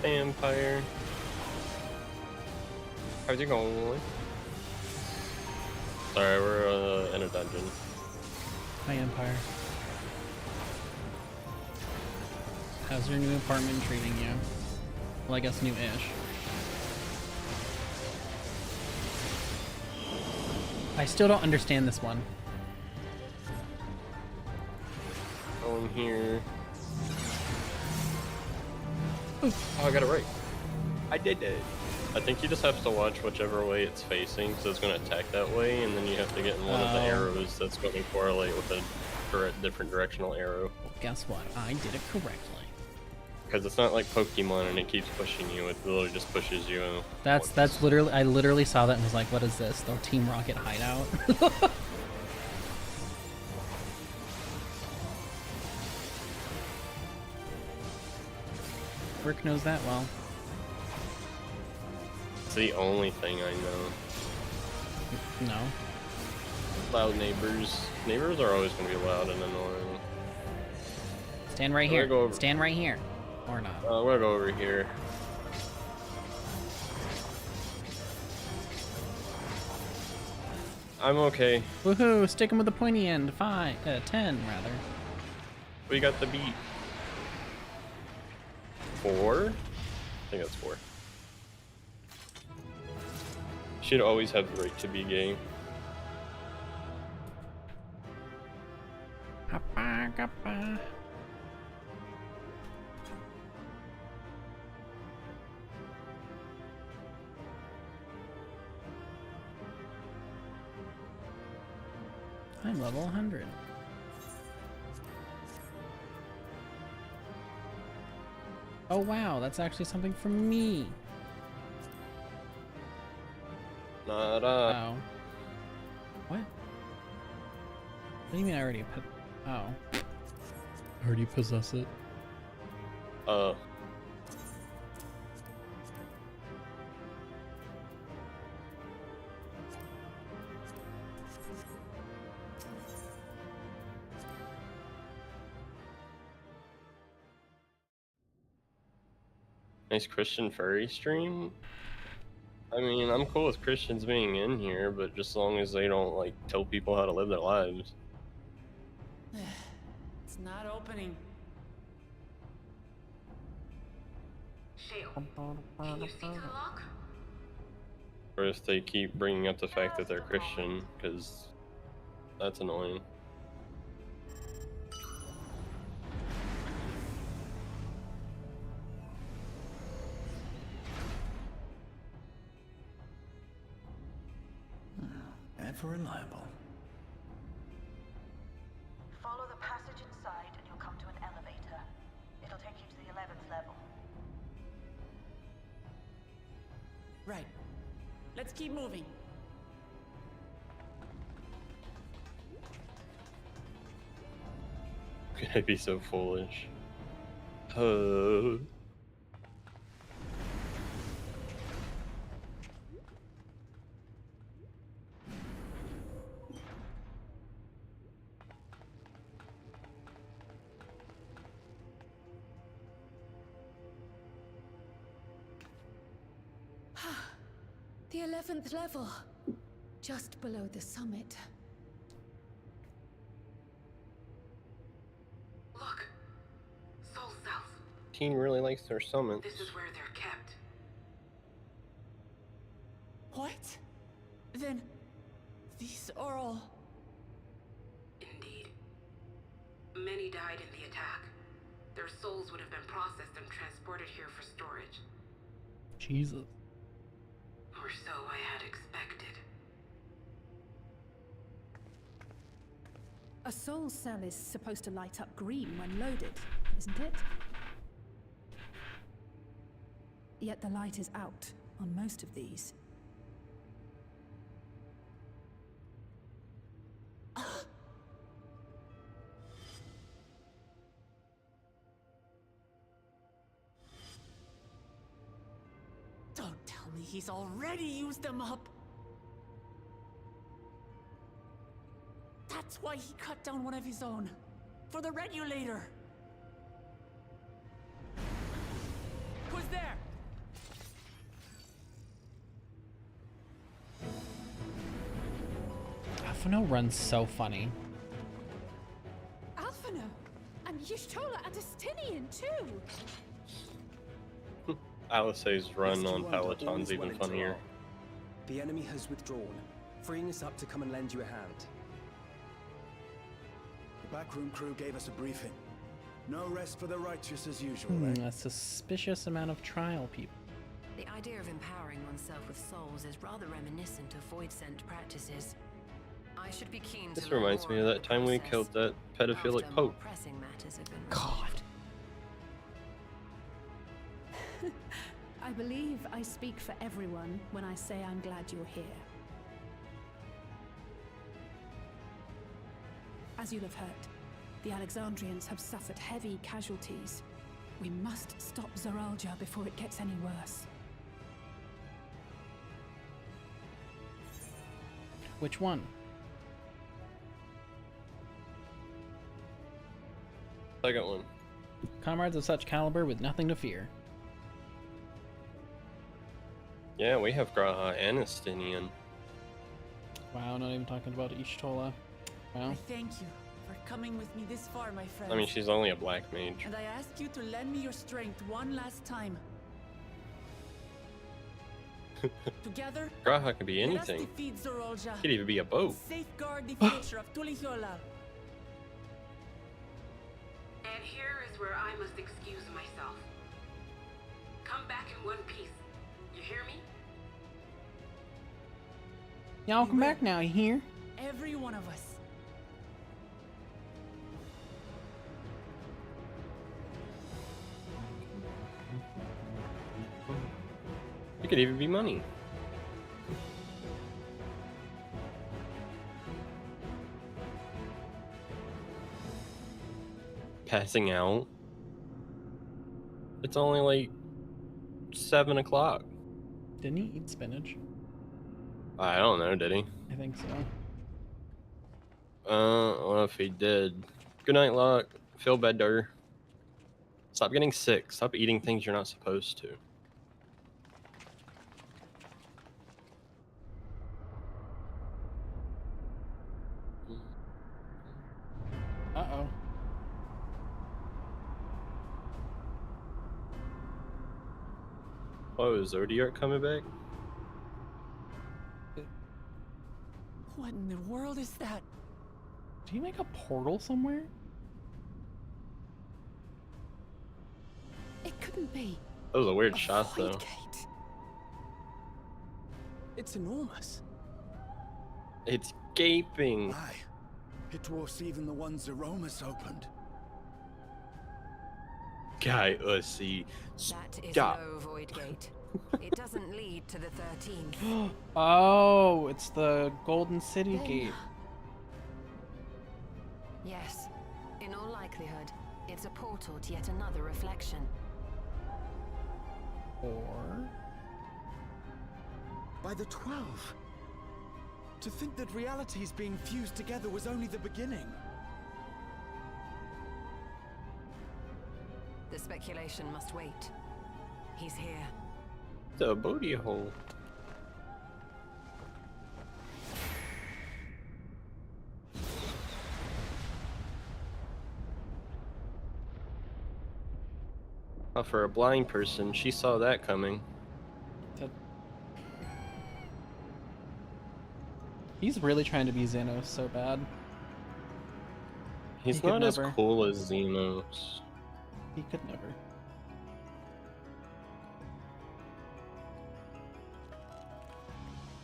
Vampire. How's it going? Sorry, we're in a dungeon. Hi, Empire. How's your new apartment treating you? Well, I guess new-ish. I still don't understand this one. Go in here. Oh, I got it right. I did it. I think you just have to watch whichever way it's facing, so it's going to attack that way, and then you have to get in one of the arrows that's going to correlate with a different directional arrow. Well, guess what? I did it correctly. Because it's not like Pokemon and it keeps pushing you, it literally just pushes you. That's literally, I literally saw that and was like, what is this? The Team Rocket hideout? Rick knows that well. It's the only thing I know. No. Loud neighbors. Neighbors are always going to be loud and annoying. Stand right here. Stand right here. Or not. I'm going to go over here. I'm okay. Woohoo! Stick him with the pointy end. 10, rather. We got the beat. 4? I think that's 4. Should always have the right to be gay. I'm level 100. Oh wow, that's actually something for me. Not Oh. What? What do you mean I already oh. I already possess it. Nice Christian furry stream. I mean, I'm cool with Christians being in here, but just as long as they don't like tell people how to live their lives. It's not opening. Shale, can you see to the lock? Or if they keep bringing up the fact that they're Christian, because that's annoying. Ever reliable. Follow the passage inside and you'll come to an elevator. It'll take you to the 11th level. Right. Let's keep moving. Could I be so foolish? The 11th level. Just below the summit. Look. Soul South. Teen really likes their summits. This is where they're kept. What? Then these are all... Indeed. Many died in the attack. Their souls would have been processed and transported here for storage. Jesus. Or so I had expected. A soul cell is supposed to light up green when loaded, isn't it? Yet the light is out on most of these. Don't tell me he's already used them up. That's why he cut down one of his own. For the regulator. Who's there? Alphino runs so funny. Alphino! And Y'shtola and Estinian too! Alice's run Let's on do under Peloton's always even well into funnier. our- The enemy has withdrawn, freeing us up to come and lend you a hand. The backroom crew gave us a briefing. No rest for the righteous as usual, eh? A suspicious amount of trial people. The idea of empowering oneself with souls is rather reminiscent of void-sent practices. I should be keen to This learn reminds more me of about that the time we process killed that pedophilic after more pope. pressing matters have been God. resolved. I believe I speak for everyone when I say I'm glad you're here. As you'll have heard, the Alexandrians have suffered heavy casualties. We must stop Zoralja before it gets any worse. Which one? Second one. Comrades of such caliber with nothing to fear. Yeah, we have Graha and Estinian. Wow, not even talking about Y'shtola. Wow. I thank you for coming with me this far, my friends. I mean, she's only a black mage. And I ask you to lend me your strength one last time. Together, Graha could be let us anything. defeat Zoralja. Could even be a boat. Safeguard the future of Tulihiola. And here is where I must excuse myself. Come back in one piece. You hear me? Y'all come back now, you hear? Every one of us. It could even be money. Passing out. It's only like 7 o'clock. Didn't he eat spinach? I don't know, did he? I think so. Well, if he did. Good night, Locke. Feel better. Stop getting sick. Stop eating things you're not supposed to. Uh-oh. Oh, is Zodiac coming back? What in the world is that? Did he make a portal somewhere? It couldn't be. That was a weird shot, though. Gate. It's enormous. It's gaping. Aye. It dwarfs even the ones Aromas opened. Guy, see. That is Stop. no void gate. It doesn't lead to the 13th. Oh, it's the Golden City Gate. Yes. In all likelihood, it's a portal to yet another reflection. Or... By the 12. To think that realities being fused together was only the beginning. The speculation must wait. He's here. The booty hole. Oh, for a blind person, she saw that coming. He's really trying to be Xenos so bad. He's not as cool as Xenos. He could never.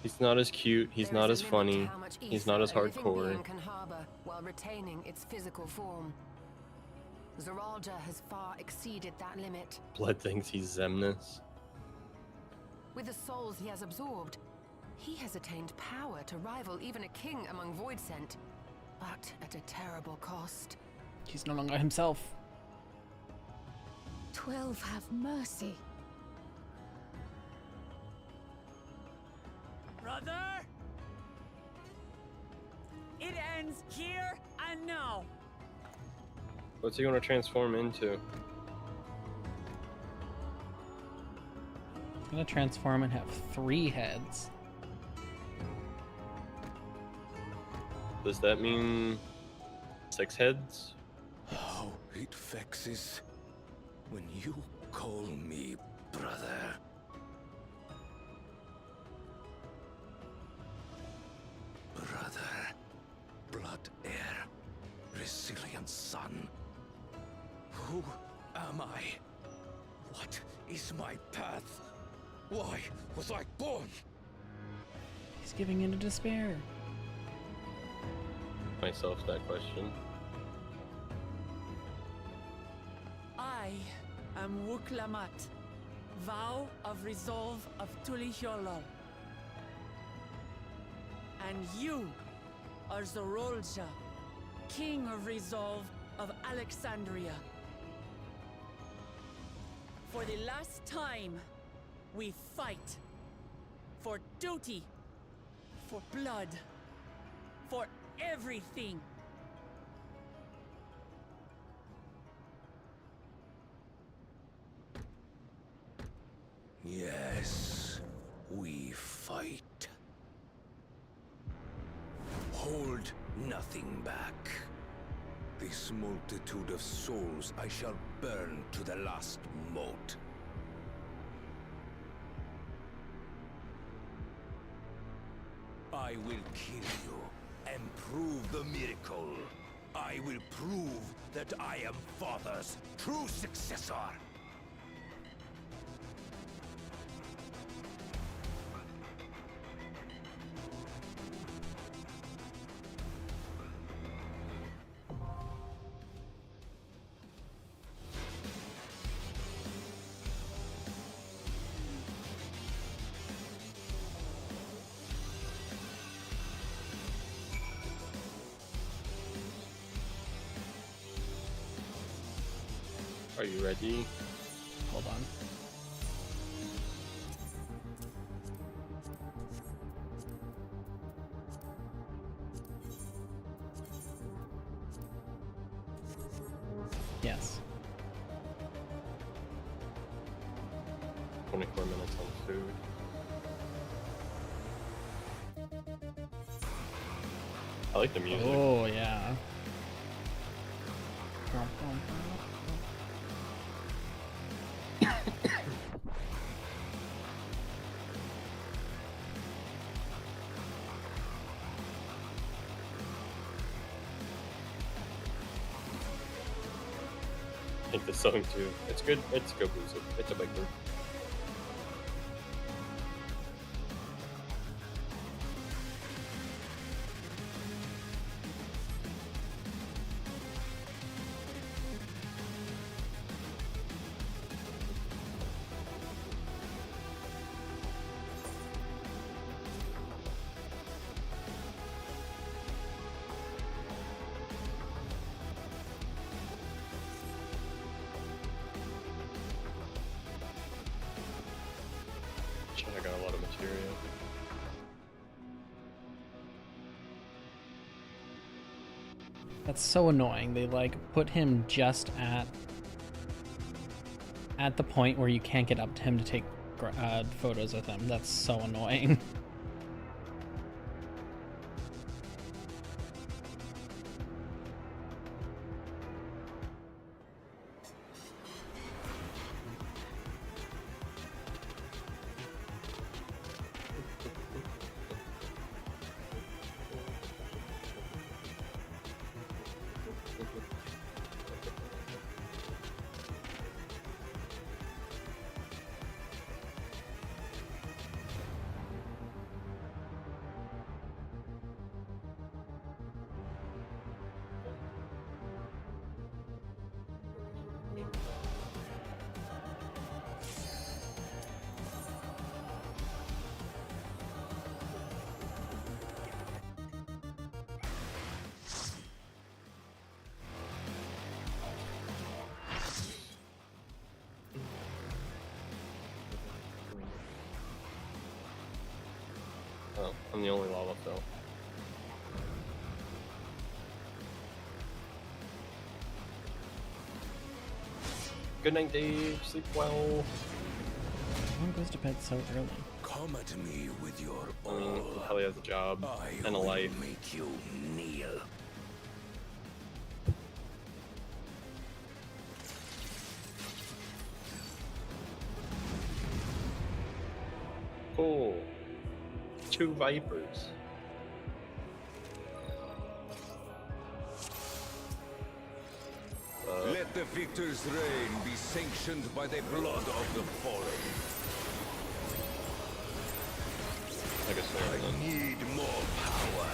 He's not as cute, he's not as funny, he's not as A living hardcore. being can harbor while retaining its physical form. Zoralja has far exceeded that limit. Blood thinks he's Xemnas. With the souls he has absorbed, he has attained power to rival even a king among Voidsent, but at a terrible cost. He's no longer himself. 12 have mercy. Brother! It ends here and now. What's he gonna transform into? He's gonna transform and have 3 heads. Does that mean 6 heads? How it vexes when you call me brother. Brother, blood heir, resilient son. Who am I? What is my path? Why was I born? He's giving in to despair. Myself that question. I am Wuklamat, vow of resolve of Tulihyolol. And you are Zorolja, king of resolve of Alexandria. For the last time, we fight. For duty. For blood. For everything. Yes, we fight. Hold nothing back. This multitude of souls I shall burn to the last mote. I will kill you and prove the miracle. I will prove that I am Father's true successor. Are you ready? Hold on. Yes. 24 minutes on food. I like the music. Oh, yeah. I think the song too. It's good. It's good music. It's a big one. I got a lot of material. That's so annoying. They like put him just at the point where you can't get up to him to take photos with him. That's so annoying. Oh, I'm the only lava fill. Good night, Dave. Sleep well. Everyone goes to bed so early. Come at me with your I mean, he probably has a job and a life. Make you kneel. Cool. 2 vipers. Let the victor's reign be sanctioned by the blood of the fallen. I need more power.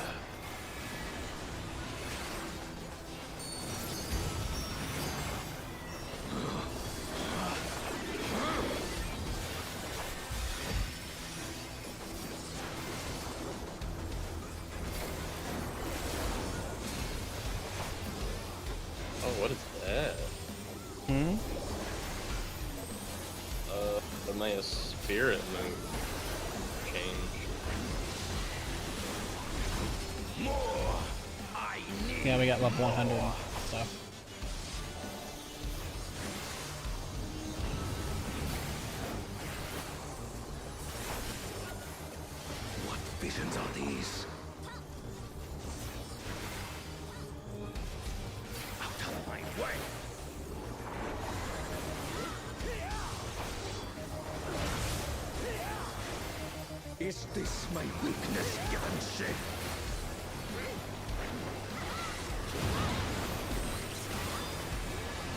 Oh, what is that? Hmm? My spirit move change. More. I need. Yeah, we got level 100 and stuff. What visions are these? Out of my way. Is this my weakness, Yanshin?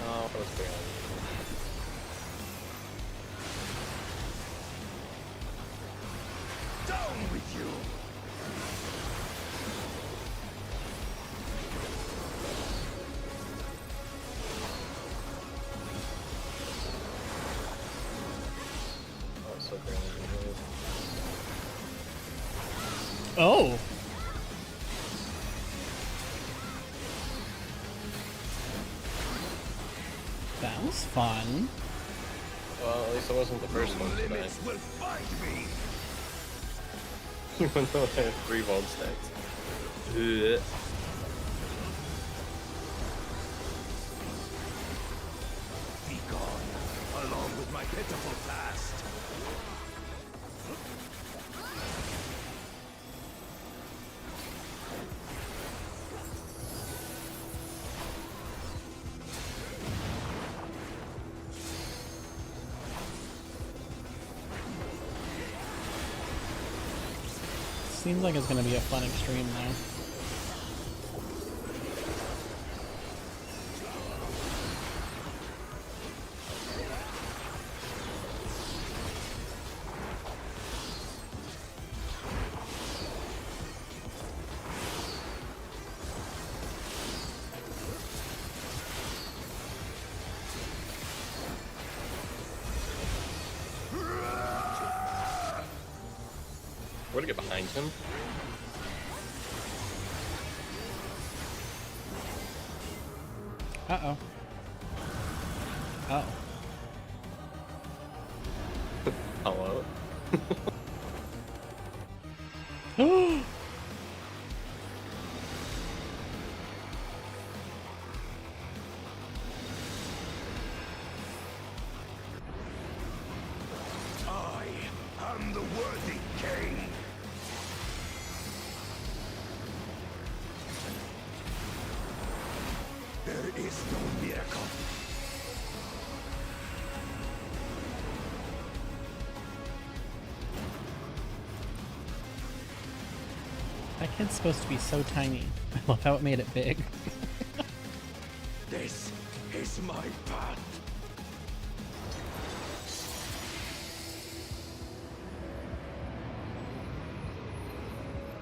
Oh, what's going on? Down with you! Oh, so barely. Oh! That was fun. Well, at least it wasn't the first one today. Limits will find me! Even though I have 3 vault stacks. Ugh. Be gone, along along with my pitiful past. Seems like it's gonna be a fun extreme though. Where to get behind him? Uh-oh. Oh. Hello? I am the worthy king. There is no miracle. That kid's supposed to be so tiny. I love how it made it big. This is my path.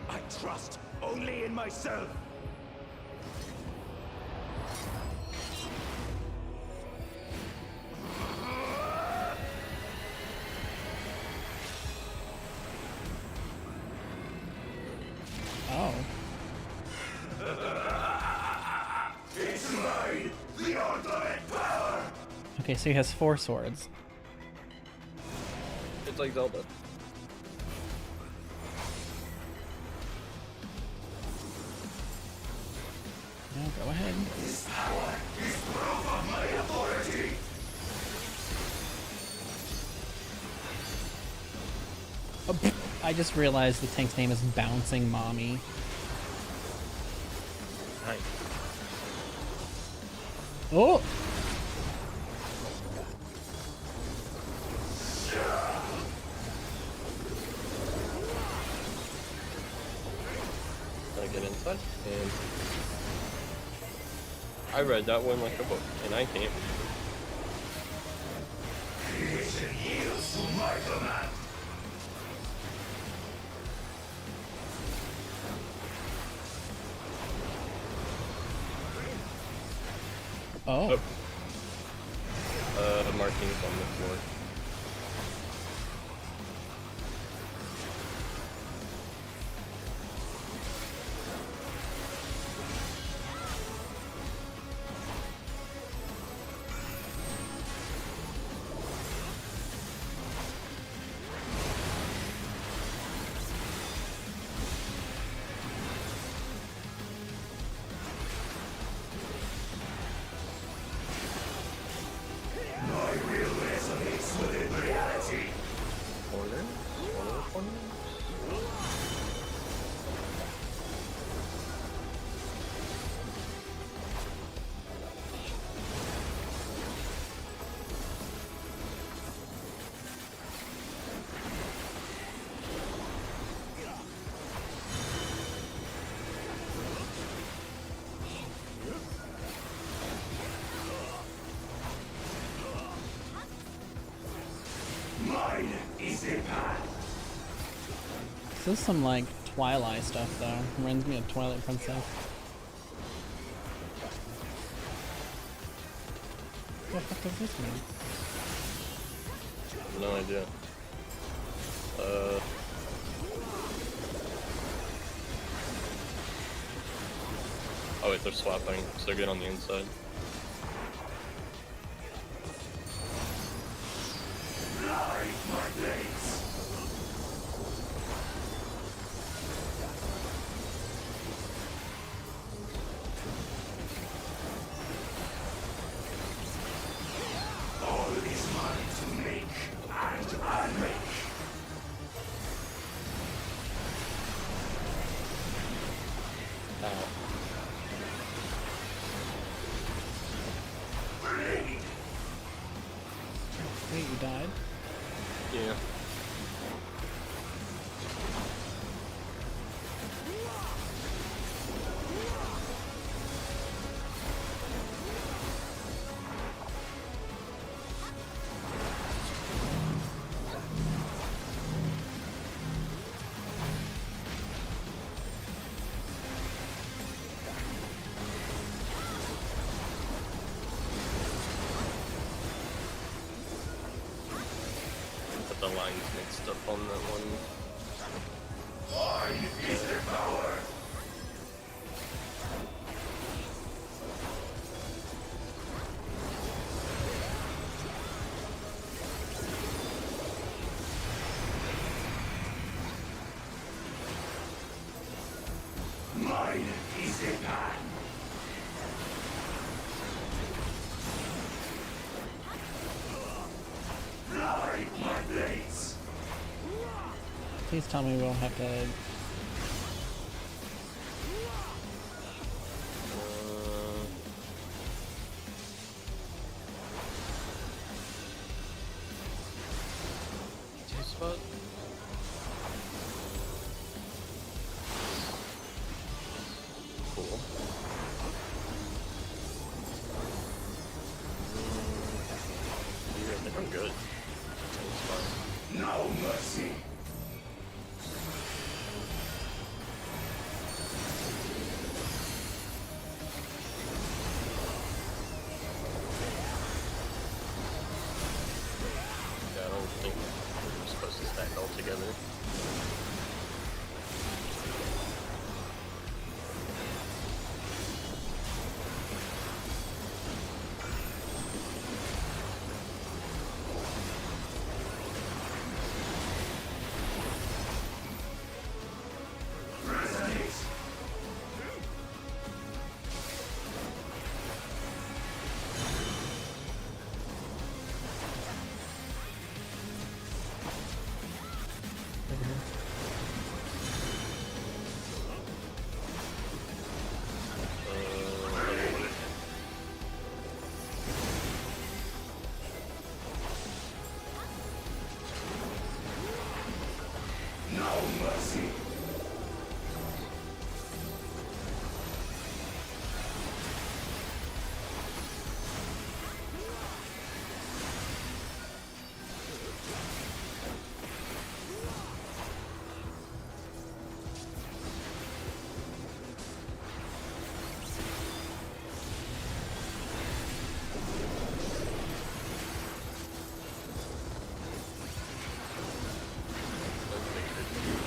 I trust only in myself. Oh. It's mine, the ultimate power. Okay, so he has 4 swords. It's like Zelda. Yeah, go ahead. This power is proof of my authority. Oh, I just realized the tank's name is Bouncing Mommy. Nice. Oh! Gotta get inside. And I read that one like a book, and I can't read it. Creation yields to my command. Oh. Markings on the floor. This is some like Twilight stuff though. Reminds me of Twilight Princess. What the fuck does this mean? No idea. Oh wait, they're swapping, so they're good on the inside. died. Yeah. Put the lines mixed up on that one. Mine is the power. Mine is the path. Fly my blades. Please tell me we won't have to. Two spot. Cool. Yeah, I think I'm good. That's fine. No mercy. Yeah, I don't think we're supposed to stack all together. Resonate. No mercy.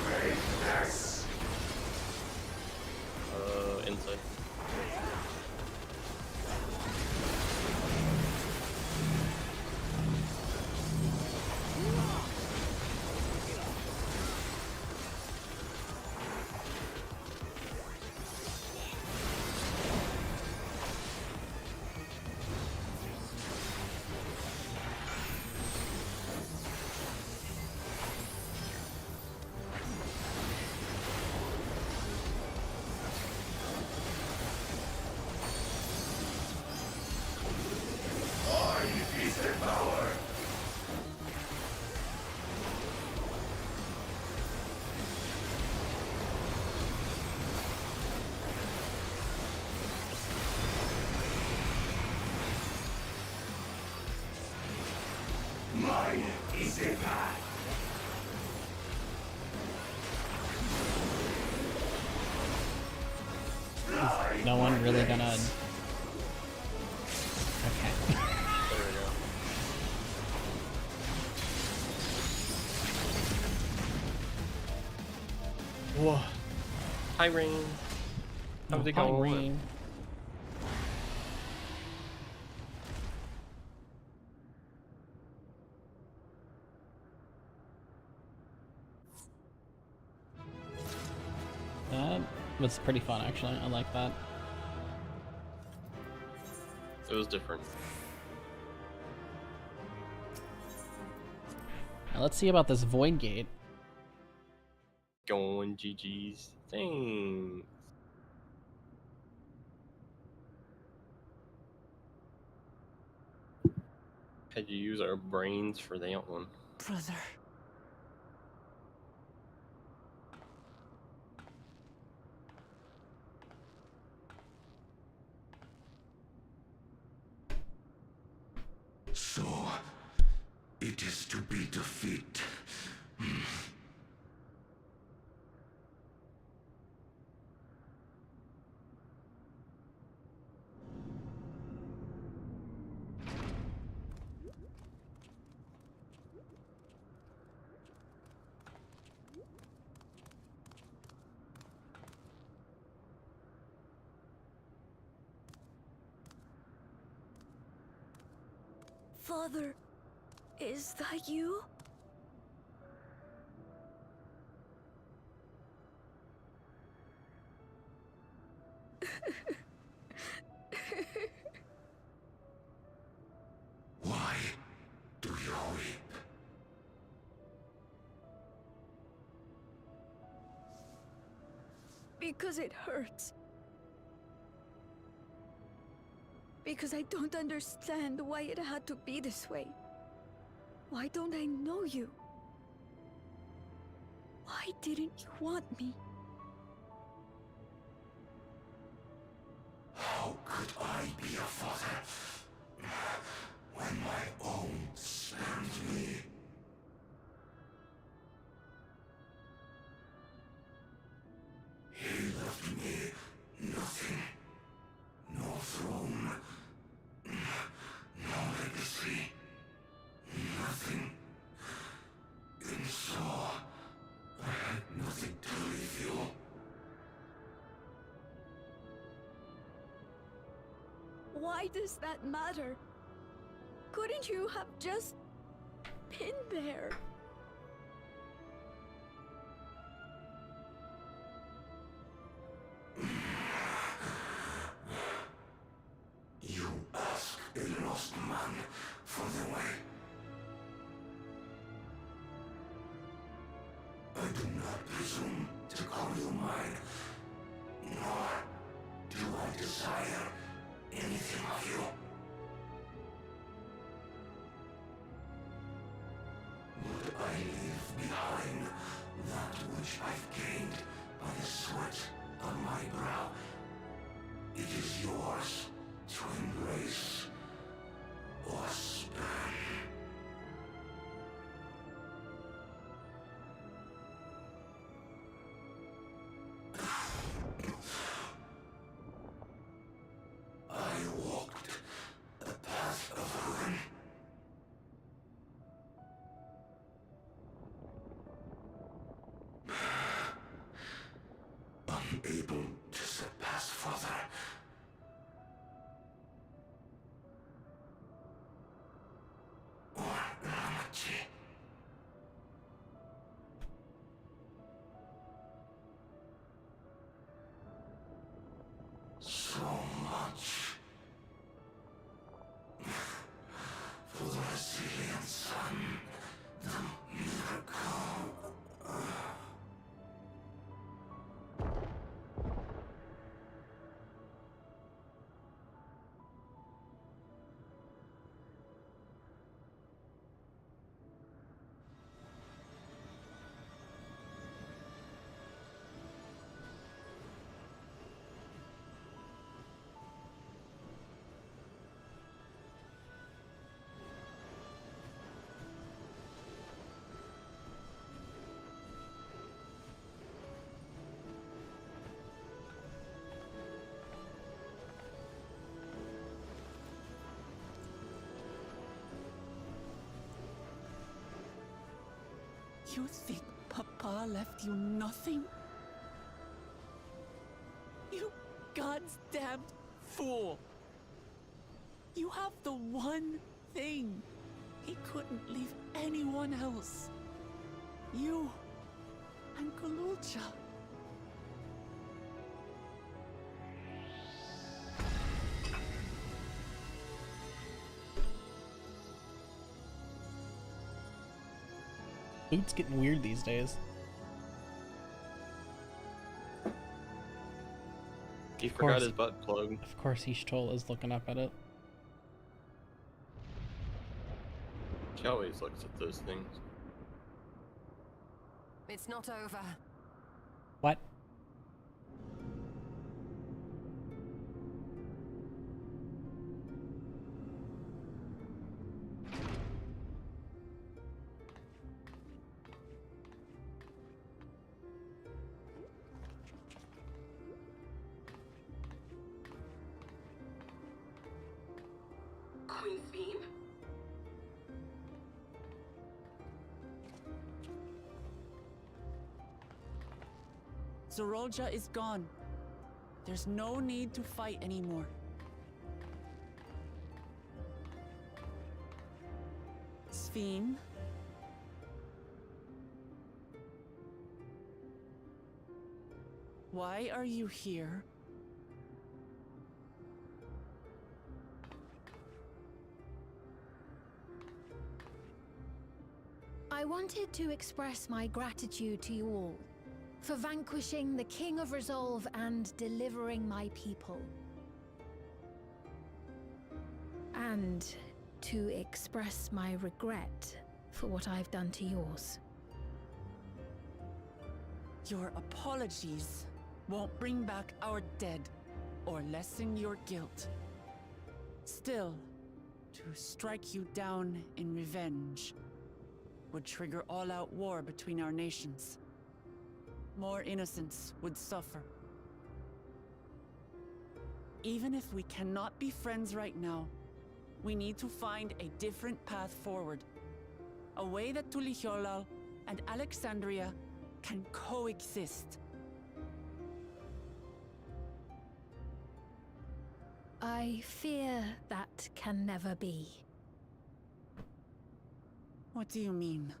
Greatness. Inside. Mine is the power. Mine is the path. Fly No one my really blades. gonna. Okay. There we go. Whoa. Hi, Rain. How's it going? Rain. That was pretty fun, actually. I like that. It was different. Now let's see about this Void Gate. Going GG's. Thanks. Had to use our brains for that one. Brother. So, it is to be defeat. Father, is that you? Why do you weep? Because it hurts. Because I don't understand why it had to be this way. Why don't I know you? Why didn't you want me? How could I be a father when my own spurned me? He left me nothing. No throne. No legacy. Nothing. And so, I had nothing to leave you. Why does that matter? Couldn't you have just been there? You ask a lost man for the way. I do not presume to call you mine, nor do I desire anything of you. Would I leave behind that which I've gained by the sweat on my brow? It is yours to embrace or spurn. I walked the path of ruin. Unable to surpass Father. Or Ramachi. So much for the resilient son, the miracle. You think Papa left you nothing? You God's damned fool! You have the one thing he couldn't leave anyone else. You and Galulcha. Loot's getting weird these days. He forgot his butt plug. Of course, Ishtola is looking up at it. She always looks at those things. It's not over. What? Queen Sphene? Zorolja is gone. There's no need to fight anymore. Sphene? Why are you here? I wanted to express my gratitude to you all for vanquishing the King of Resolve and delivering my people. And to express my regret for what I've done to yours. Your apologies won't bring back our dead or lessen your guilt. Still, to strike you down in revenge would trigger all-out war between our nations. More innocents would suffer. Even if we cannot be friends right now, we need to find a different path forward. A way that Tuliholal and Alexandria can coexist. I fear that can never be. What do you mean?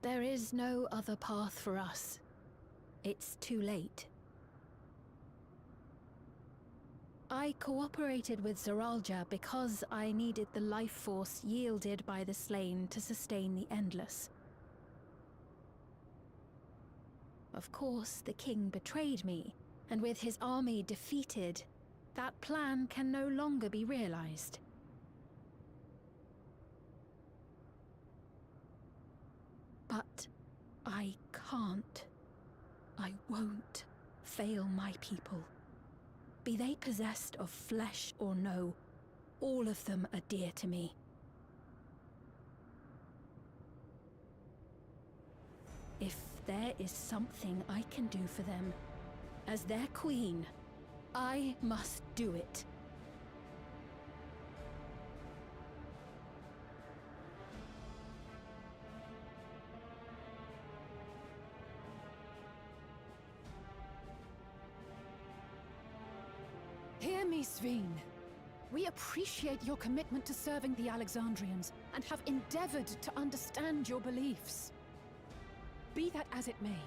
There is no other path for us. It's too late. I cooperated with Zoralja because I needed the life force yielded by the slain to sustain the Endless. Of course, the king betrayed me, and with his army defeated, that plan can no longer be realized. But I can't. I won't fail my people. Be they possessed of flesh or no, all of them are dear to me. If there is something I can do for them, as their queen, I must do it. Hear me, Sphene. We appreciate your commitment to serving the Alexandrians and have endeavored to understand your beliefs. Be that as it may,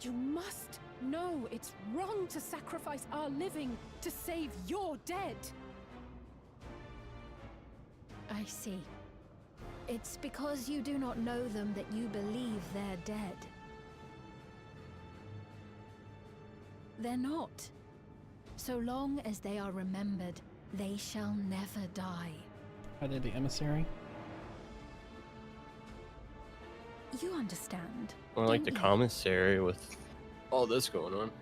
you must know it's wrong to sacrifice our living to save your dead. I see. It's because you do not know them that you believe they're dead. They're not. So long as they are remembered, they shall never die. Are they the emissary? You understand. Or like the don't you? commissary with all this going on.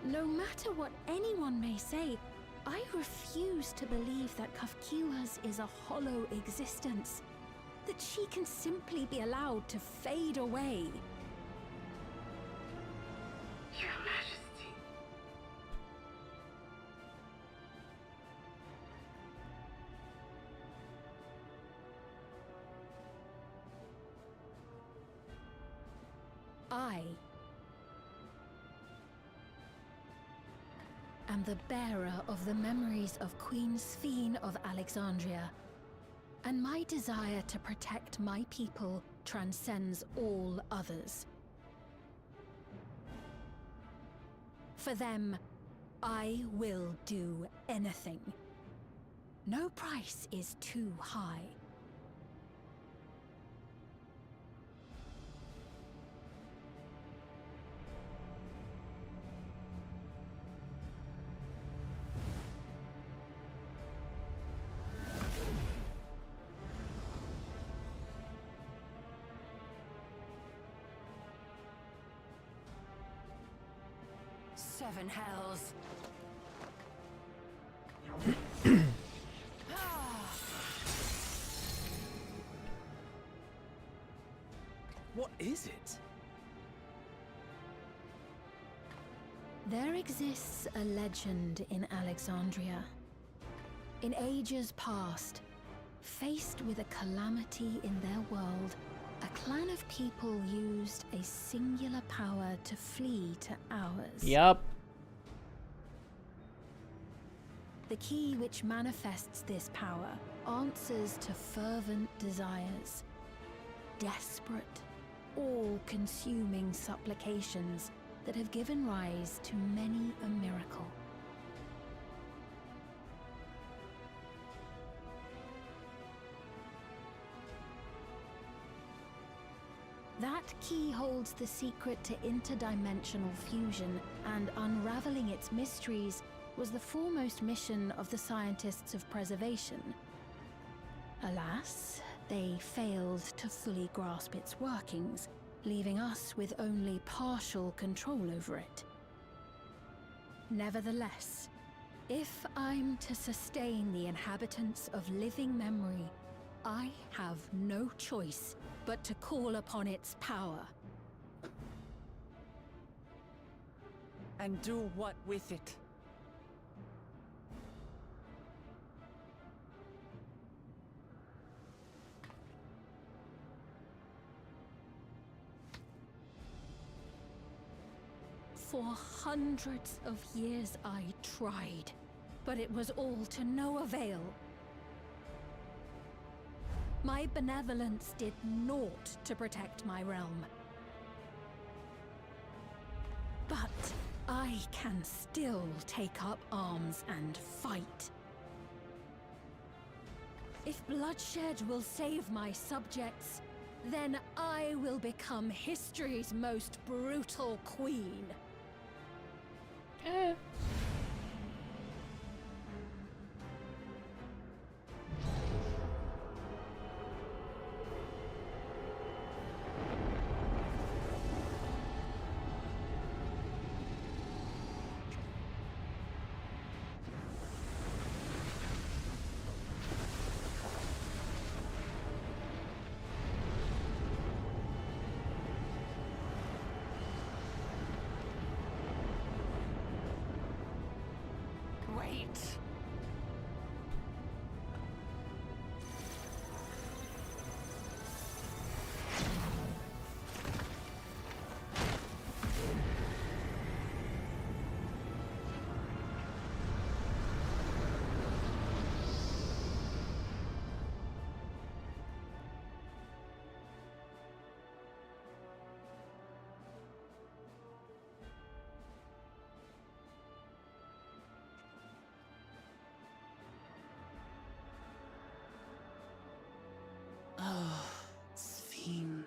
No matter what anyone may say, I refuse to believe that Kafkiwas is a hollow existence. That she can simply be allowed to fade away. Your Majesty. I am the bearer of the memories of Queen Sphene of Alexandria, and my desire to protect my people transcends all others. For them, I will do anything. No price is too high. 7 hells. What is it? There exists a legend in Alexandria. In ages past, faced with a calamity in their world, a clan of people used a singular power to flee to ours. Yup. The key which manifests this power answers to fervent desires. Desperate, all-consuming supplications that have given rise to many a miracle. That key holds the secret to interdimensional fusion, and unraveling its mysteries was the foremost mission of the scientists of preservation. Alas, they failed to fully grasp its workings, leaving us with only partial control over it. Nevertheless, if I'm to sustain the inhabitants of living memory, I have no choice but to call upon its power. And do what with it? For hundreds of years I tried, but it was all to no avail. My benevolence did naught to protect my realm. But I can still take up arms and fight. If bloodshed will save my subjects, then I will become history's most brutal queen. Wait. Oh, Sphene.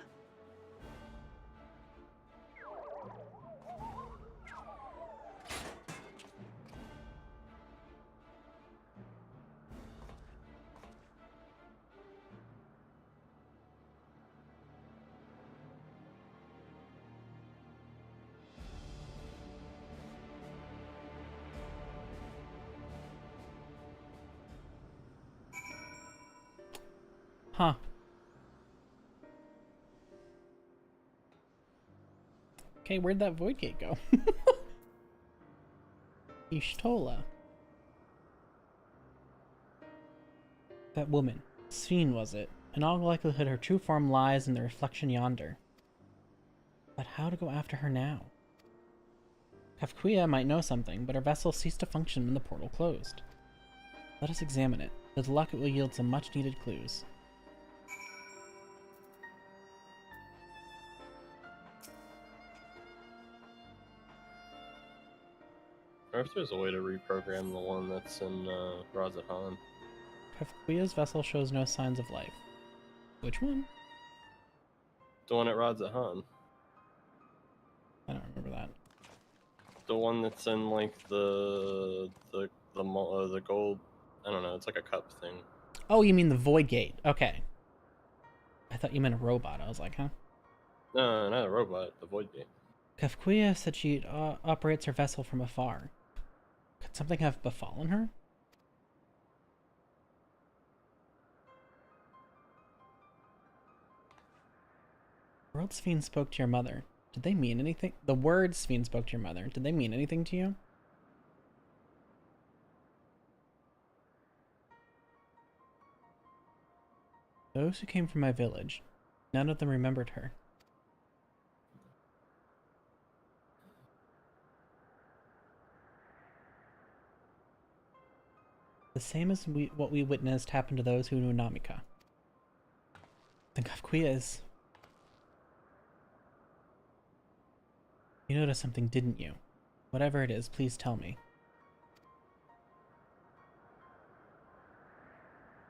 Huh. Okay, where'd that void gate go? Ishtola. That woman. Sphene, was it? In all likelihood, her true form lies in the reflection yonder. But how to go after her now? Kafkuya might know something, but her vessel ceased to function when the portal closed. Let us examine it. With luck, it will yield some much-needed clues. I wonder if there's a way to reprogram the one that's in Razathan. Kafkuya's vessel shows no signs of life. Which one? The one at Razathan. I don't remember that. The one that's in like the gold. I don't know. It's like a cup thing. Oh, you mean the void gate? Okay. I thought you meant a robot. I was like, huh? No, not a robot. The void gate. Kafkuya said she operates her vessel from afar. Could something have befallen her? The words Fiend spoke to your mother. Did they mean anything? The words Fiend spoke to your mother. Did they mean anything to you? Those who came from my village, none of them remembered her. The same as what we witnessed happened to those who knew Namika. Then Kafkuya is... You noticed something, didn't you? Whatever it is, please tell me.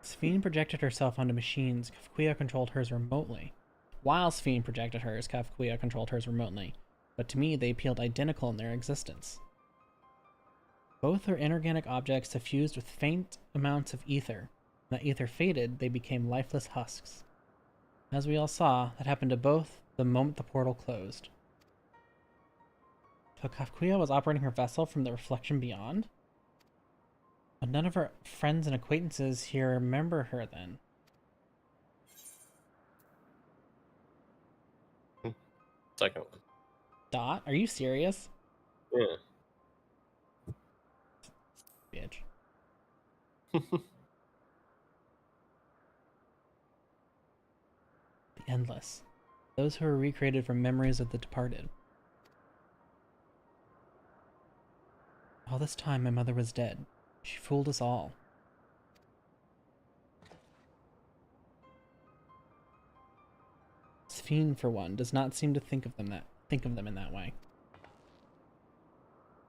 Sphene projected herself onto machines. Kafkuya controlled hers remotely. While Sphene projected hers, Kafkuya controlled hers remotely. But to me, they appealed identical in their existence. Both are inorganic objects suffused with faint amounts of ether. When that ether faded, they became lifeless husks. As we all saw, that happened to both the moment the portal closed. So Kafkuya was operating her vessel from the reflection beyond? But none of her friends and acquaintances here remember her then. Second one. Dot? Are you serious? Yeah. Bitch. The endless. Those who are recreated from memories of the departed. All this time my mother was dead. She fooled us all. Sphene, for one, does not seem to think of them in that way.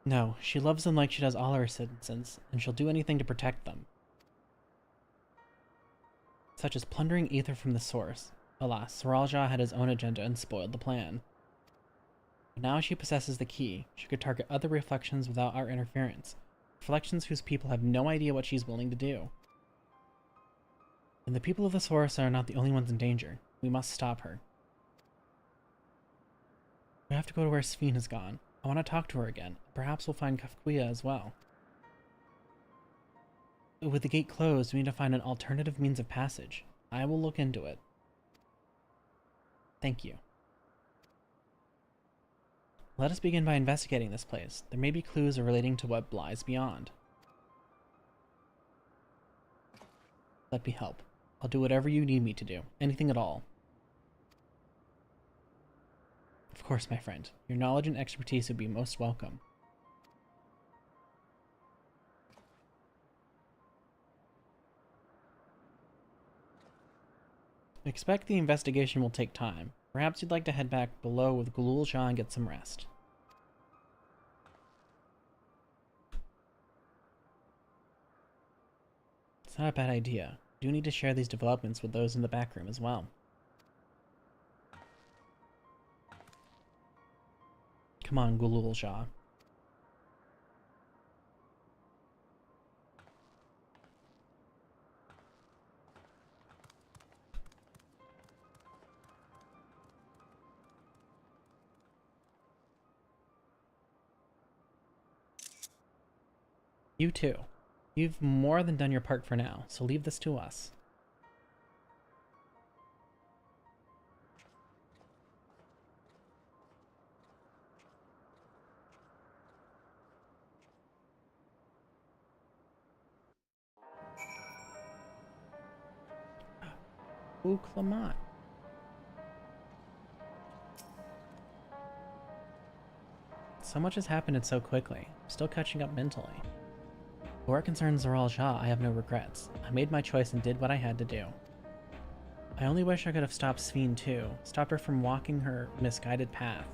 No, she loves them like she does all her citizens, and she'll do anything to protect them. Such as plundering ether from the source. Alas, Saralja had his own agenda and spoiled the plan. But now she possesses the key. She could target other reflections without our interference. Reflections whose people have no idea what she's willing to do. And the people of the source are not the only ones in danger. We must stop her. We have to go to where Sphene has gone. I want to talk to her again. Perhaps we'll find Kafkuya as well. With the gate closed, we need to find an alternative means of passage. I will look into it. Thank you. Let us begin by investigating this place. There may be clues relating to what lies beyond. Let me help. I'll do whatever you need me to do. Anything at all. Of course, my friend. Your knowledge and expertise would be most welcome. Expect the investigation will take time. Perhaps you'd like to head back below with Galul Shah and get some rest. It's not a bad idea. You do need to share these developments with those in the back room as well. Come on, Galul Shah. You too. You've more than done your part for now, so leave this to us. Ooh, Clement. So much has happened so quickly. I'm still catching up mentally. For what concerns Zoral Shah, I have no regrets. I made my choice and did what I had to do. I only wish I could have stopped Sphene too, stopped her from walking her misguided path.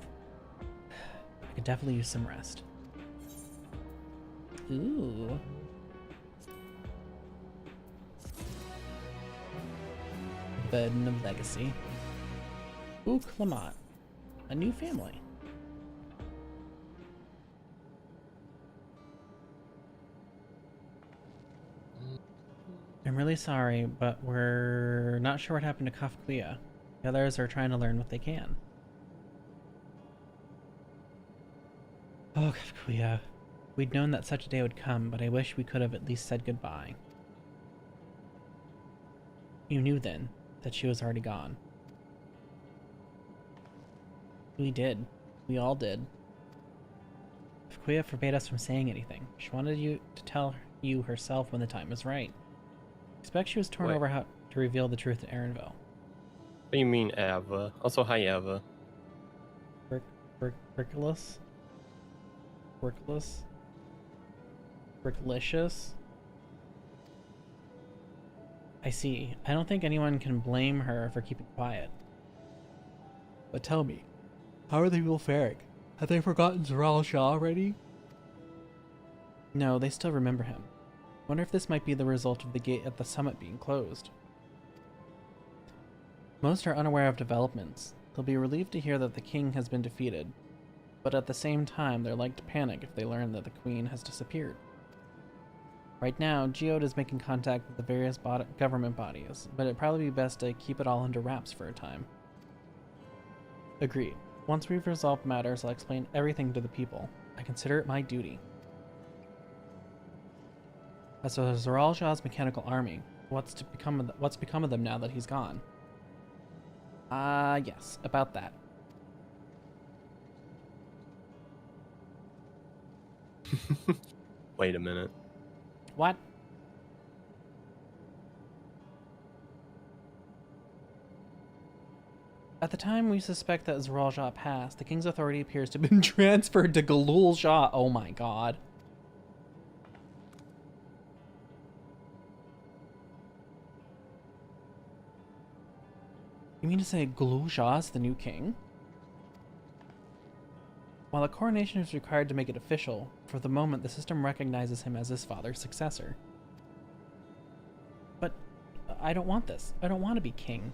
I could definitely use some rest. Ooh. Burden of Legacy. Ooh, Clement. A new family. I'm really sorry, but we're not sure what happened to Kafkuya. The others are trying to learn what they can. Oh, Kuya. We'd known that such a day would come, but I wish we could have at least said goodbye. You knew then that she was already gone. We did. We all did. If Kuya forbade us from saying anything, she wanted you to tell you herself when the time was right. I expect she was torn over how to reveal the truth to Aaronville. What do you mean, Ava? Also, hi, Ava. Brickless? Bricklicious? I see. I don't think anyone can blame her for keeping quiet. But tell me, how are the people faring? Have they forgotten Zoral Shah already? No, they still remember him. Wonder if this might be the result of the gate at the summit being closed. Most are unaware of developments. They'll be relieved to hear that the king has been defeated, but at the same time they're like to panic if they learn that the queen has disappeared. Right now, Geode is making contact with the various government bodies, but it'd probably be best to keep it all under wraps for a time. Agreed. Once we've resolved matters, I'll explain everything to the people. I consider it my duty. As for Zoral Shah's mechanical army, what's become of them now that he's gone? Yes, about that. Wait a minute. What? At the time we suspect that Zoral Shah passed, the king's authority appears to have been transferred to Galul Shah. Oh my god. You mean to say Galul Shah is the new king? While a coronation is required to make it official, for the moment the system recognizes him as his father's successor. But I don't want this. I don't want to be king.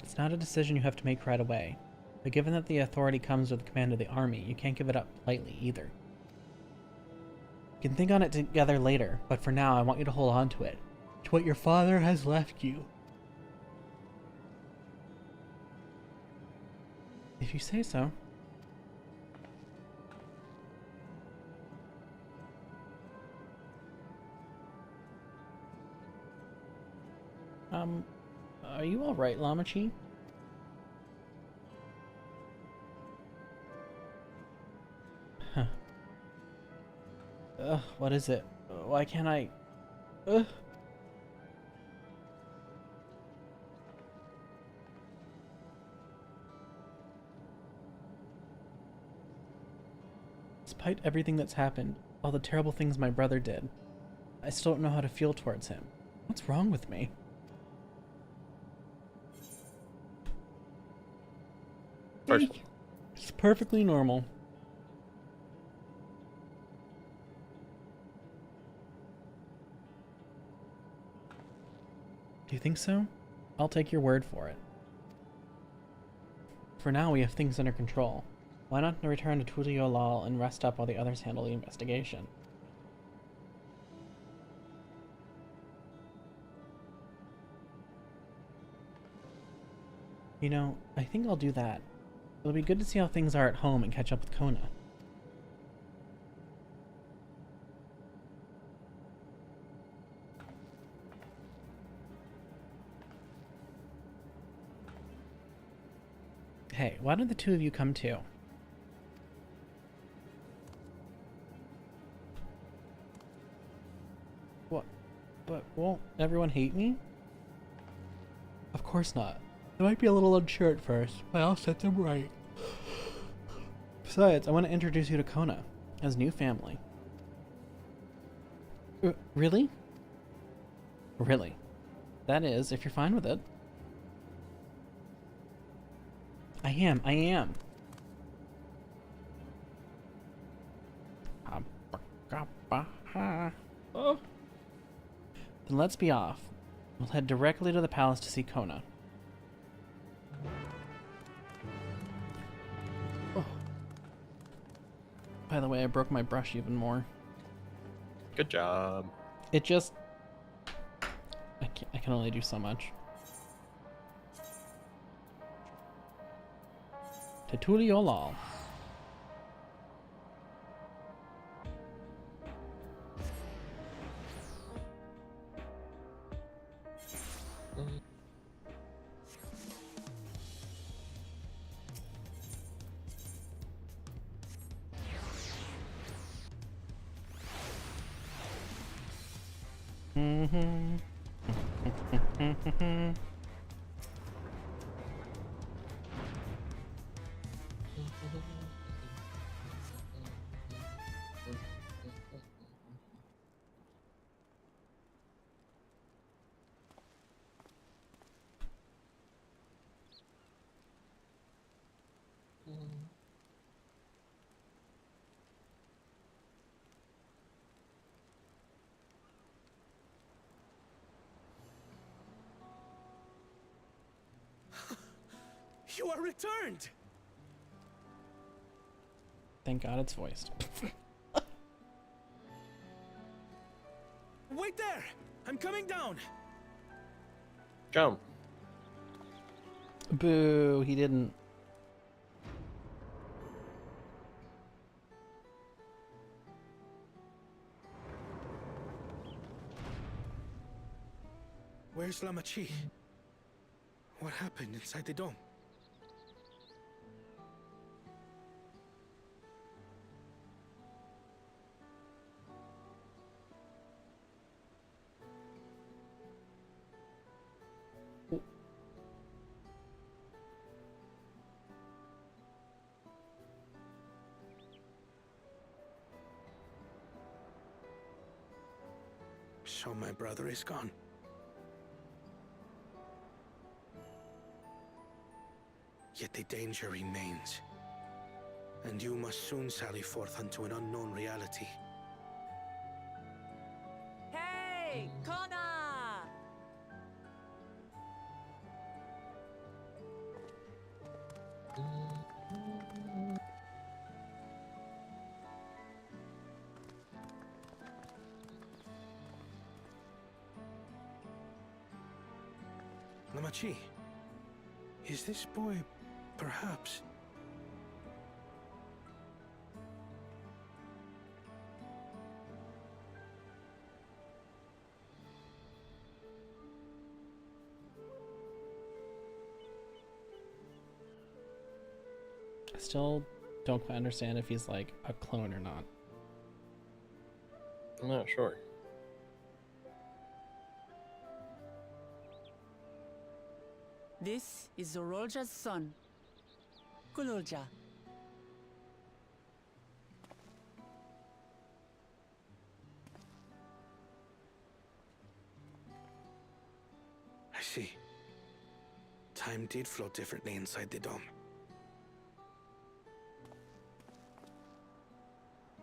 It's not a decision you have to make right away, but given that the authority comes with the command of the army, you can't give it up lightly either. You can think on it together later, but for now I want you to hold on to it. To what your father has left you. If you say so. Are you alright, Lamachi? Huh. Ugh, what is it? Why can't I... Ugh. Despite everything that's happened, all the terrible things my brother did, I still don't know how to feel towards him. What's wrong with me? It's perfectly normal. Do you think so? I'll take your word for it. For now, we have things under control. Why not return to Tuliolal and rest up while the others handle the investigation? You know, I think I'll do that. It'll be good to see how things are at home and catch up with Kona. Hey, why don't the two of you come too? What? But won't everyone hate me? Of course not. They might be a little unsure at first, but I'll set them right. Besides, I want to introduce you to Kona, as new family. Really? Really. That is, if you're fine with it. I am. Oh. Then let's be off. We'll head directly to the palace to see Kona. Oh. By the way, I broke my brush even more. Good job. It just... I can only do so much. Tetuliolal. You are returned! Thank God it's voiced. Wait there! I'm coming down! Come. Boo, he didn't. Where's Lamachi? What happened inside the dome? So my brother is gone. Yet the danger remains. And you must soon sally forth unto an unknown reality. Hey, Kona! Lamachi, is this boy perhaps... I still don't quite understand if he's like a clone or not. I'm not sure. This is Zorolja's son, Kululja. I see. Time did flow differently inside the dome.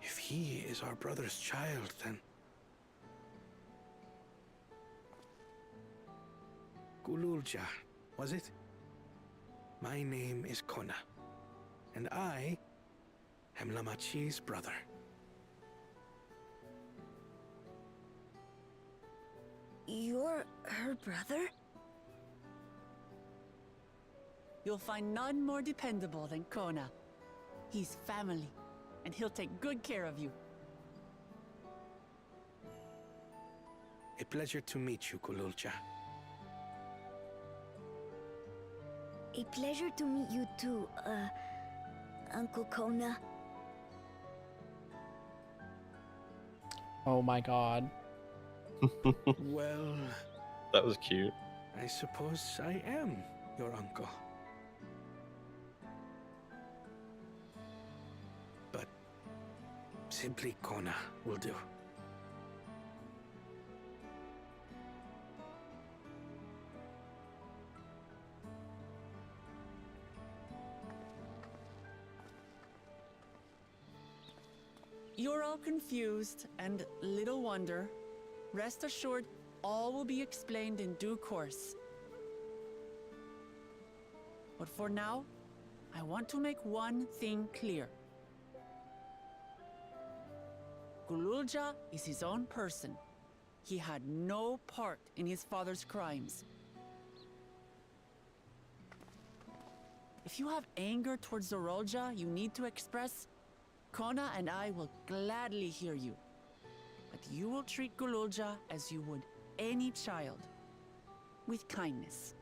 If he is our brother's child, then... Kululja, was it? My name is Kona, and I am Lamachi's brother. You're her brother? You'll find none more dependable than Kona. He's family, and he'll take good care of you. A pleasure to meet you, Kululja. A pleasure to meet you too, Uncle Kona. Oh my God. Well... That was cute. I suppose I am your uncle. But simply Kona will do. You're all confused, and little wonder. Rest assured, all will be explained in due course. But for now, I want to make one thing clear. Kululja is his own person, he had no part in his father's crimes. If you have anger towards Zorolja you need to express, Kona and I will gladly hear you. But you will treat Gululja as you would any child, with kindness.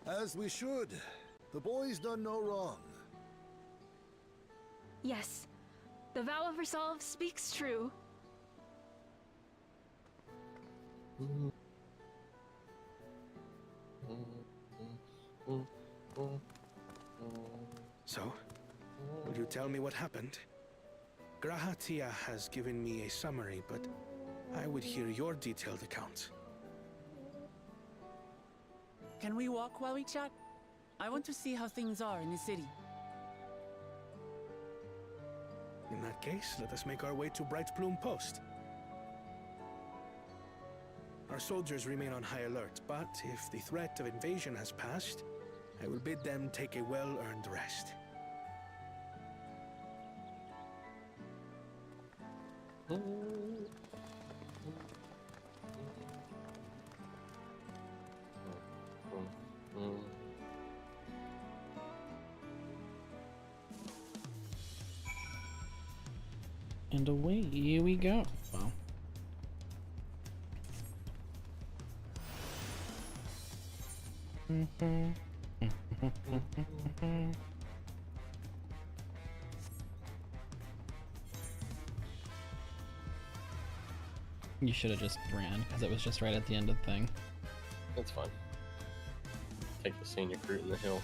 As we should. The boy's done no wrong. Yes, the vow of resolve speaks true. So, will you tell me what happened? Grahatia has given me a summary, but I would hear your detailed account. Can we walk while we chat? I want to see how things are in the city. In that case, let us make our way to Bright Plume Post. Our soldiers remain on high alert, but if the threat of invasion has passed, I will bid them take a well-earned rest. And away we go. Well. You should have just ran, because it was just right at the end of the thing. That's fine. Take the scenic route in the hill.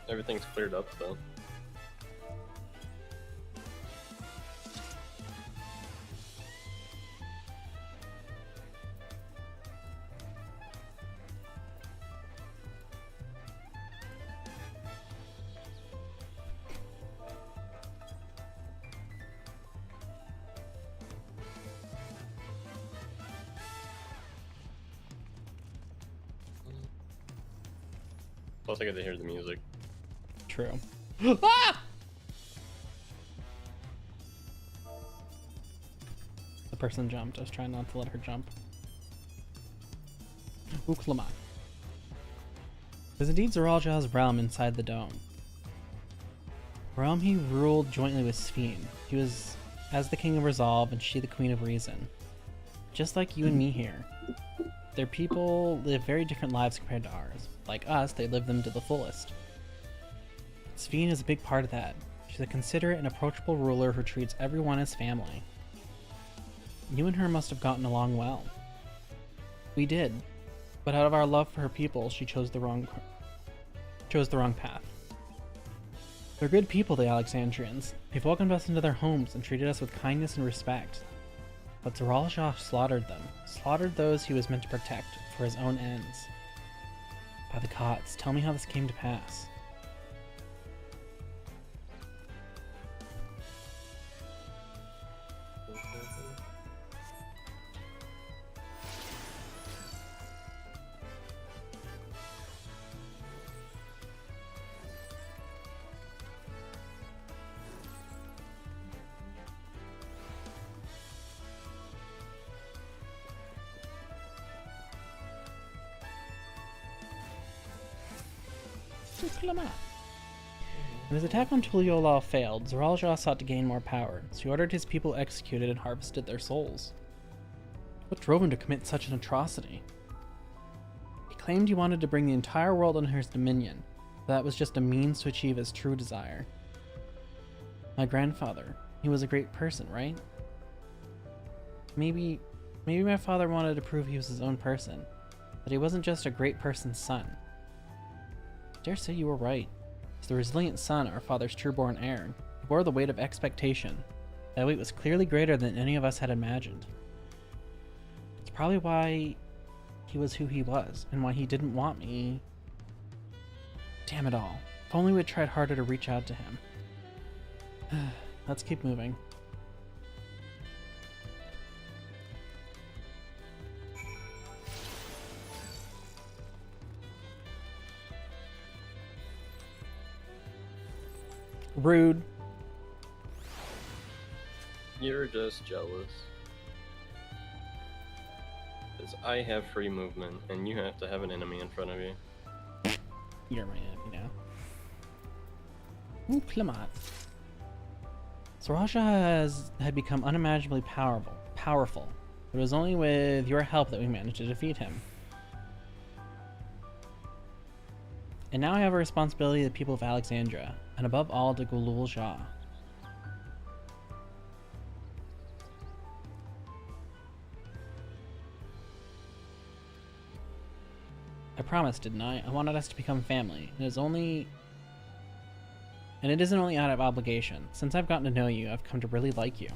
Everything's cleared up though. Plus I get to hear the music. True. Ah! The person jumped. I was trying not to let her jump. Uklama. There's indeed Zoralja's realm inside the dome. A realm he ruled jointly with Sphene. He was as the king of resolve and she the queen of reason. Just like you and me here. Their people live very different lives compared to ours. Like us, they live them to the fullest. Sphene is a big part of that. She's a considerate and approachable ruler who treats everyone as family. You and her must have gotten along well. We did, but out of our love for her people, she chose the wrong path. They're good people, the Alexandrians. They've welcomed us into their homes and treated us with kindness and respect. But Zoralja slaughtered them, slaughtered those he was meant to protect for his own ends. By the gods, tell me how this came to pass. When his attack on Tuliolal failed, Zoralja sought to gain more power, so he ordered his people executed and harvested their souls. What drove him to commit such an atrocity? He claimed he wanted to bring the entire world under his dominion, but that was just a means to achieve his true desire. My grandfather, he was a great person, right? Maybe my father wanted to prove he was his own person, that he wasn't just a great person's son. I dare say you were right. As the resilient son, our father's true-born heir, he bore the weight of expectation. That weight was clearly greater than any of us had imagined. It's probably why he was who he was, and why he didn't want me. Damn it all. If only we'd tried harder to reach out to him. Let's keep moving. Rude. You're just jealous. Because I have free movement, and you have to have an enemy in front of you. You're my enemy now. Ooh, Clement. Sriracha had become unimaginably powerful. It was only with your help that we managed to defeat him. And now I have a responsibility to the people of Alexandria, and above all to Gulul Shah. I promised, didn't I? I wanted us to become family. It isn't only out of obligation. Since I've gotten to know you, I've come to really like you.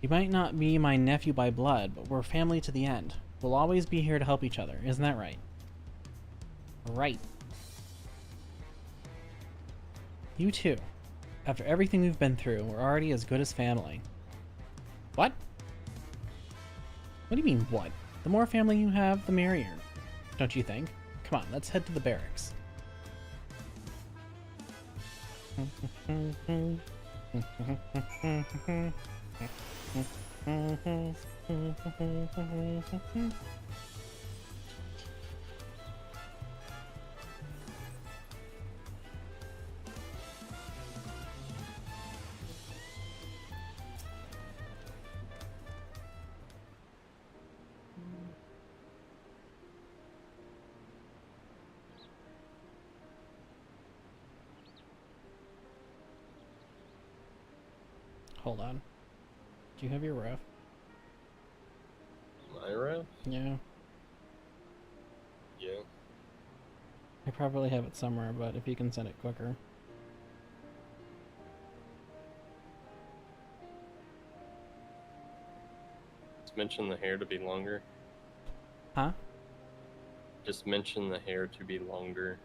You might not be my nephew by blood, but we're family to the end. We'll always be here to help each other. Isn't that right? Right. You too. After everything we've been through, we're already as good as family. What? What do you mean, what? The more family you have, the merrier. Don't you think? Come on, let's head to the barracks. Hold on. Do you have your ref? My ref? Yeah. Yeah. I probably have it somewhere, but if you can send it quicker. Just mention the hair to be longer. Huh? Just mention the hair to be longer.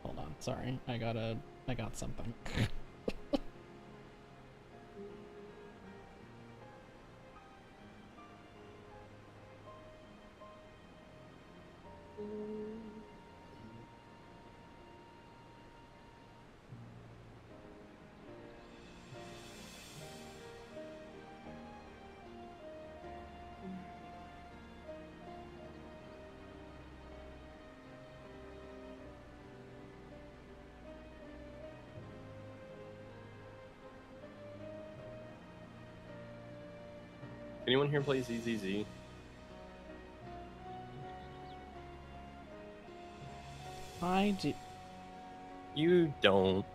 Hold on, sorry. I got something. Anyone here play ZZZ? I do. You don't.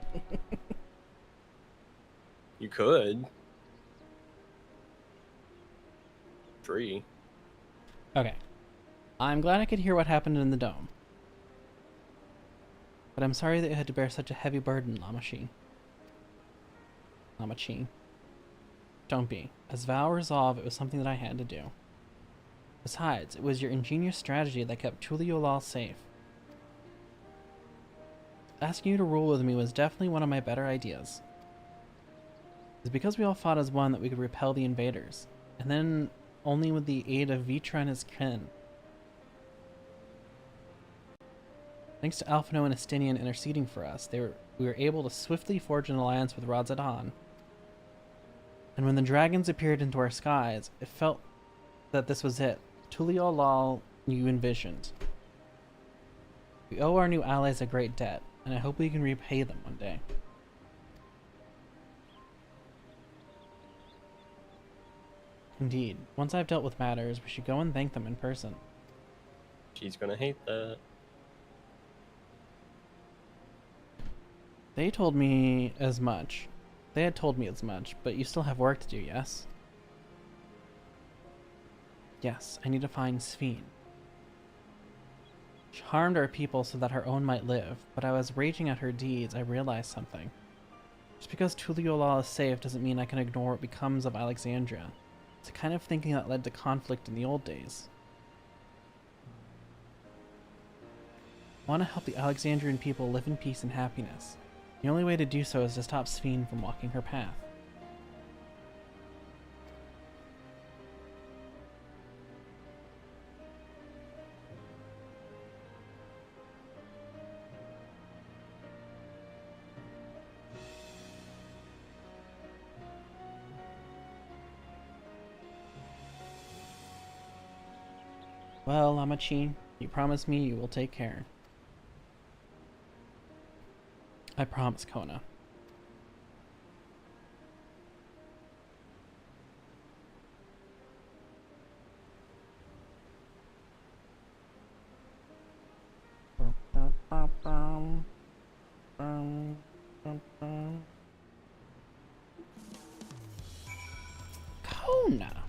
You could. Free. Okay. I'm glad I could hear what happened in the dome. But I'm sorry that you had to bear such a heavy burden, Lamachi. Don't be. As vow resolve, it was something that I had to do. Besides, it was your ingenious strategy that kept Tuliolal safe. Asking you to rule with me was definitely one of my better ideas. It's because we all fought as one that we could repel the invaders, and then only with the aid of Vitra and his kin. Thanks to Alphino and Estinian interceding for us, we were able to swiftly forge an alliance with Radzadan. And when the dragons appeared into our skies, it felt that this was it. Tuliolal you envisioned. We owe our new allies a great debt, and I hope we can repay them one day. Indeed. Once I've dealt with matters, we should go and thank them in person. She's gonna hate that. They told me as much. They had told me as much, but you still have work to do, yes? Yes, I need to find Sphene. She harmed our people so that her own might live, but I was raging at her deeds, I realized something. Just because Tuliolal is safe doesn't mean I can ignore what becomes of Alexandria. It's the kind of thinking that led to conflict in the old days. I want to help the Alexandrian people live in peace and happiness. The only way to do so is to stop Sphene from walking her path. Well, Amachi, you promised me you will take care. I promise, Kona. Kona!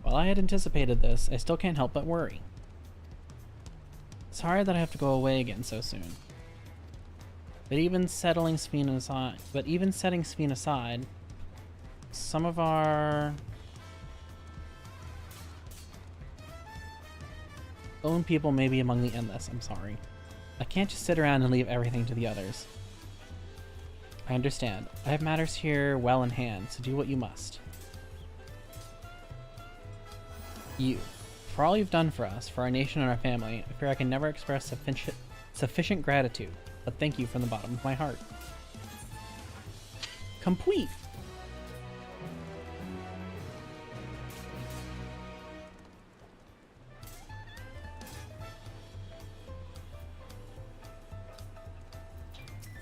While I had anticipated this, I still can't help but worry. Sorry that I have to go away again so soon. But even setting Sphene aside, some of our own people may be among the endless, I'm sorry. I can't just sit around and leave everything to the others. I understand. I have matters here well in hand, so do what you must. You. For all you've done for us, for our nation and our family, I fear I can never express sufficient gratitude, but thank you from the bottom of my heart. Complete!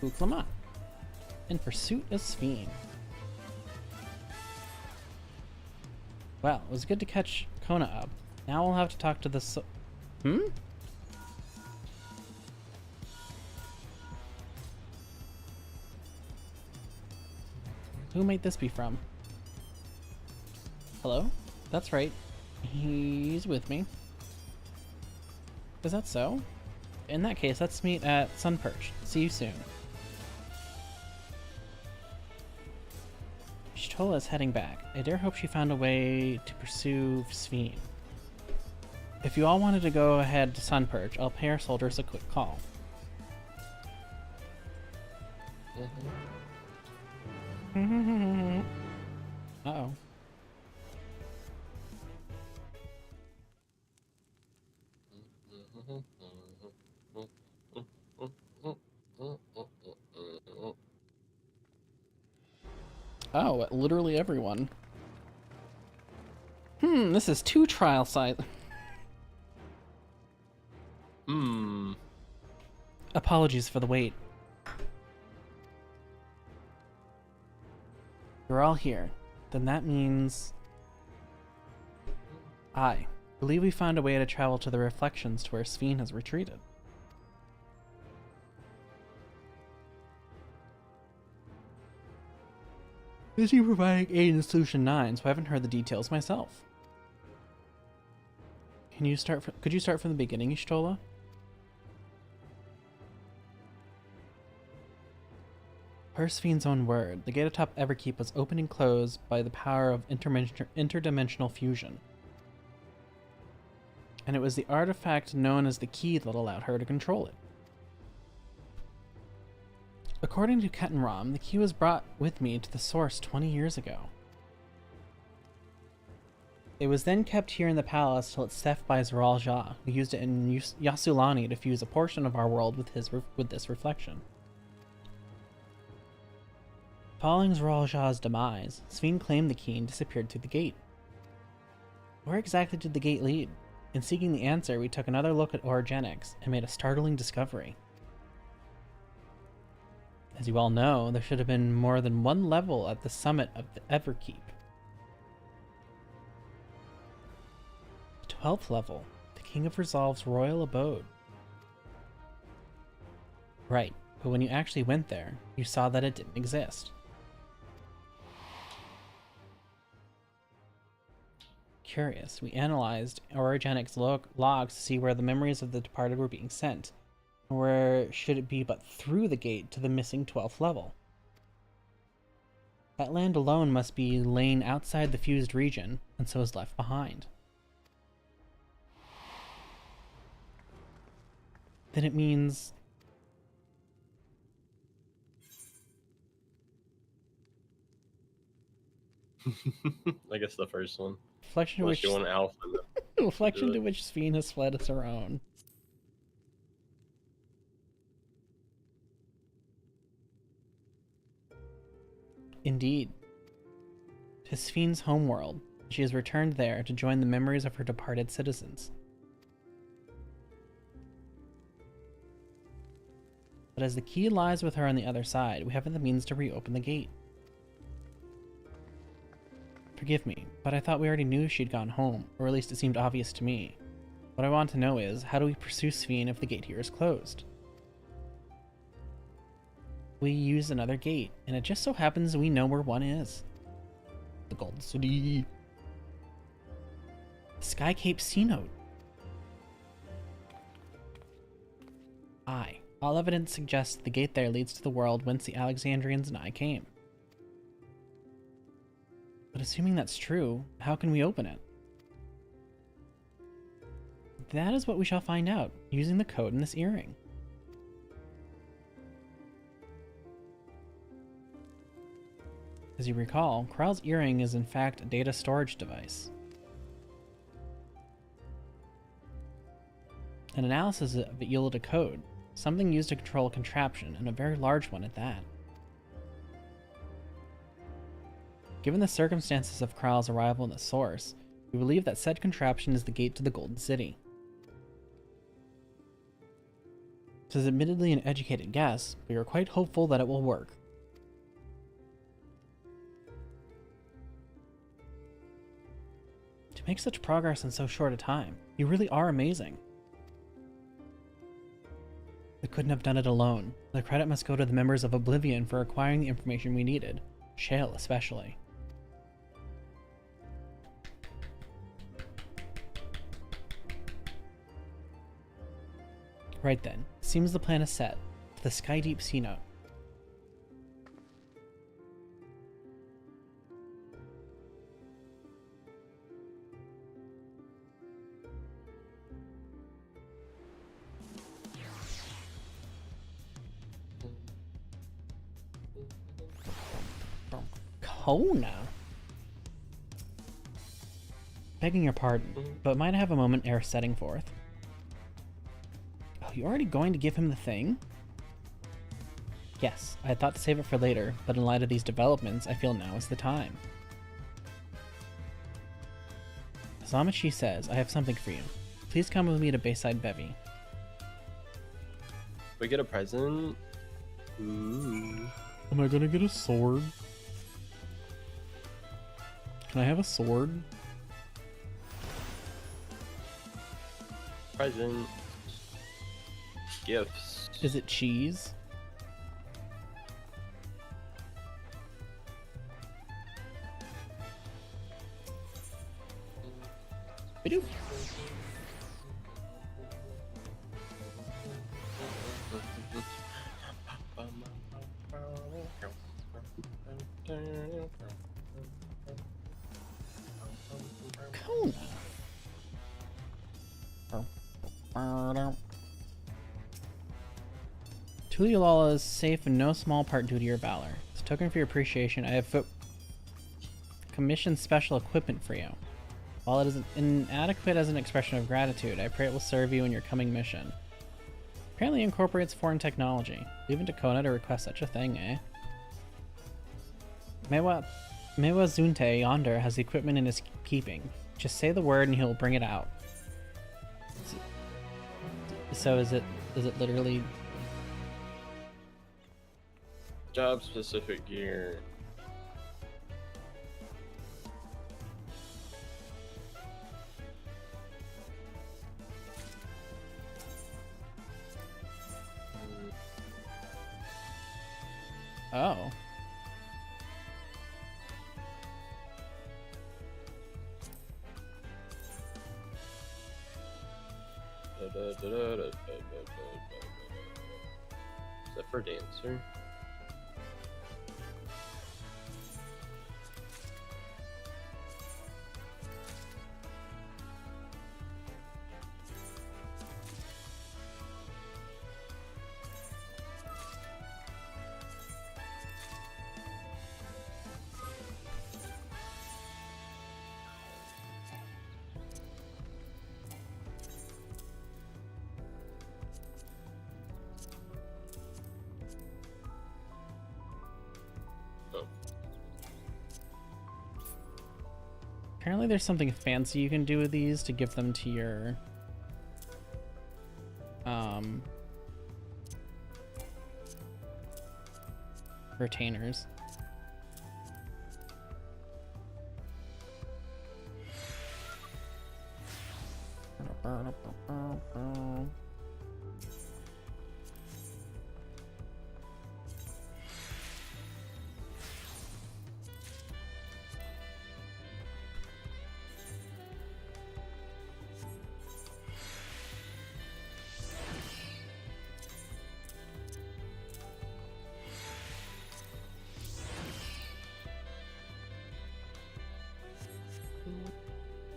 Uklama. In pursuit of Sphene. Well, it was good to catch Kona up. Now we'll have to talk to the Who might this be from? Hello? That's right. He's with me. Is that so? In that case, let's meet at Sunperch. See you soon. Shtola is heading back. I dare hope she found a way to pursue Sphene. If you all wanted to go ahead to Sunperch, I'll pay our soldiers a quick call. Uh-oh. Oh, literally everyone. This is 2 trial sites. Apologies for the wait. You're all here. Then that means... I believe we found a way to travel to the Reflections to where Sphene has retreated. Busy providing aid in Solution 9, so I haven't heard the details myself. Could you start from the beginning, Y'shtola? Per Sphene's own word, the gate atop Everkeep was opened and closed by the power of interdimensional fusion. And it was the artifact known as the key that allowed her to control it. According to Ketenram, the key was brought with me to the source 20 years ago. It was then kept here in the palace till it's theft by Zeral Jah, who used it in Yasulani to fuse a portion of our world with this reflection. Following Zeral Jah's demise, Sphene claimed the key and disappeared through the gate. Where exactly did the gate lead? In seeking the answer, we took another look at orogenics and made a startling discovery. As you all know, there should have been more than one level at the summit of the Everkeep. The 12th level, the King of Resolve's royal abode. Right. But when you actually went there, you saw that it didn't exist. Curious, we analyzed Origenics logs to see where the memories of the departed were being sent, and where should it be but through the gate to the missing 12th level. That land alone must be lain outside the fused region, and so is left behind. Then it means... I guess the first one. Reflection Unless you want Alpha. Reflection to which Sphene has fled as her own. Indeed. To Sphene's homeworld, she has returned there to join the memories of her departed citizens. But as the key lies with her on the other side, we haven't the means to reopen the gate. Forgive me, but I thought we already knew she'd gone home, or at least it seemed obvious to me. What I want to know is, how do we pursue Sphene if the gate here is closed? We use another gate, and it just so happens we know where one is. The Golden City. Sky Cape C Note. Aye. All evidence suggests the gate there leads to the world whence the Alexandrians and I came. But assuming that's true, how can we open it? That is what we shall find out, using the code in this earring. As you recall, Kral's earring is in fact a data storage device. An analysis of it yielded a code, something used to control a contraption, and a very large one at that. Given the circumstances of Kral's arrival in the source, we believe that said contraption is the gate to the Golden City. This is admittedly an educated guess, but we are quite hopeful that it will work. To make such progress in so short a time, you really are amazing. We couldn't have done it alone. The credit must go to the members of Oblivion for acquiring the information we needed, Shale especially. Right then, seems the plan is set. To the Sky Deep C Note. Kona? Begging your pardon, but might I have a moment ere setting forth? Oh, you're already going to give him the thing? Yes, I had thought to save it for later, but in light of these developments, I feel now is the time. As Amachi says, I have something for you. Please come with me to Bayside Bevy. We get a present? Ooh. Am I gonna get a sword? Can I have a sword? Present. Gifts. Is it cheese? Ba-doop. Kona. Tuliolala is safe in no small part due to your valor. As a token for your appreciation, I have commissioned special equipment for you. While it is inadequate as an expression of gratitude, I pray it will serve you in your coming mission. Apparently incorporates foreign technology. Leave it to Kona to request such a thing, eh? Mewa Zunte yonder has the equipment in his keeping. Just say the word and he'll bring it out. So is it literally job specific gear? that for dancer? Apparently there's something fancy you can do with these to give them to your retainers.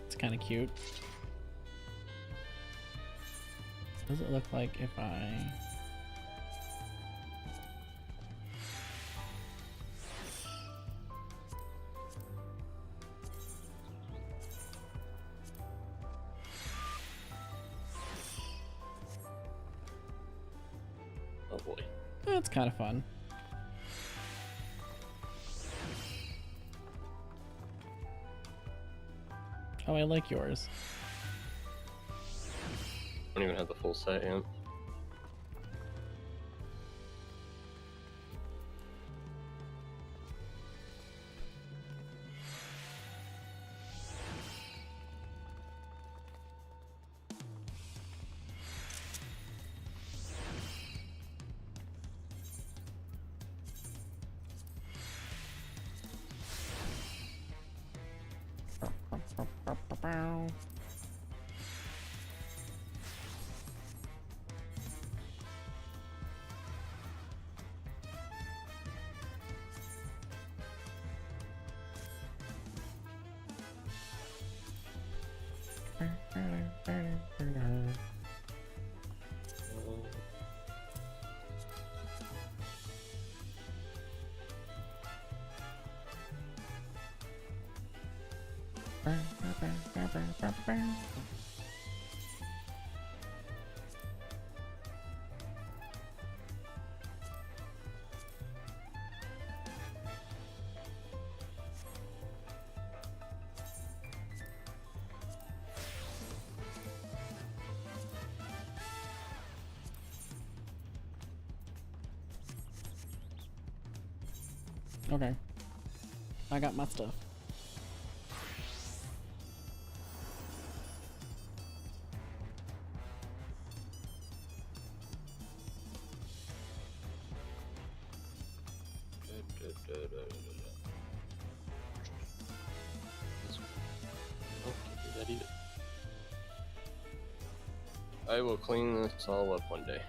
It's kind of cute. What does it look like if I... Oh boy. That's kind of fun. Oh, I like yours. I don't even have the full set yet. Okay. I got my stuff. I will clean this all up one day.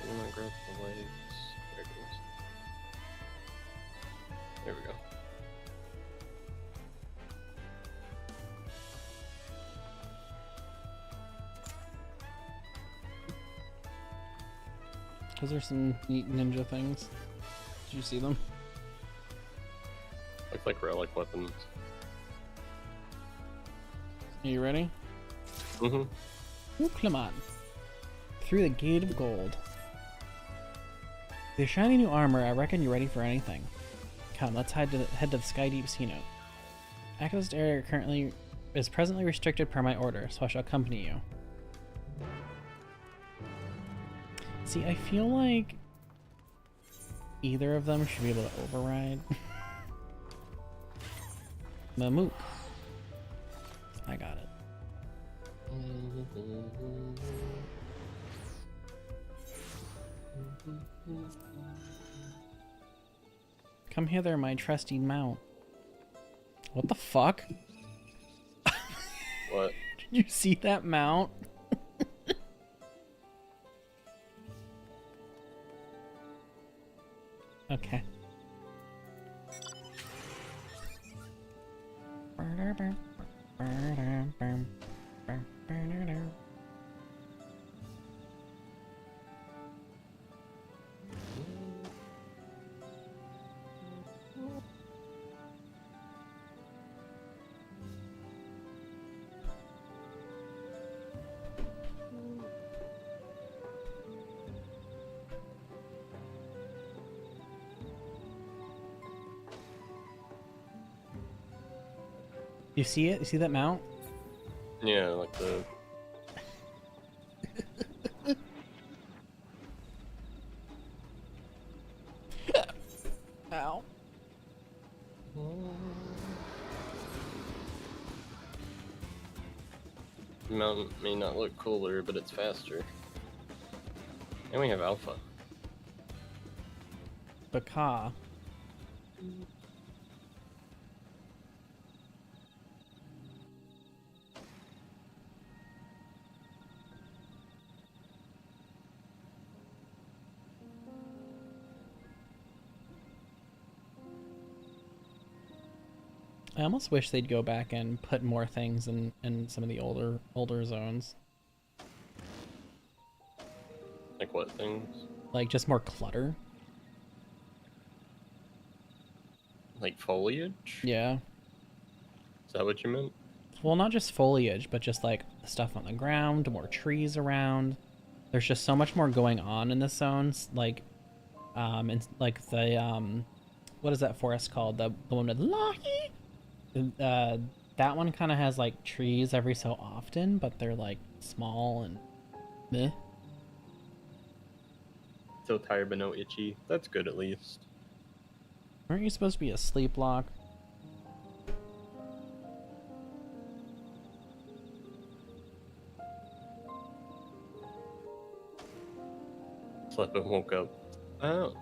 I'm gonna grab the legs. There it goes. There we go. Those are some neat ninja things. Did you see them? Look like relic weapons. Are you ready? Mm-hmm. Ooh, Clement. Through the gate of gold. With your shiny new armor, I reckon you're ready for anything. Come, let's head to the Sky Deep Sea Note. Access to area currently is presently restricted per my order, so I shall accompany you. See, I feel like either of them should be able to override. Mamook. I got it. Come hither, my trusty mount. What the fuck? What? Did you see that mount? Okay. You see it? You see that mount? Yeah, like the... Ow. Mount may not look cooler, but it's faster. And we have Alpha. Baka. I almost wish they'd go back and put more things in some of the older zones. Like what things? Like just more clutter. Like foliage? Yeah. Is that what you meant? Well, not just foliage, but just like stuff on the ground, more trees around. There's just so much more going on in the zones. Like, and like the what is that forest called? The one with Lahi? That one kind of has like trees every so often, but they're like small and meh. So tired but no itchy. That's good at least. Aren't you supposed to be a sleep lock? Slept and woke up. Oh.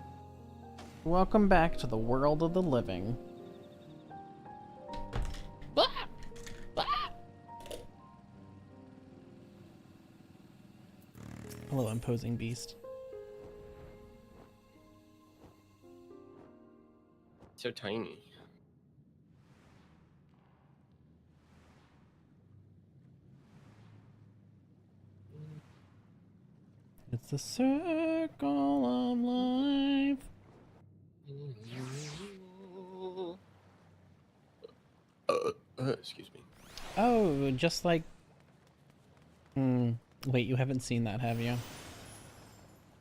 Welcome back to the world of the living. Hello, imposing beast. So tiny. It's the circle of life. Excuse me. Oh, just like... Wait, you haven't seen that, have you?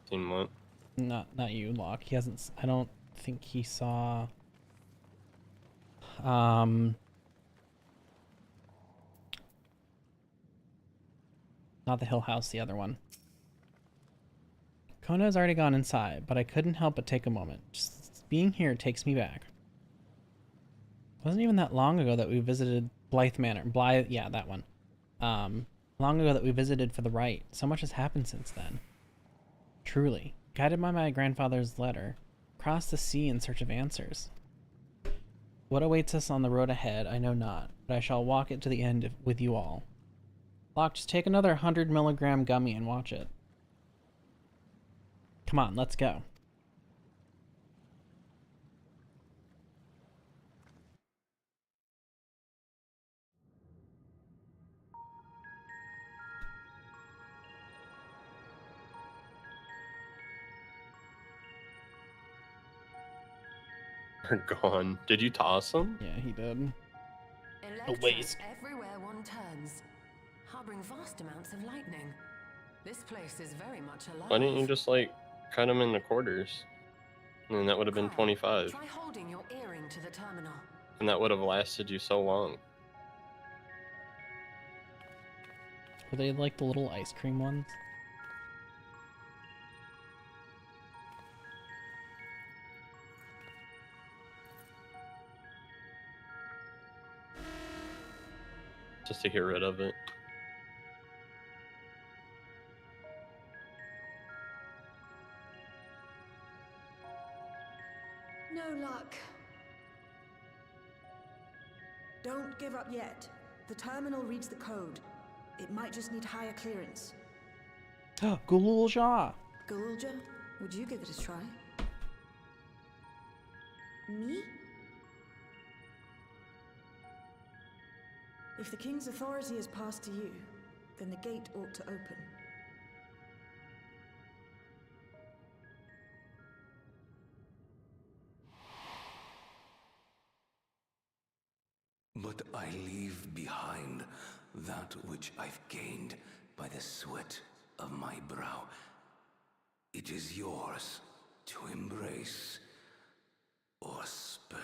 Seen what? Not you, Locke. He hasn't... I don't think he saw... Not the Hill House, the other one. Kona has already gone inside, but I couldn't help but take a moment. Just being here takes me back. It wasn't even that long ago that we visited Blythe Manor. Yeah, that one. Long ago that we visited for the rite. So much has happened since then. Truly. Guided by my grandfather's letter. Crossed the sea in search of answers. What awaits us on the road ahead, I know not, but I shall walk it to the end with you all. Locke, just take another 100 milligram gummy and watch it. Come on, let's go. They're gone. Did you toss them? Yeah, he did. A waste. Everywhere one turns, harboring vast amounts of lightning. This place is very much alive. Why didn't you just like cut them in the quarters? And then that would have been 25. Try holding your earring to the terminal. And that would have lasted you so long. Were they like the little ice cream ones? just to get rid of it. No luck. Don't give up yet. The terminal reads the code. It might just need higher clearance. Gululja! Galulja, would you give it a try? Me? If the king's authority is passed to you, then the gate ought to open. But I leave behind that which I've gained by the sweat of my brow. It is yours to embrace or spurn.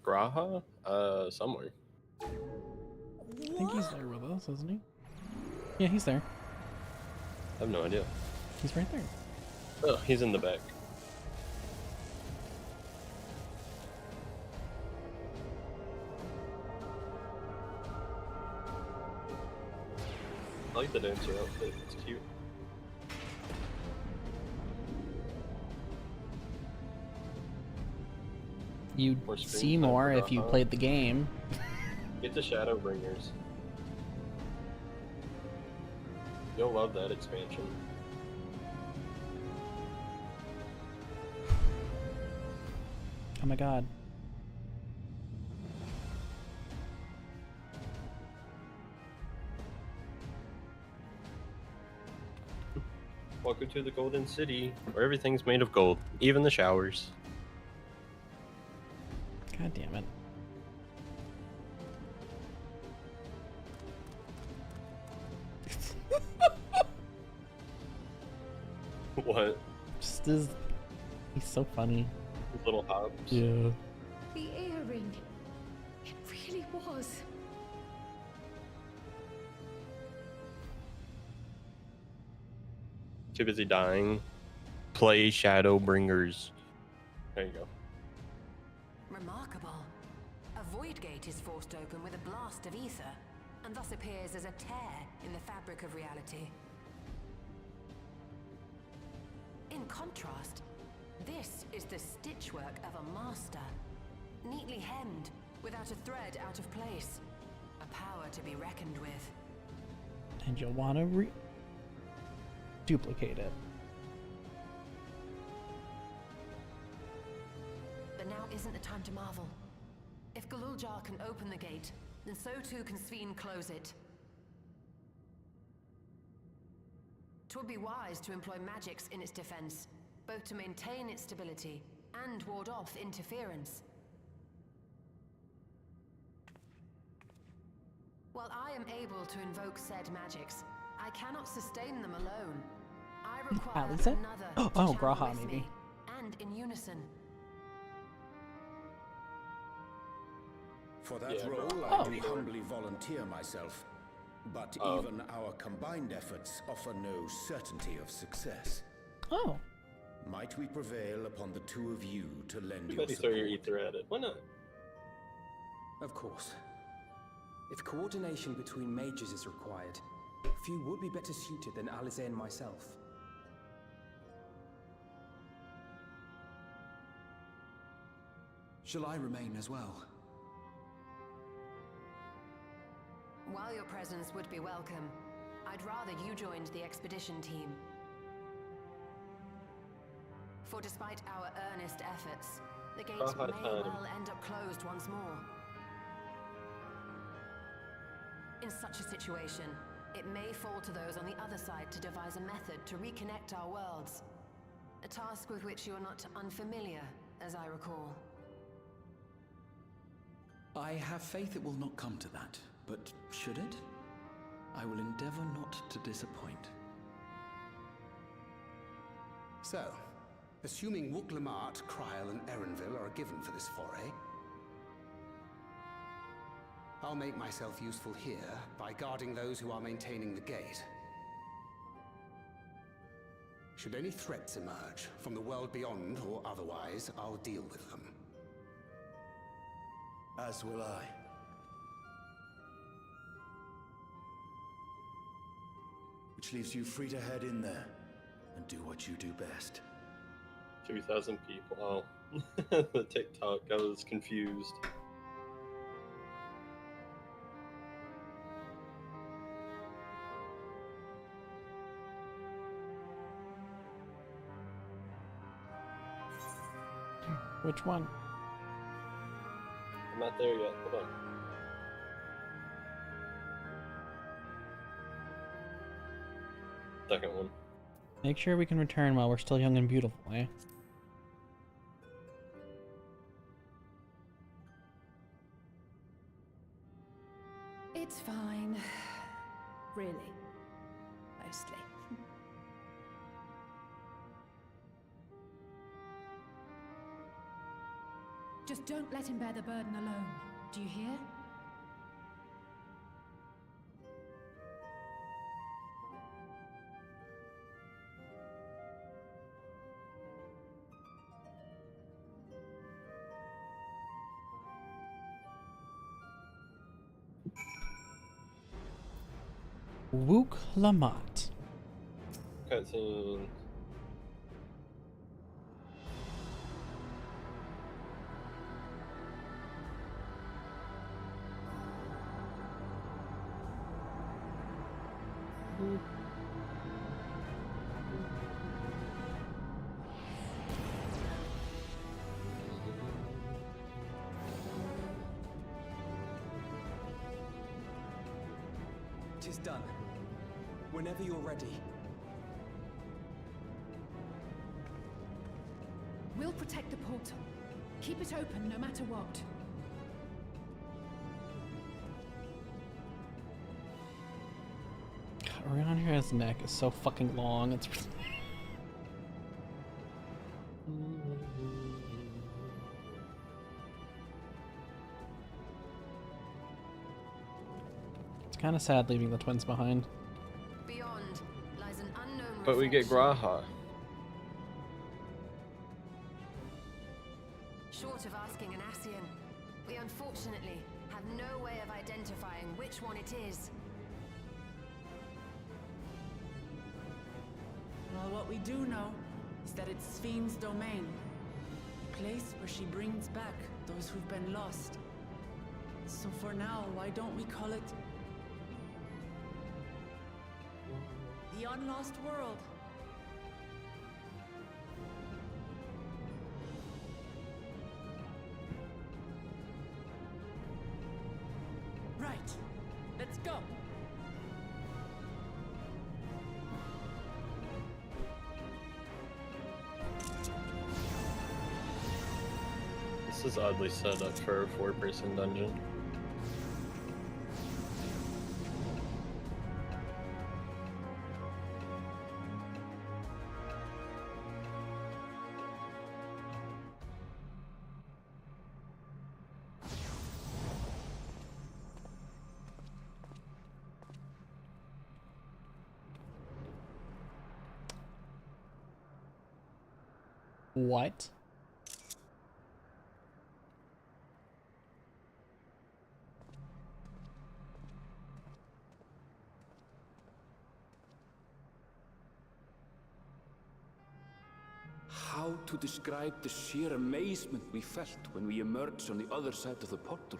Graha? Somewhere. I think he's there with us, isn't he? Yeah, he's there. I have no idea. He's right there. Oh, he's in the back. I like the dancer outfit, it's cute. You'd see more if you played the game. Get the Shadowbringers. You'll love that expansion. Oh my god. Welcome to the Golden City, where everything's made of gold, even the showers. God damn it. What? Just he's so funny. His little hops. Yeah. The earring. It really was. Too busy dying. Play Shadowbringers. There you go. Remarkable. A void gate is forced open with a blast of ether, and thus appears as a tear in the fabric of reality. In contrast, this is the stitchwork of a master, neatly hemmed, without a thread out of place. A power to be reckoned with. And you'll want to duplicate it. But now isn't the time to marvel. If Galuljar can open the gate, then so too can Sphene close it. 'Twould be wise to employ magics in its defense, both to maintain its stability and ward off interference. While I am able to invoke said magics, I cannot sustain them alone. I require Alice? another to Oh, channel Graha, with maybe. me, and in unison. For that Yeah, role, oh. I do humbly volunteer myself. But even our combined efforts offer no certainty of success. Oh. Might we prevail upon the two of you to lend your Everybody throw support? your ether at it. Why not? Of course. If coordination between mages is required, few would be better suited than Alize and myself. Shall I remain as well? While your presence would be welcome, I'd rather you joined the expedition team. For despite our earnest efforts, the gates may well end up closed once more. In such a situation, it may fall to those on the other side to devise a method to reconnect our worlds. A task with which you are not unfamiliar, as I recall. I have faith it will not come to that, but should it? I will endeavor not to disappoint. So, assuming Wooklamart, Kryl, and Erenville are given for this foray, I'll make myself useful here by guarding those who are maintaining the gate. Should any threats emerge, from the world beyond or otherwise, I'll deal with them. As will I. Which leaves you free to head in there and do what you do best. 2,000 people. Oh, the TikTok. I was confused. Which one? I'm not there yet. Hold on. Second one. Make sure we can return while we're still young and beautiful, eh? It's fine. Really. Mostly. Just don't let him bear the burden alone. Do you hear? Wooklamart. Cutscene. Tis done. Whenever you're ready. We'll protect the portal. Keep it open no matter what. God, around his neck is so fucking long. It's kind of sad leaving the twins behind. Beyond lies an unknown But we get Graha. Short of asking an Ascian, we unfortunately have no way of identifying which one it is. Well, what we do know is that it's Sphne's domain. A place where she brings back those who've been lost. So for now, why don't we call it the Unlost World? Right. Let's go. This is oddly set up for a 4-person dungeon. What? How to describe the sheer amazement we felt when we emerged on the other side of the portal?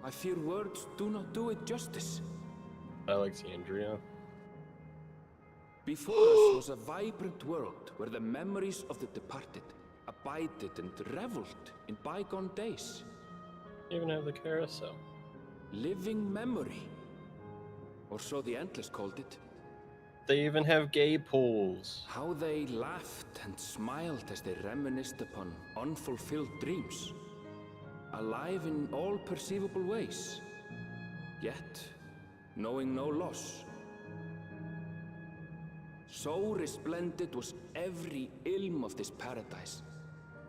I fear words do not do it justice. Alexandria. Before us was a vibrant world where the memories of the departed abided and reveled in bygone days. Even have the carousel. Living memory. Or so the Endless called it. They even have gay pools. How they laughed and smiled as they reminisced upon unfulfilled dreams. Alive in all perceivable ways. Yet, knowing no loss. So resplendent was every ilm of this paradise.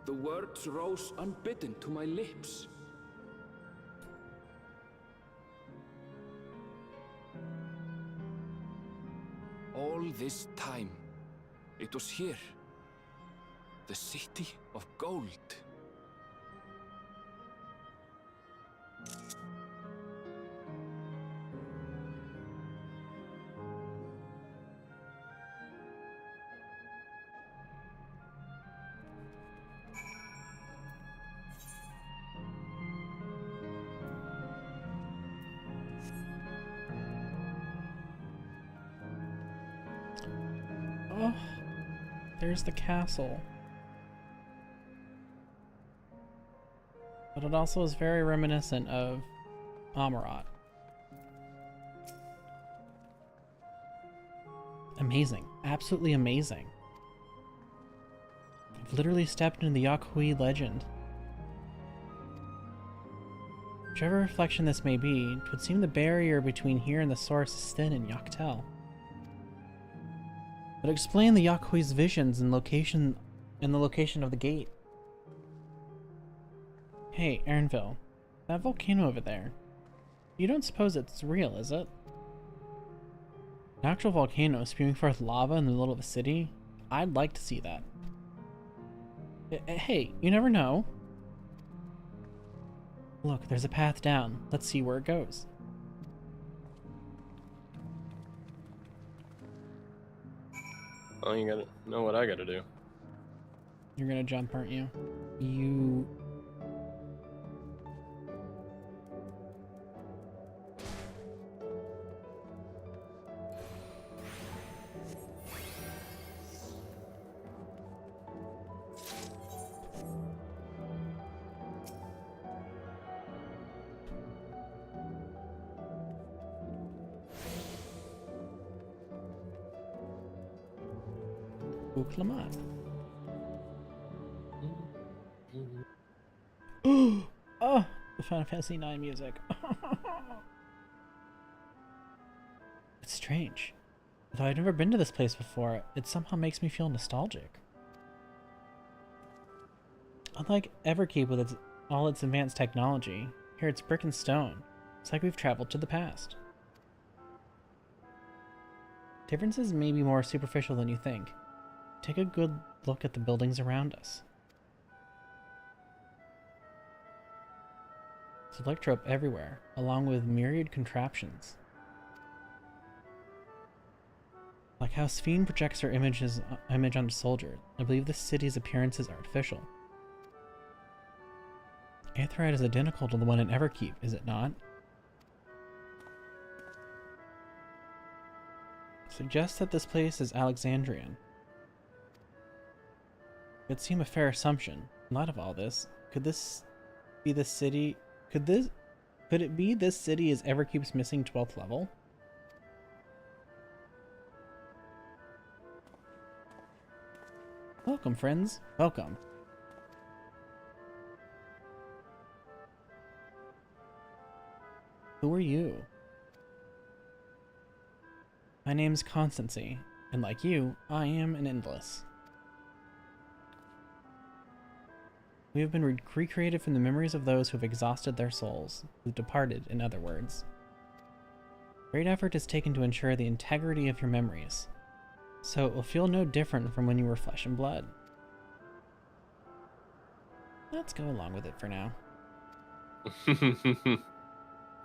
The words rose unbidden to my lips. All this time, it was here. The city of gold. Oh, there's the castle. But it also is very reminiscent of Amarat. Amazing. Absolutely amazing. I've literally stepped into the Yakhui legend. Whichever reflection this may be, it would seem the barrier between here and the source is thin in Yaktel. But explain the Yakhui's visions and the location of the gate. Hey, Erinville, that volcano over there. You don't suppose it's real, is it? An actual volcano spewing forth lava in the middle of a city? I'd like to see that. Hey, you never know. Look, there's a path down. Let's see where it goes. Oh, you gotta know what I gotta do. You're gonna jump, aren't you? You... Uklamat. Oh, the Final Fantasy IX music. It's strange. Though I've never been to this place before, it somehow makes me feel nostalgic. Unlike Everkeep with all its advanced technology, here it's brick and stone. It's like we've traveled to the past. Differences may be more superficial than you think. Take a good look at the buildings around us. There's electrope everywhere, along with myriad contraptions. Like how Sphene projects her image onto soldiers, I believe this city's appearance is artificial. Aetheryte is identical to the one in Everkeep, is it not? Suggests that this place is Alexandrian. It would seem a fair assumption. In light of all this, could this be the city? Could it be this city is Everkeep's missing 12th level? Welcome, friends. Welcome. Who are you? My name's Constancy, and like you, I am an Endless. We have been recreated from the memories of those who have exhausted their souls, who departed, in other words. Great effort is taken to ensure the integrity of your memories, so it will feel no different from when you were flesh and blood. Let's go along with it for now.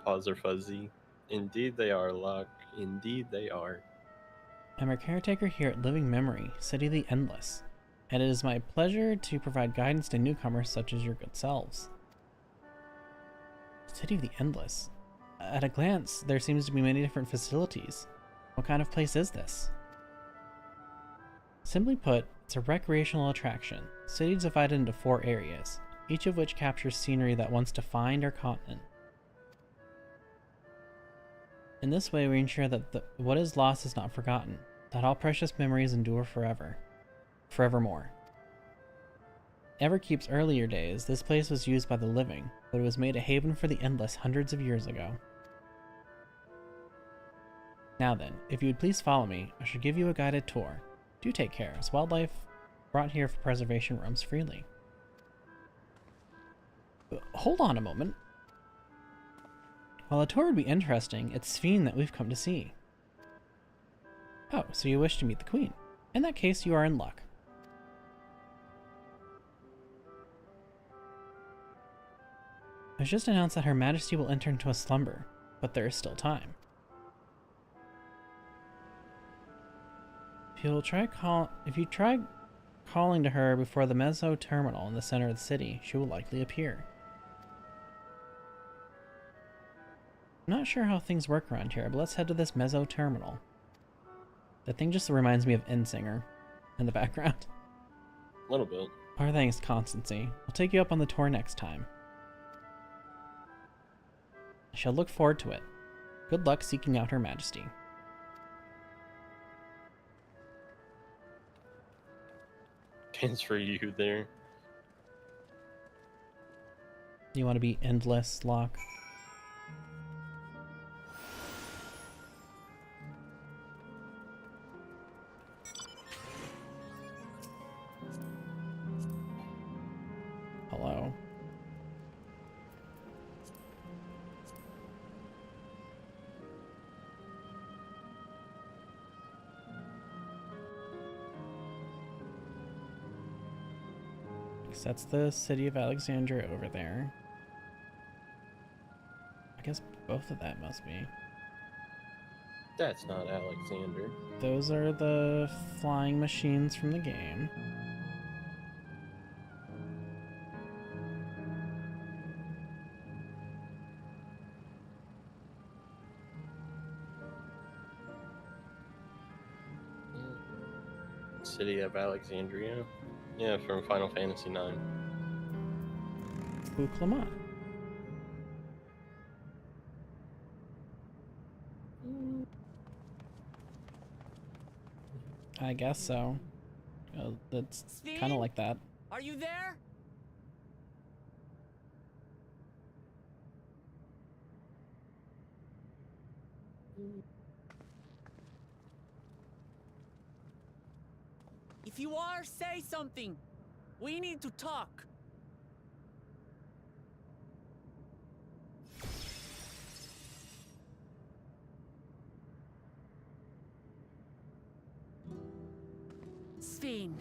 Paws are fuzzy. Indeed they are, Locke. Indeed they are. I'm a caretaker here at Living Memory, City of the Endless, and it is my pleasure to provide guidance to newcomers such as your good selves. City of the Endless? At a glance, there seems to be many different facilities. What kind of place is this? Simply put, it's a recreational attraction. City divided into 4 areas, each of which captures scenery that once defined our continent. In this way, we ensure that what is lost is not forgotten, that all precious memories endure forevermore. Everkeep's earlier days, this place was used by the living, but it was made a haven for the Endless hundreds of years ago. Now then, if you would please follow me, I shall give you a guided tour. Do take care, as wildlife brought here for preservation roams freely. Hold on a moment. While a tour would be interesting, it's Sphene that we've come to see. Oh, so you wish to meet the Queen. In that case, you are in luck. It was just announced that Her Majesty will enter into a slumber, but there is still time. If you try calling to her before the Mezzo Terminal in the center of the city, she will likely appear. I'm not sure how things work around here, but let's head to this Mezzo Terminal. The thing just reminds me of Endsinger in the background. A little bit. Our thanks, Constancy. I'll take you up on the tour next time. I shall look forward to it. Good luck seeking out Her Majesty. Transfer you there. You want to be endless, Locke? Hello. That's the city of Alexandria over there. I guess both of that must be. That's not Alexander. Those are the flying machines from the game. City of Alexandria. Yeah, from Final Fantasy IX. Uklama. I guess so. It's kind of like that. Are you there? If you are, say something. We need to talk. Sphene.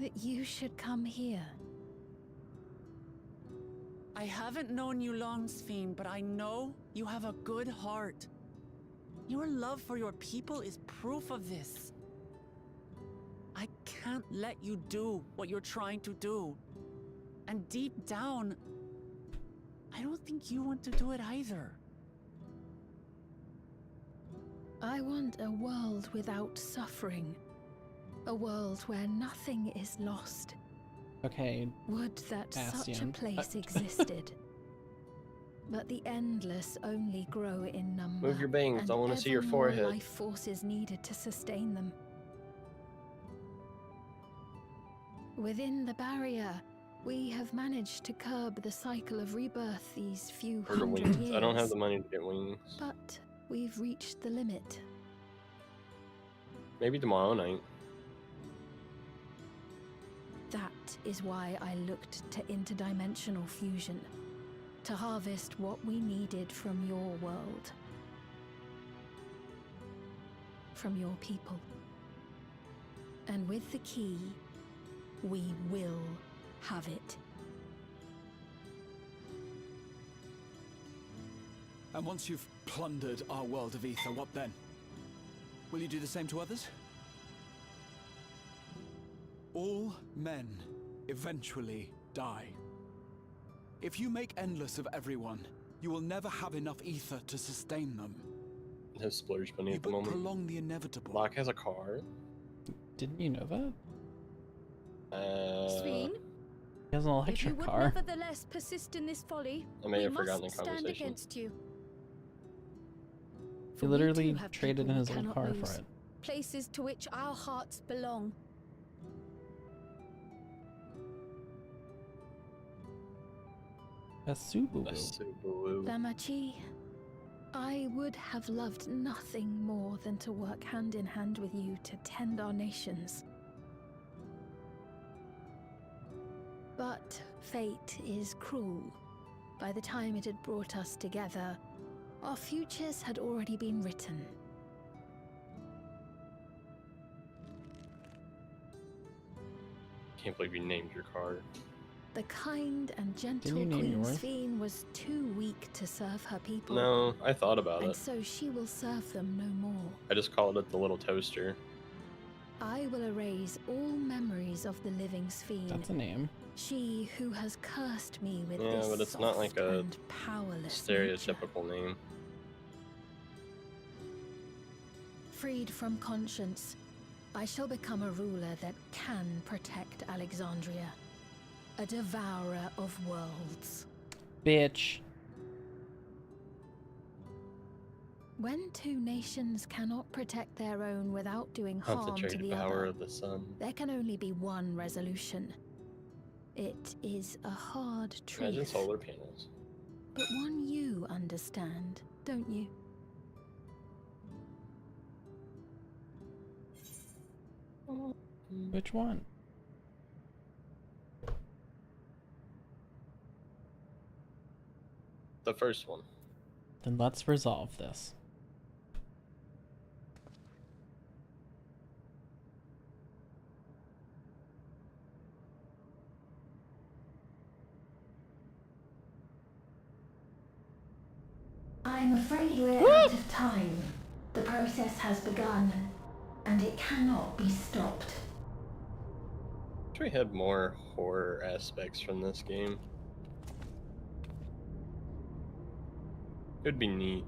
That you should come here. I haven't known you long, Sphene, but I know you have a good heart. Your love for your people is proof of this. I can't let you do what you're trying to do. And deep down, I don't think you want to do it either. I want a world without suffering. A world where nothing is lost. Okay. Would that such a Bastion. place existed. But the endless only grow in number. Move your bangs, and I want to see your ever more forehead. life forces needed to sustain them. Within the barrier, we have managed to curb the cycle of rebirth these few Or the hundred wings. years. I don't have the money to get wings. But we've reached the limit. Maybe tomorrow night. That is why I looked to interdimensional fusion, to harvest what we needed from your world. From your people. And with the key, we will have it. And once you've plundered our world of ether, what then? Will you do the same to others? All men eventually die. If you make endless of everyone, you will never have enough ether to sustain them. Has splurge money at the You but moment. prolong the inevitable. Locke has a car. Didn't you know that? Sphene? He has an If you electric would car. nevertheless persist in this folly, I may we have forgotten must the stand conversation. against you. He For we literally too have traded people in we his old cannot car lose, for it. places to which our hearts belong. A Subaru. Damachi, I would have loved nothing more than to work hand in hand with you to tend our nations. But fate is cruel. By the time it had brought us together, our futures had already been written. Can't believe you named your car. The kind and gentle Didn't you name Queen yours? Sphene was too weak to serve her people. No, I thought about And it. so she will serve them no more. I just called it the little toaster. I will erase all memories of the living Sphene. That's a name. She who has cursed me with Yeah, this but it's not like soft a and powerless stereotypical name. Freed from conscience, I shall become a ruler that can protect Alexandria. A devourer of worlds. Bitch. When two nations cannot protect their own without doing harm to Concentrated the power other, of the sun. there can only be one resolution. It is a hard Imagine truth, solar panels. but one you understand, don't you? Which one? The first one. Then let's resolve this. I'm afraid we're out of time. The process has begun, and it cannot be stopped. Wish we had more horror aspects from this game. It'd be neat.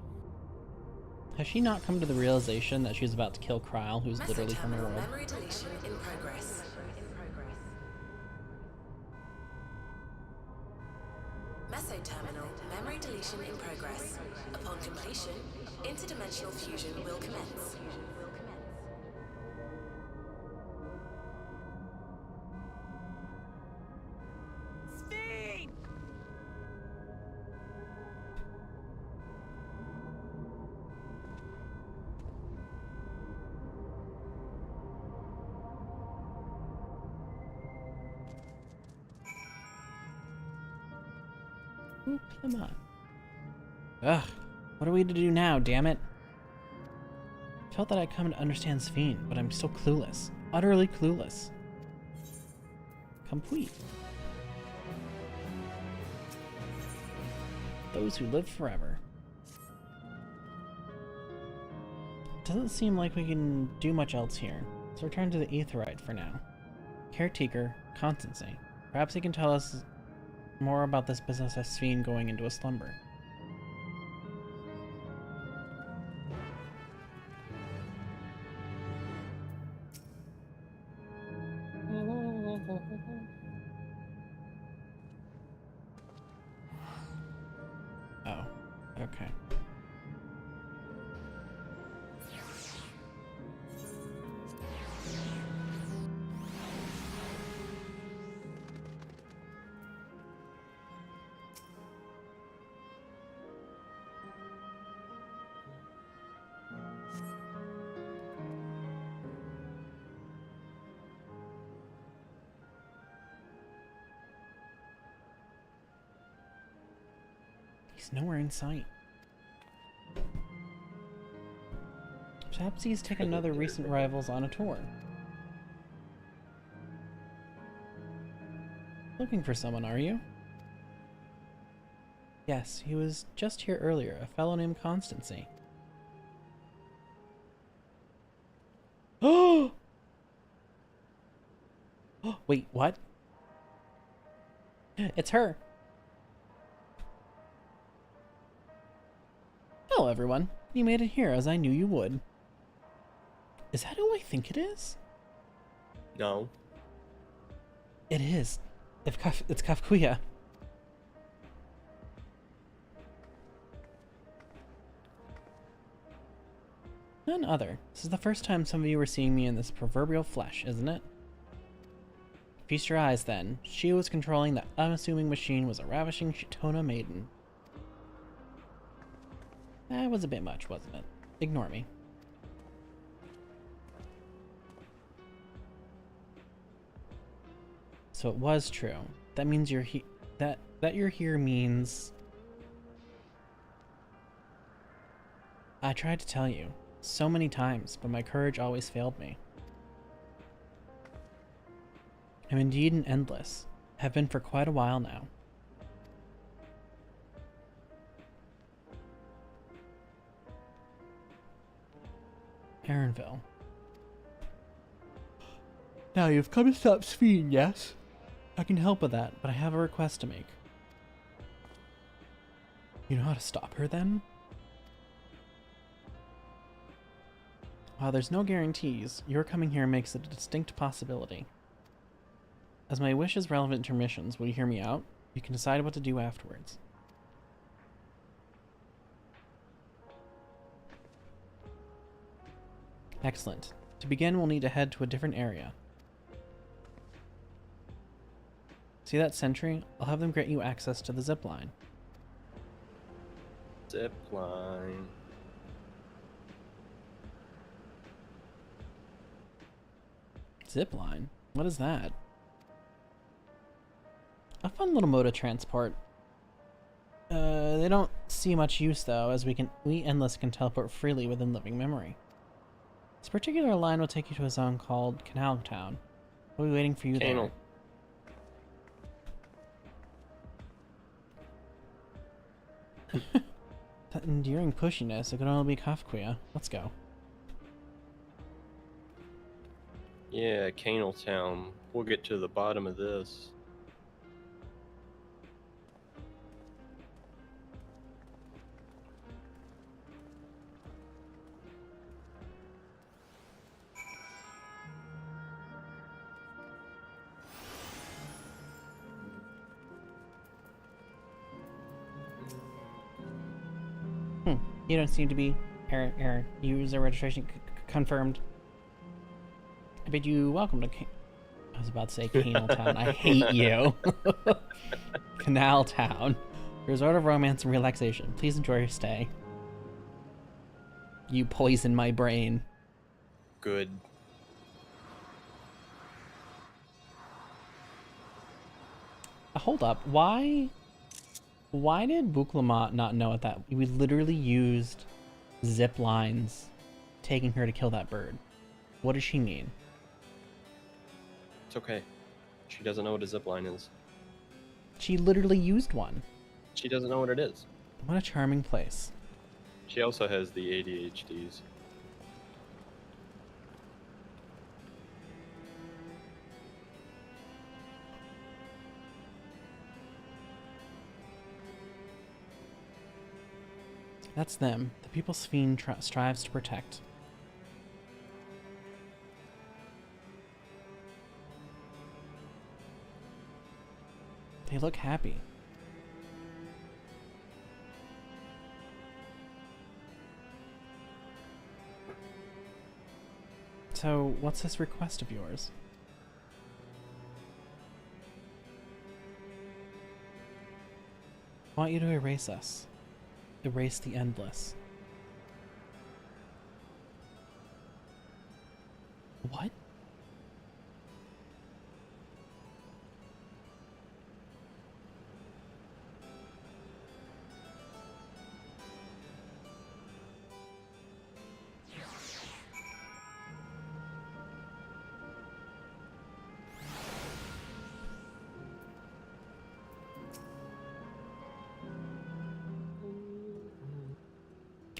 Has she not come to the realization that she's about to kill Kryl, who's literally from the world? Memory deletion in progress. Mesoterminal memory deletion in progress. Upon completion, interdimensional fusion will commence. Sphene! Ooh, come on. Ugh, what are we to do now, damn it? I felt that I'd come to understand Sphene, but I'm still clueless. Utterly clueless. Complete. Those who live forever. Doesn't seem like we can do much else here. Let's return to the Aetheryte for now. Caretaker, Constancy. Perhaps he can tell us more about this business of Sphene going into a slumber. Oh, okay. He's nowhere in sight. Perhaps he's taken another recent rivals on a tour. Looking for someone, are you? Yes, he was just here earlier, a fellow named Constancy. Oh! Wait, what? It's her. Hello, everyone. You made it here, as I knew you would. Is that who I think it is? No. It is. It's Kafkuya. None other. This is the first time some of you are seeing me in this proverbial flesh, isn't it? Feast your eyes then. She who was controlling that unassuming machine was a ravishing Shitona maiden. That was a bit much, wasn't it? Ignore me. So it was true. That means you're that you're here means I tried to tell you so many times, but my courage always failed me. I'm indeed an endless. Have been for quite a while now. Erenville. Now you've come to stop Sphene, yes? I can help with that, but I have a request to make. You know how to stop her then? While there's no guarantees, your coming here makes it a distinct possibility. As my wish is relevant to missions, will you hear me out? You can decide what to do afterwards. Excellent. To begin, we'll need to head to a different area. See that sentry? I'll have them grant you access to the zip line. Zip line. Zip line? What is that? A fun little mode of transport. They don't see much use though, as we Endless can teleport freely within living memory. This particular line will take you to a zone called Canal Town. We'll be waiting for you there. That endearing pushiness, it could only be Kafkuya. Let's go. Yeah, Canal Town. We'll get to the bottom of this. You don't seem to be. Error. User registration confirmed. I bid you welcome to I was about to say Canal Town. I hate you. Canal Town. Resort of romance and relaxation. Please enjoy your stay. You poison my brain. Good. Hold up. Why did Buklamat not know at that? We literally used zip lines taking her to kill that bird. What does she mean? It's okay. She doesn't know what a zipline is. She literally used one. She doesn't know what it is. What a charming place. She also has the ADHDs. That's them, the people Sphene strives to protect. They look happy. So, what's this request of yours? I want you to erase us. Erase the Endless. What?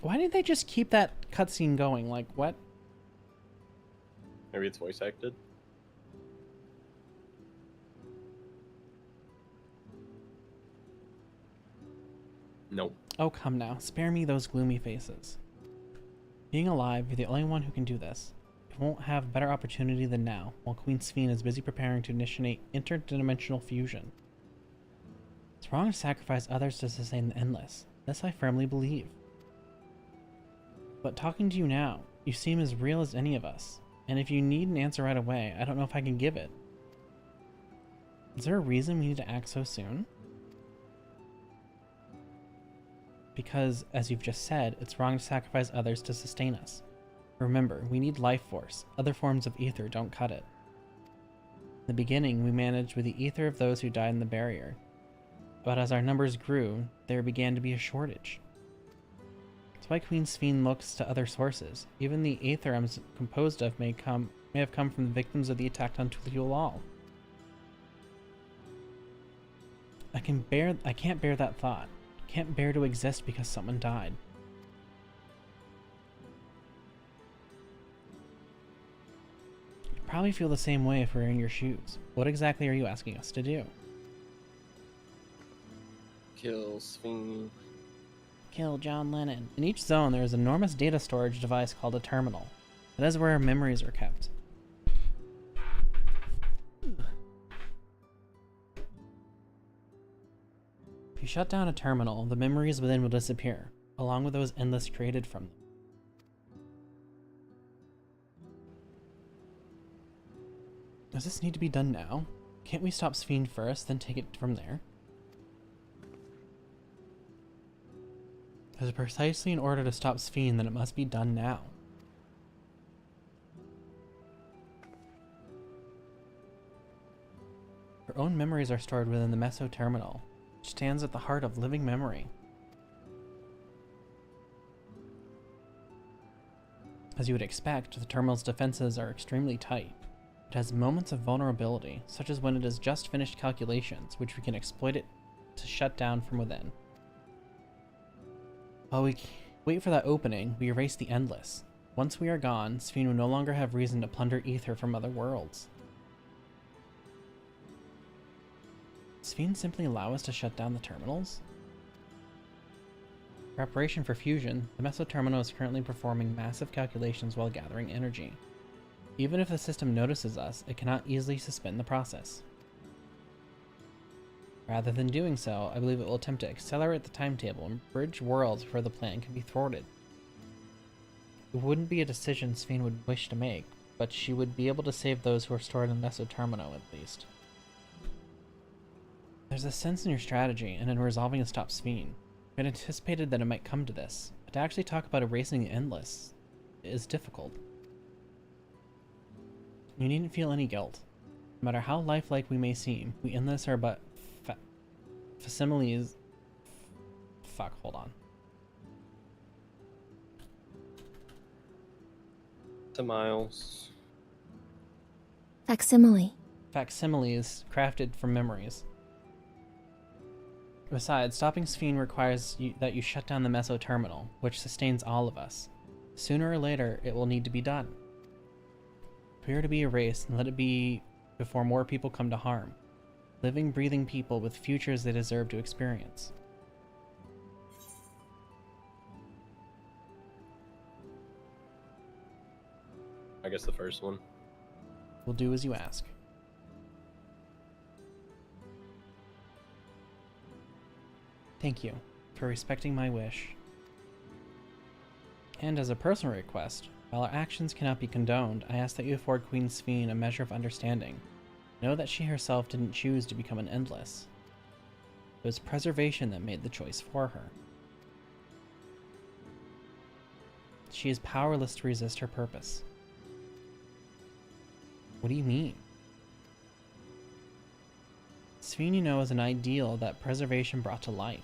Why didn't they just keep that cutscene going? Like, what? Maybe it's voice acted? Nope. Oh, come now. Spare me those gloomy faces. Being alive, you're the only one who can do this. You won't have a better opportunity than now, while Queen Sphene is busy preparing to initiate interdimensional fusion. It's wrong to sacrifice others to sustain the Endless. This I firmly believe. But talking to you now, you seem as real as any of us. And if you need an answer right away, I don't know if I can give it. Is there a reason we need to act so soon? Because, as you've just said, it's wrong to sacrifice others to sustain us. Remember, we need life force. Other forms of ether don't cut it. In the beginning, we managed with the ether of those who died in the barrier. But as our numbers grew, there began to be a shortage. That's why Queen Sphene looks to other sources. Even the ether I'm composed of may have come from the victims of the attack on Tuliulal. I can't bear that thought. I can't bear to exist because someone died. You'd probably feel the same way if we were in your shoes. What exactly are you asking us to do? Kill Sphene. Kill John Lennon. In each zone, there is an enormous data storage device called a terminal. That is where our memories are kept. If you shut down a terminal, the memories within will disappear, along with those endless created from them. Does this need to be done now? Can't we stop Sphene first, then take it from there? Is it precisely in order to stop Sphene that it must be done now? Her own memories are stored within the Meso Terminal, which stands at the heart of living memory. As you would expect, the terminal's defenses are extremely tight. It has moments of vulnerability, such as when it has just finished calculations, which we can exploit it to shut down from within. While we wait for that opening, we erase the Endless. Once we are gone, Sphene will no longer have reason to plunder ether from other worlds. Does Sphene simply allow us to shut down the terminals? In preparation for fusion, the Meso Terminal is currently performing massive calculations while gathering energy. Even if the system notices us, it cannot easily suspend the process. Rather than doing so, I believe it will attempt to accelerate the timetable and bridge worlds before the plan can be thwarted. It wouldn't be a decision Sphene would wish to make, but she would be able to save those who are stored in Meso Terminal at least. There's a sense in your strategy and in resolving to stop Sphene. I had anticipated that it might come to this, but to actually talk about erasing the Endless is difficult. You needn't feel any guilt. No matter how lifelike we may seem, we Endless are but facsimiles. Fuck, hold on. To Miles. Facsimile. Facsimiles crafted from memories. Besides, stopping Sphene requires that you shut down the Meso Terminal, which sustains all of us. Sooner or later, it will need to be done. We are to be erased and let it be before more people come to harm. Living, breathing people with futures they deserve to experience. I guess the first one. We'll do as you ask. Thank you for respecting my wish. And as a personal request, while our actions cannot be condoned, I ask that you afford Queen Sphene a measure of understanding. Know that she herself didn't choose to become an Endless. It was preservation that made the choice for her. She is powerless to resist her purpose. What do you mean? Sphene, you know, is an ideal that preservation brought to life.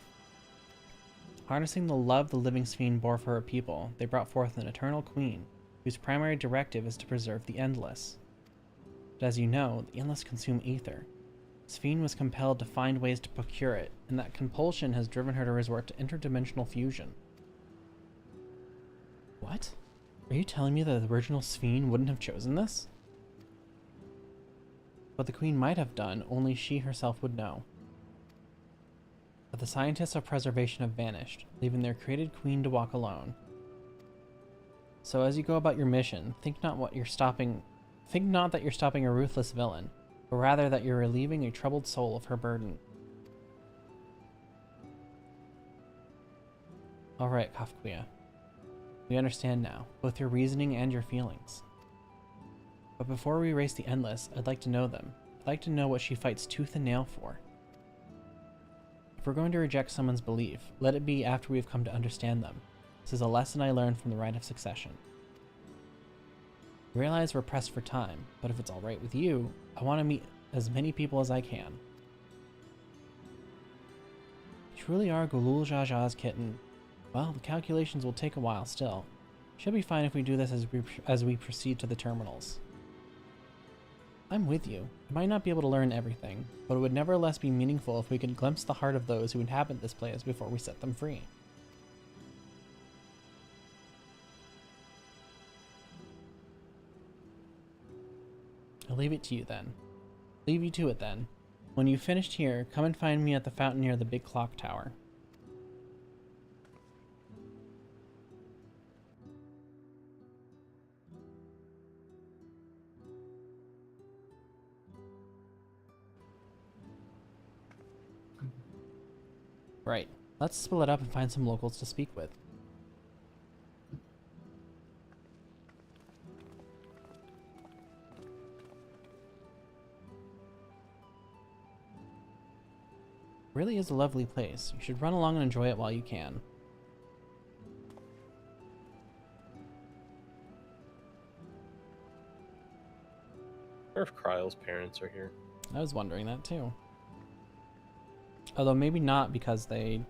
Harnessing the love the living Sphene bore for her people, they brought forth an eternal queen, whose primary directive is to preserve the Endless. But as you know, the Endless consume ether. Sphene was compelled to find ways to procure it, and that compulsion has driven her to resort to interdimensional fusion. What? Are you telling me that the original Sphene wouldn't have chosen this? What the Queen might have done, only she herself would know. But the scientists of preservation have vanished, leaving their created queen to walk alone. So as you go about your mission, think not that you're stopping a ruthless villain, but rather that you're relieving a troubled soul of her burden. Alright, Kafkuya. We understand now, both your reasoning and your feelings. But before we erase the Endless, I'd like to know them. I'd like to know what she fights tooth and nail for. If we're going to reject someone's belief, let it be after we've come to understand them. This is a lesson I learned from the Rite of Succession. I realize we're pressed for time, but if it's alright with you, I want to meet as many people as I can. You truly are Gulul Jaja's kitten. Well, the calculations will take a while still. Should be fine if we do this as we proceed to the terminals. I'm with you. I might not be able to learn everything, but it would nevertheless be meaningful if we could glimpse the heart of those who inhabit this place before we set them free. I'll leave it to you then. Leave you to it then. When you've finished here, come and find me at the fountain near the big clock tower. Right. Let's split up and find some locals to speak with. Really is a lovely place. You should run along and enjoy it while you can. I wonder if Kryle's parents are here. I was wondering that too. Although maybe not, because they,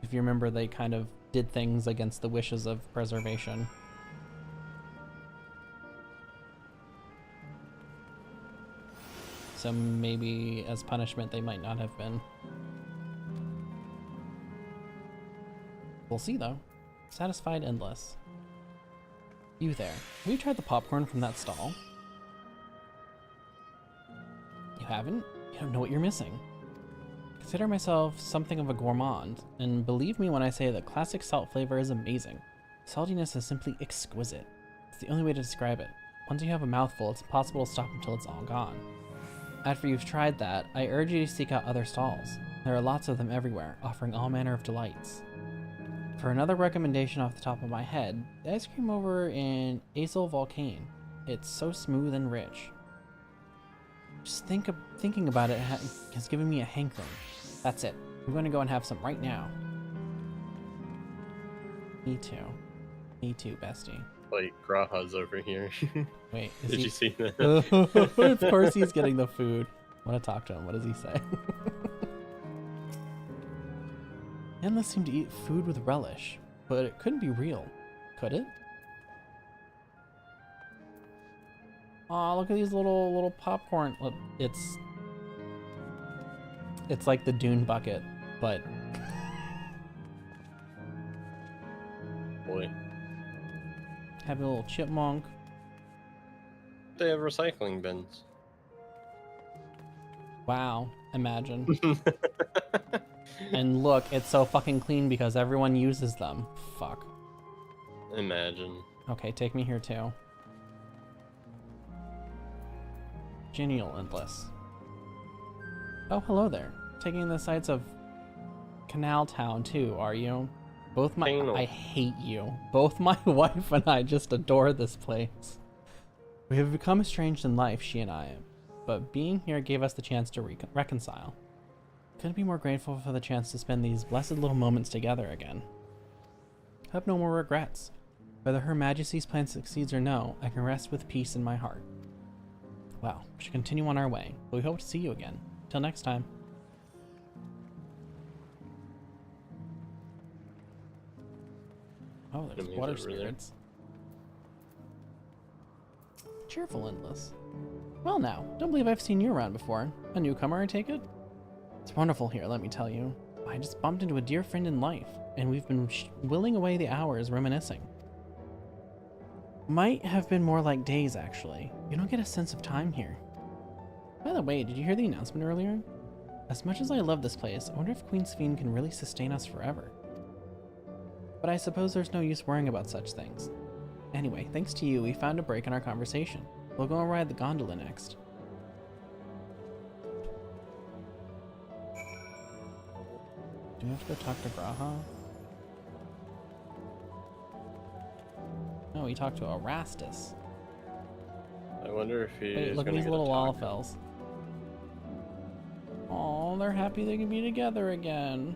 if you remember, they kind of did things against the wishes of preservation. So maybe as punishment they might not have been. We'll see though. Satisfied endless. You there. Have you tried the popcorn from that stall? You haven't? You don't know what you're missing. Consider myself something of a gourmand, and believe me when I say that classic salt flavor is amazing. Saltiness is simply exquisite. It's the only way to describe it. Once you have a mouthful, it's impossible to stop until it's all gone. After you've tried that, I urge you to seek out other stalls. There are lots of them everywhere, offering all manner of delights. For another recommendation off the top of my head, the ice cream over in Azel Volcane. It's so smooth and rich. Just thinking about it has given me a hankering. That's it. I'm going to go and have some right now. Me too. Me too, bestie. Like, Graha's over here. Wait, did you see that? Of course he's getting the food. I want to talk to him. What does he say? Endless seemed to eat food with relish, but it couldn't be real. Could it? Aw, look at these little popcorn. Look, it's like the Dune bucket, but boy. Have a little chipmunk. They have recycling bins. Wow, imagine. And look, it's so fucking clean because everyone uses them. Fuck. Imagine. Okay, take me here too. Genial Endless. Oh, hello there. Taking the sights of Canal Town too, are you? I hate you. Both my wife and I just adore this place. We have become estranged in life, she and I, but being here gave us the chance to reconcile. Couldn't be more grateful for the chance to spend these blessed little moments together again. I have no more regrets. Whether Her Majesty's plan succeeds or no, I can rest with peace in my heart. Well, we should continue on our way, but we hope to see you again. Till next time. Oh, there's water spirits. Cheerful Endless. Well now, don't believe I've seen you around before. A newcomer, I take it? It's wonderful here, let me tell you. I just bumped into a dear friend in life, and we've been willing away the hours reminiscing. Might have been more like days, actually. You don't get a sense of time here. By the way, did you hear the announcement earlier? As much as I love this place, I wonder if Queen Sphene can really sustain us forever. But I suppose there's no use worrying about such things. Anyway, thanks to you, we found a break in our conversation. We'll go and ride the gondola next. Do we have to go talk to Graha? No, we talked to Erastus. I wonder if he. Wait, look at these little Lalafels. Oh, they're happy they can be together again.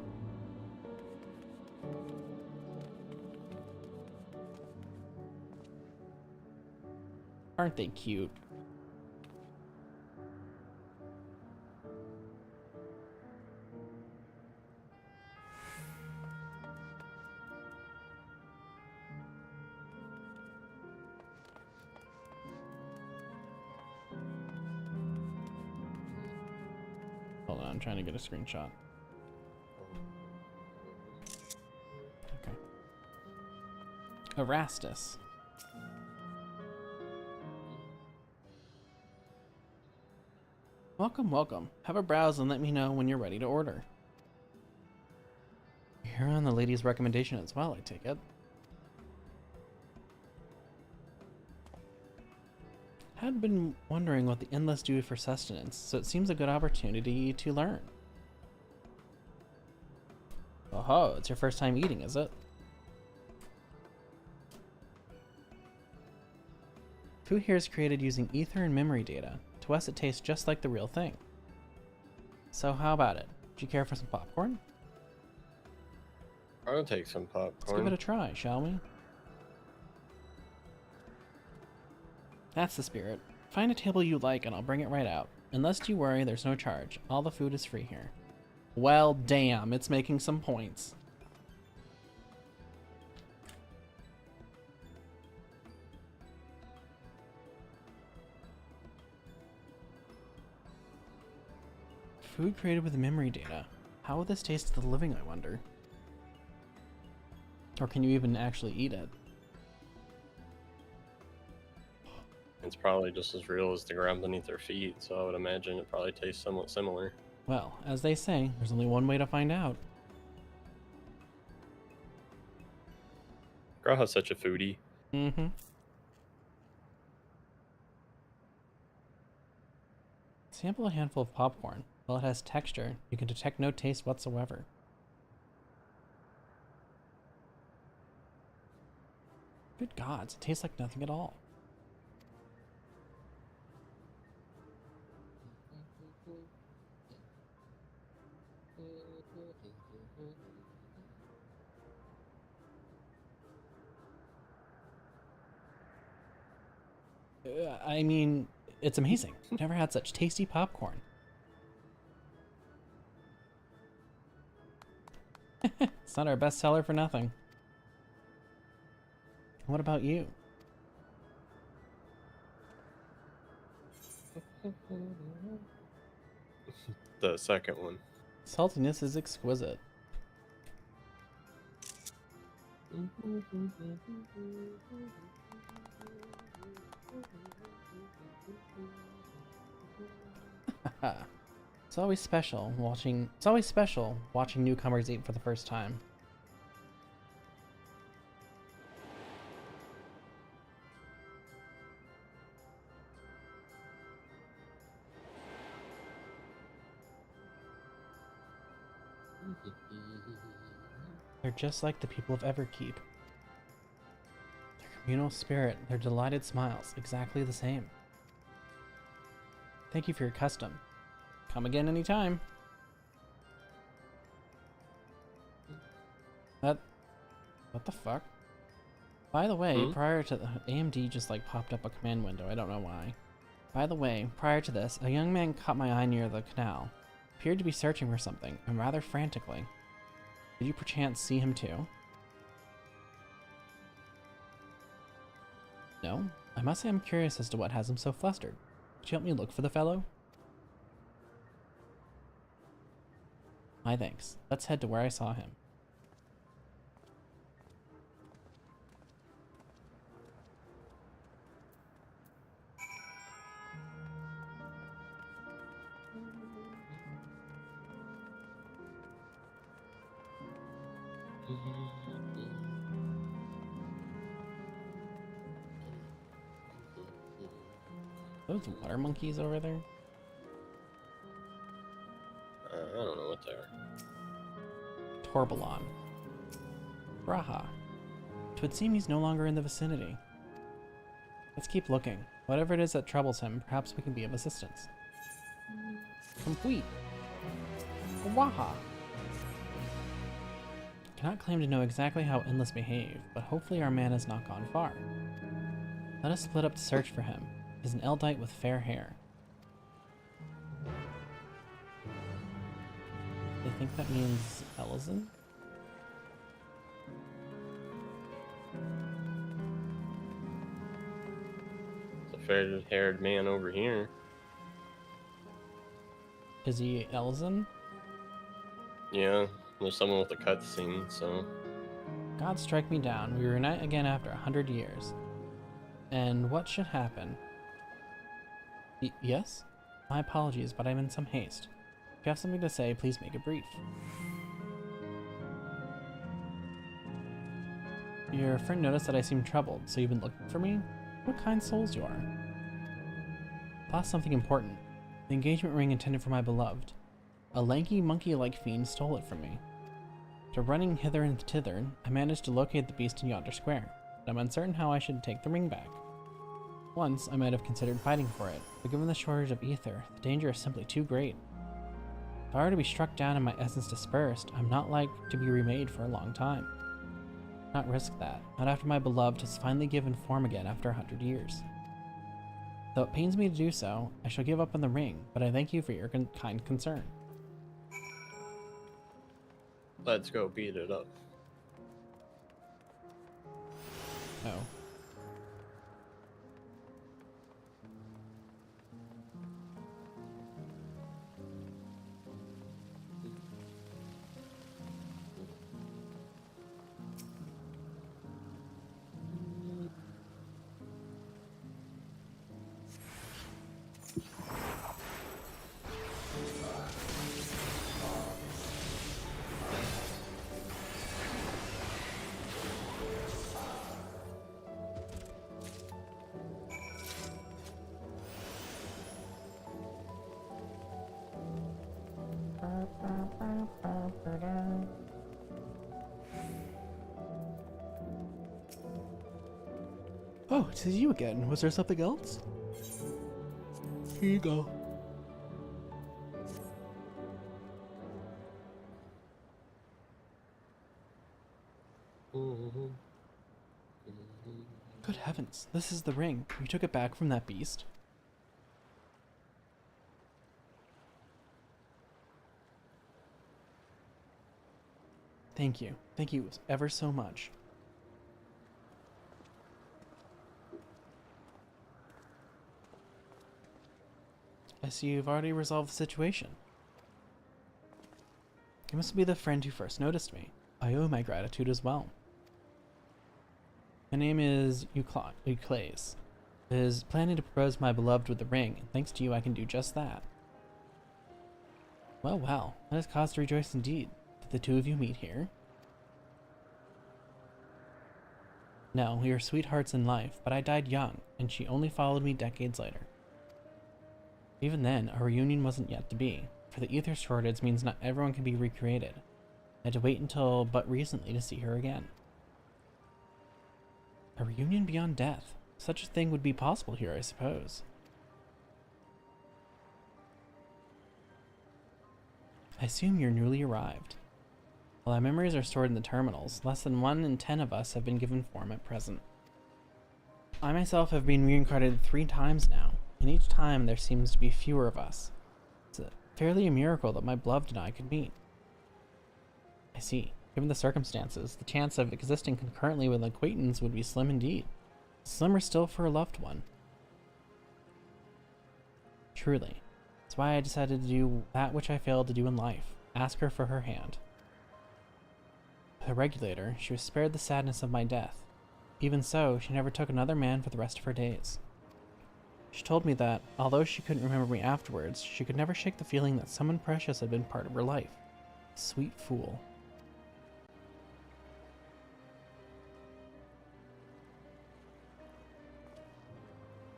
Aren't they cute? Hold on, I'm trying to get a screenshot. Okay. Erastus. Welcome, welcome. Have a browse and let me know when you're ready to order. You're on the lady's recommendation as well, I take it. Had been wondering what the endless do for sustenance, so it seems a good opportunity to learn. Oh, it's your first time eating, is it? Food here is created using ether and memory data. To us, it tastes just like the real thing. So how about it? Do you care for some popcorn? I'll take some popcorn. Let's give it a try, shall we? That's the spirit. Find a table you like and I'll bring it right out. Unless you worry, there's no charge. All the food is free here. Well, damn, it's making some points. Food created with memory data. How will this taste to the living, I wonder? Or can you even actually eat it? It's probably just as real as the ground beneath their feet, so I would imagine it probably tastes somewhat similar. Well, as they say, there's only one way to find out. Graha's such a foodie. Mm-hmm. Sample a handful of popcorn. While it has texture, you can detect no taste whatsoever. Good gods, it tastes like nothing at all. I mean, it's amazing. Never had such tasty popcorn. It's not our best seller for nothing. What about you? The second one. Saltiness is exquisite. It's always special watching newcomers eat for the first time. They're just like the people of Everkeep. Their communal spirit, their delighted smiles, exactly the same. Thank you for your custom. Come again anytime. What the fuck? By the way, prior to the AMD just like popped up a command window. I don't know why. By the way, prior to this, a young man caught my eye near the canal. Appeared to be searching for something, and rather frantically. Did you perchance see him too? No? I must say I'm curious as to what has him so flustered. Could you help me look for the fellow? My thanks. Let's head to where I saw him. Those water monkeys over there? I don't know what they are. Torbalon. Graha. Twould seem he's no longer in the vicinity. Let's keep looking. Whatever it is that troubles him, perhaps we can be of assistance. Complete. Waha! Cannot claim to know exactly how Endless behaved, but hopefully our man has not gone far. Let us split up to search for him. He is an Eldite with fair hair. They think that means Elizin? It's a fair-haired man over here. Is he Elizin? Yeah, there's someone with a cutscene, so... God strike me down. We reunite again after 100 years. And what should happen? Yes? My apologies, but I'm in some haste. If you have something to say, please make it brief. Your friend noticed that I seemed troubled, so you've been looking for me? What kind souls you are? Lost something important. The engagement ring intended for my beloved. A lanky, monkey-like fiend stole it from me. After running hither and thither, I managed to locate the beast in yonder square, but I'm uncertain how I should take the ring back. Once, I might have considered fighting for it, but given the shortage of ether, the danger is simply too great. If I were to be struck down and my essence dispersed, I'm not like to be remade for a long time. Not risk that, not after my beloved has finally given form again after 100 years. Though it pains me to do so, I shall give up on the ring, but I thank you for your kind concern. Let's go beat it up. Oh. Oh, it is you again. Was there something else? Here you go. Good heavens, this is the ring. You took it back from that beast? Thank you. Thank you ever so much. I see you've already resolved the situation. You must be the friend who first noticed me. I owe my gratitude as well. My name is Euclase. I was planning to propose my beloved with the ring, and thanks to you I can do just that. Well, well, that is cause to rejoice indeed. Did the two of you meet here? No, we were sweethearts in life, but I died young, and she only followed me decades later. Even then, a reunion wasn't yet to be, for the ether shortage means not everyone can be recreated. I had to wait until but recently to see her again. A reunion beyond death. Such a thing would be possible here, I suppose. I assume you're newly arrived. While our memories are stored in the terminals, less than 1 in 10 of us have been given form at present. I myself have been reincarnated 3 times now, and each time there seems to be fewer of us. It's fairly a miracle that my beloved and I could meet. I see. Given the circumstances, the chance of existing concurrently with an acquaintance would be slim indeed. Slimmer still for a loved one. Truly. That's why I decided to do that which I failed to do in life. Ask her for her hand. With a regulator, she was spared the sadness of my death. Even so, she never took another man for the rest of her days. She told me that, although she couldn't remember me afterwards, she could never shake the feeling that someone precious had been part of her life. Sweet fool.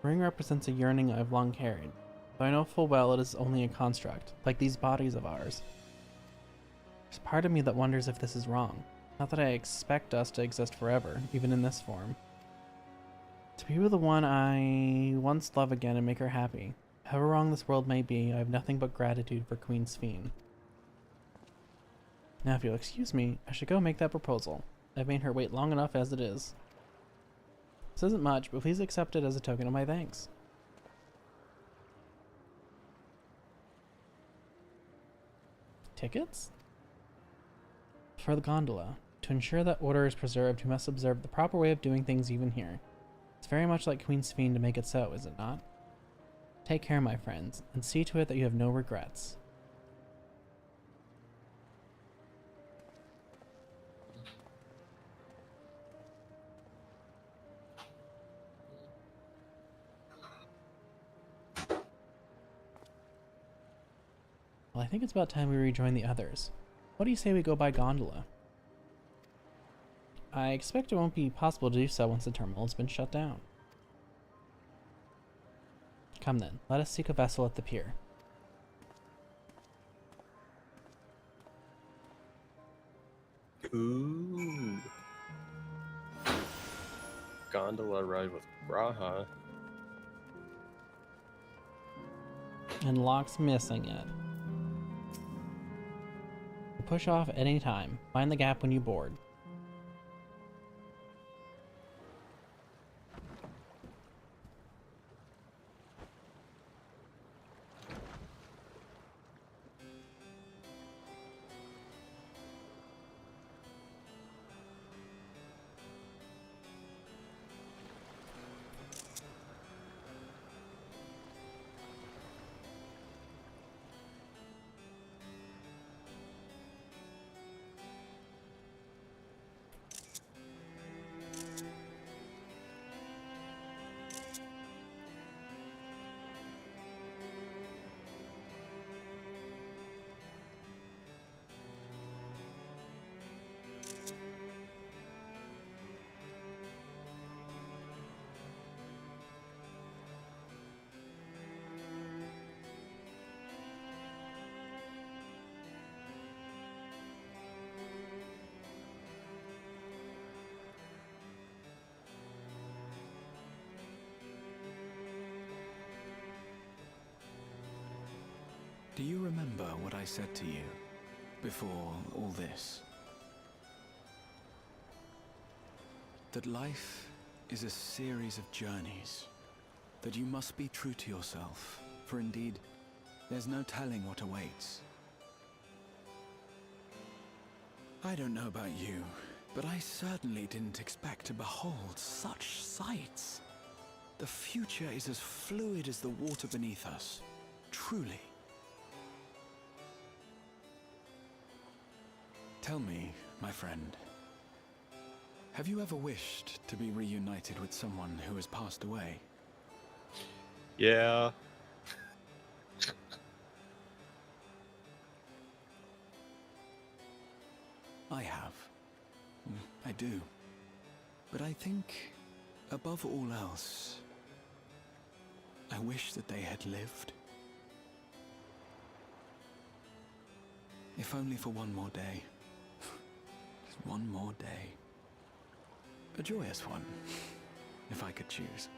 The ring represents a yearning I've long carried, though I know full well it is only a construct, like these bodies of ours. There's part of me that wonders if this is wrong. Not that I expect us to exist forever, even in this form. To be with the one I once love again and make her happy. However wrong this world may be, I have nothing but gratitude for Queen Sphene. Now if you'll excuse me, I should go make that proposal. I've made her wait long enough as it is. This isn't much, but please accept it as a token of my thanks. Tickets? For the gondola. To ensure that order is preserved, we must observe the proper way of doing things even here. It's very much like Queen Sphene to make it so, is it not? Take care, my friends, and see to it that you have no regrets. Well, I think it's about time we rejoin the others. What do you say we go by gondola? I expect it won't be possible to do so once the terminal has been shut down. Come then, let us seek a vessel at the pier. Ooh. Gondola ride with Graha. And Locke's missing it. Push off at any time. Find the gap when you board. Do you remember what I said to you before all this? That life is a series of journeys, that you must be true to yourself, for indeed, there's no telling what awaits. I don't know about you, but I certainly didn't expect to behold such sights. The future is as fluid as the water beneath us, truly. Tell me, my friend, have you ever wished to be reunited with someone who has passed away? Yeah. I have. I do. But I think, above all else, I wish that they had lived. If only for one more day. Just one more day. A joyous one, if I could choose.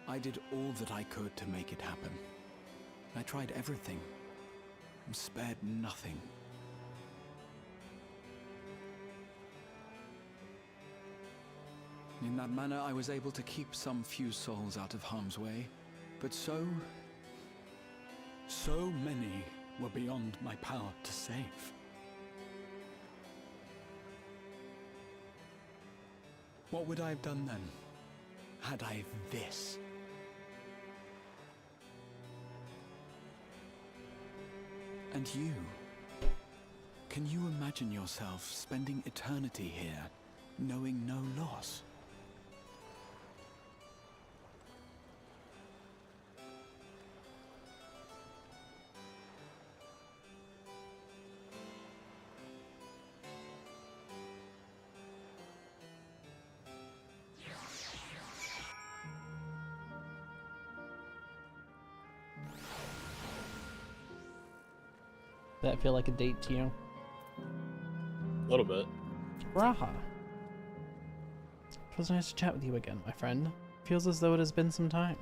I did all that I could to make it happen. I tried everything, and spared nothing. In that manner, I was able to keep some few souls out of harm's way, but so many were beyond my power to save. What would I have done then, had I this? And you? Can you imagine yourself spending eternity here, knowing no loss? That feel like a date to you? A little bit. Raha. It was nice to chat with you again, my friend. Feels as though it has been some time.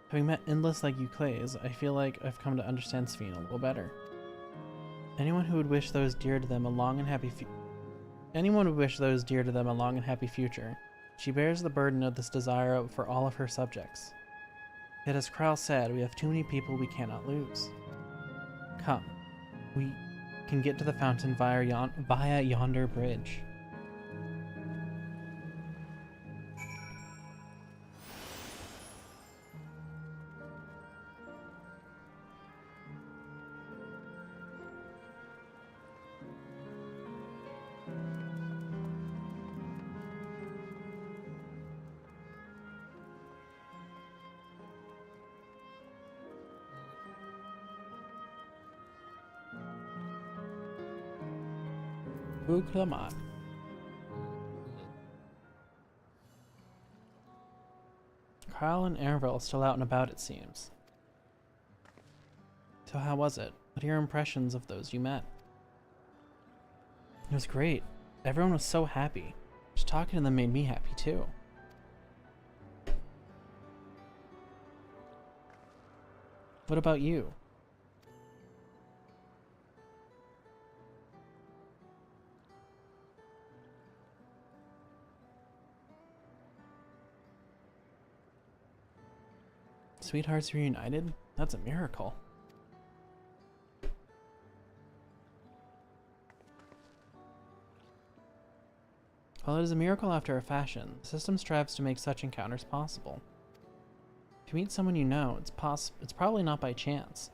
Having met endless like you clays, I feel like I've come to understand Sphene a little better. Anyone who would wish those dear to them a long and happy future. She bears the burden of this desire for all of her subjects. Yet as Kral said, we have too many people we cannot lose. Come, we can get to the fountain via yonder bridge. Clamat. Kyle and Airville still out and about, it seems. So how was it? What are your impressions of those you met? It was great. Everyone was so happy. Just talking to them made me happy too. What about you? Sweethearts reunited? That's a miracle. While it is a miracle after a fashion, the system strives to make such encounters possible. If you meet someone you know, it's probably not by chance.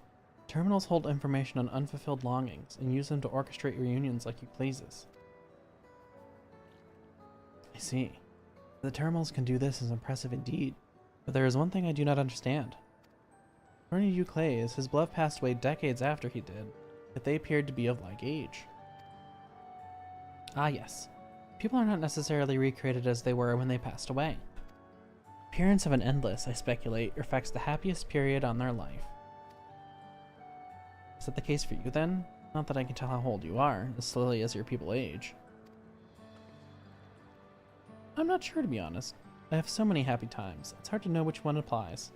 Terminals hold information on unfulfilled longings and use them to orchestrate reunions like you pleases. I see. The terminals can do this is impressive indeed. But there is one thing I do not understand. According to Euclades, his beloved passed away decades after he did, yet they appeared to be of like age. Ah yes, people are not necessarily recreated as they were when they passed away. Appearance of an endless, I speculate, reflects the happiest period on their life. Is that the case for you then? Not that I can tell how old you are, as slowly as your people age. I'm not sure, to be honest. I have so many happy times, it's hard to know which one applies.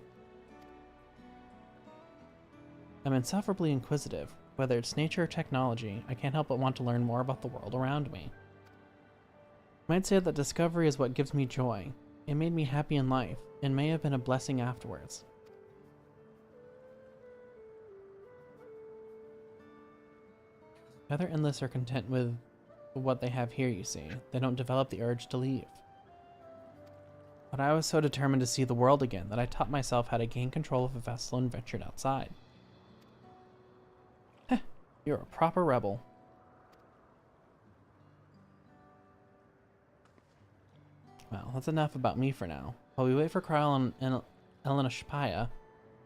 I'm insufferably inquisitive. Whether it's nature or technology, I can't help but want to learn more about the world around me. I might say that discovery is what gives me joy. It made me happy in life, and may have been a blessing afterwards. Other endless are content with what they have here, you see. They don't develop the urge to leave. But I was so determined to see the world again that I taught myself how to gain control of a vessel and ventured outside. Heh, you're a proper rebel. Well, that's enough about me for now. While we wait for Kyle and Elena Shpaya,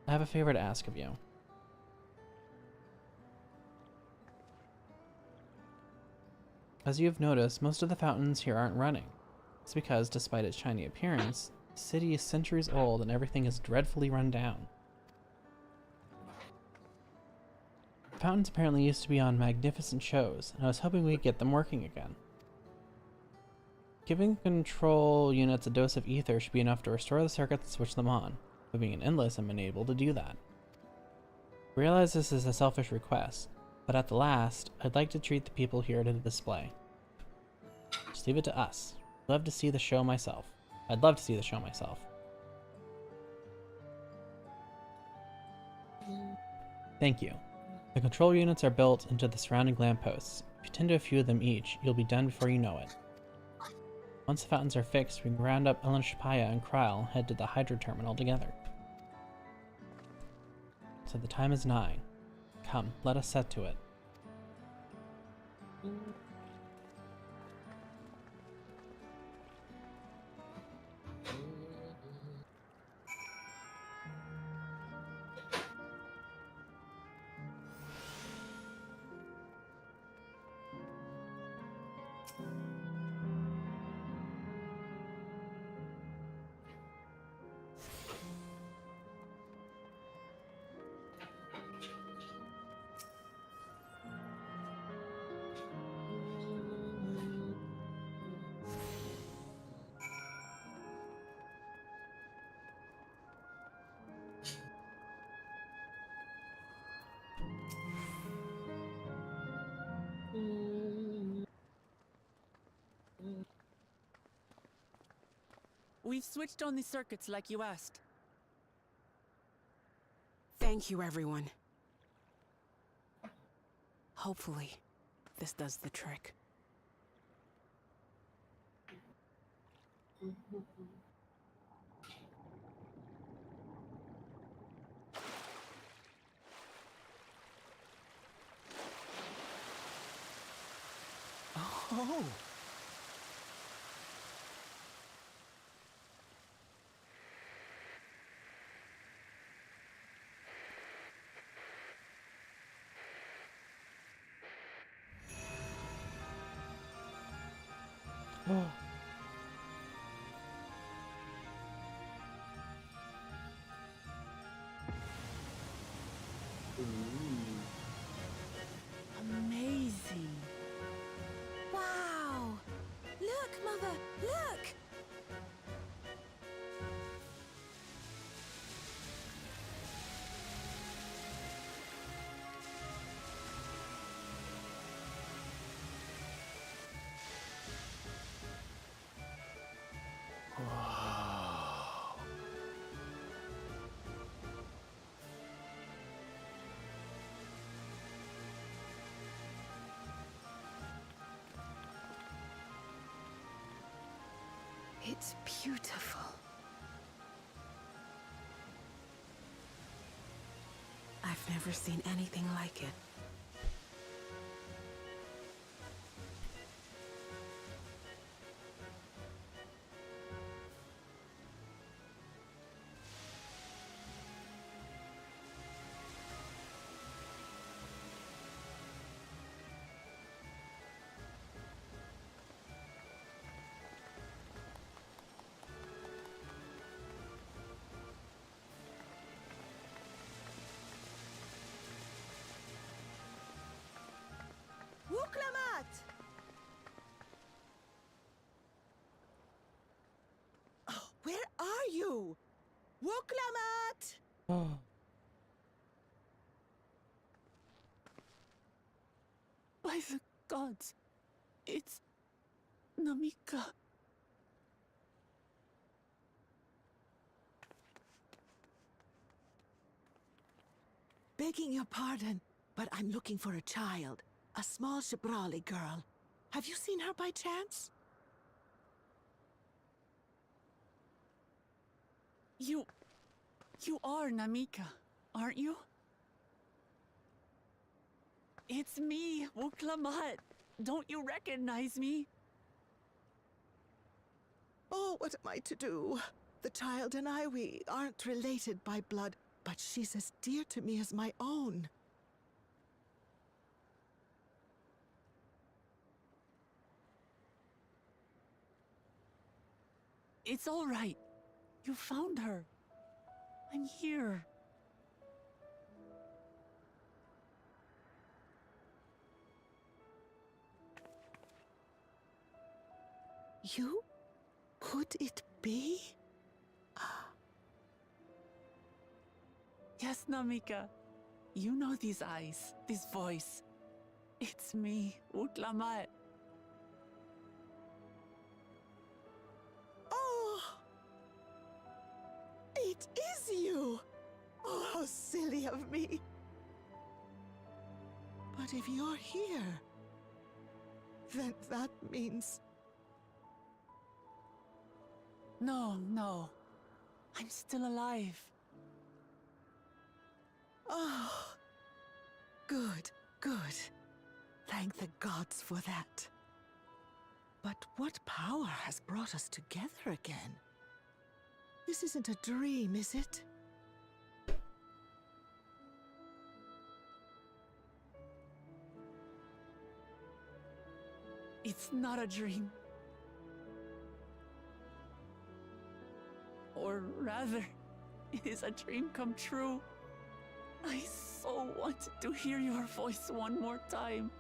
I have a favor to ask of you. As you have noticed, most of the fountains here aren't running. It's because, despite its shiny appearance, the city is centuries old and everything is dreadfully run down. The fountains apparently used to be on magnificent shows, and I was hoping we'd get them working again. Giving control units a dose of ether should be enough to restore the circuits and switch them on, but being an endless, I'm unable to do that. I realize this is a selfish request, but at the last, I'd like to treat the people here to the display. Just leave it to us. I'd love to see the show myself. Thank you. The control units are built into the surrounding lampposts. If you tend to a few of them each, you'll be done before you know it. Once the fountains are fixed, we can round up Elena Shpaya and Krile, head to the Hydro Terminal together. So the time is nigh. Come, let us set to it. We've switched on the circuits like you asked. Thank you, everyone. Hopefully, this does the trick. Oh! Amazing. Wow! Look, Mother! Look! It's beautiful. I've never seen anything like it. Wuklamat! Oh, where are you? Wuklamat! By the gods, it's Namika. Begging your pardon, but I'm looking for a child. A small Shibrali girl. Have you seen her by chance? You are Namika, aren't you? It's me, Wuklamat. Don't you recognize me? Oh, what am I to do? The child and I, we aren't related by blood, but she's as dear to me as my own. It's all right. You found her. I'm here. You? Could it be? Yes, Namika. You know these eyes, this voice. It's me, Wuklamat. Oh! It is you! Oh, how silly of me. But if you're here, then that means... No. I'm still alive. Oh, good. Thank the gods for that. But what power has brought us together again? This isn't a dream, is it? It's not a dream. Or rather, it is a dream come true. I so wanted to hear your voice one more time.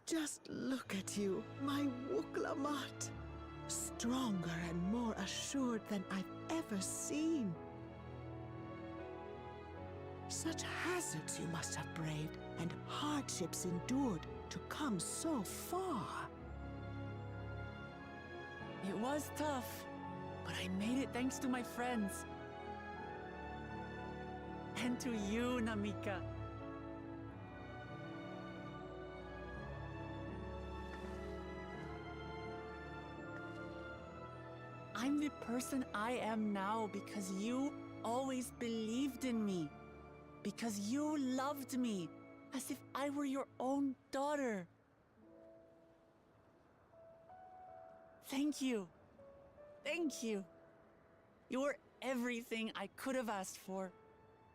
Just look at you, my Wuklamat. Stronger and more assured than I've ever seen. Such hazards you must have braved, and hardships endured to come so far. It was tough, but I made it thanks to my friends. And to you, Namika. I'm the person I am now because you always believed in me. Because you loved me as if I were your own daughter. Thank you. Thank you. You were everything I could have asked for.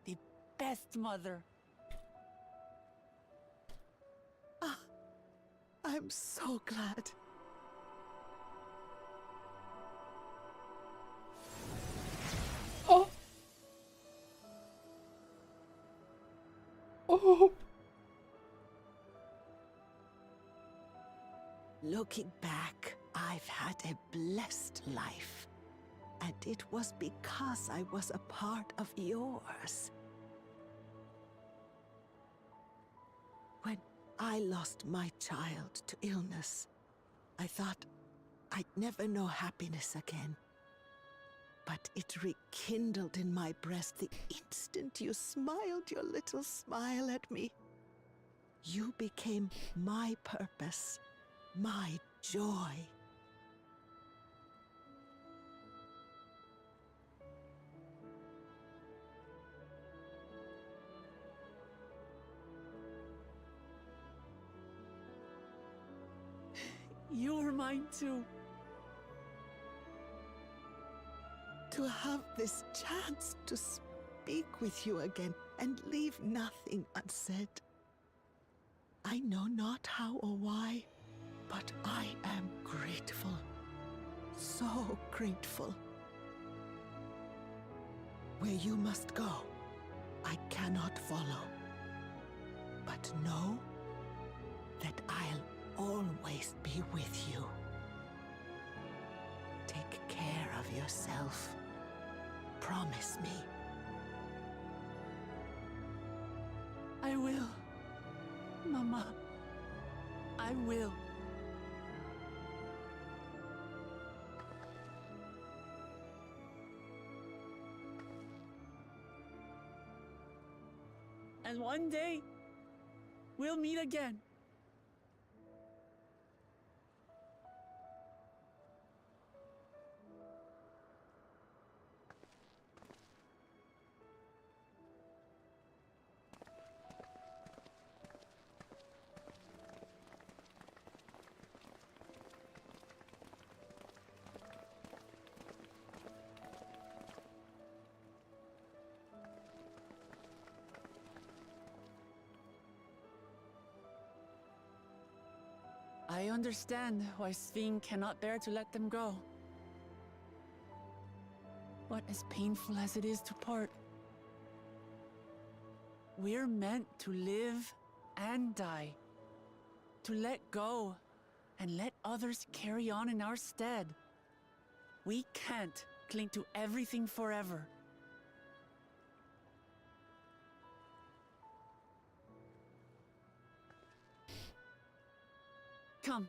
The best mother. Ah, I'm so glad. Oh. Oh. Looking back, I've had a blessed life. And it was because I was a part of yours. When I lost my child to illness, I thought I'd never know happiness again. But it rekindled in my breast the instant you smiled your little smile at me. You became my purpose, my joy. You were mine too. To have this chance to speak with you again and leave nothing unsaid. I know not how or why, but I am grateful. So grateful. Where you must go, I cannot follow. But know that I'll always be with you. Take care of yourself. Promise me. I will. Mama. I will. And one day, we'll meet again. I understand why Sving cannot bear to let them go. But as painful as it is to part, we're meant to live and die. To let go and let others carry on in our stead. We can't cling to everything forever. Come,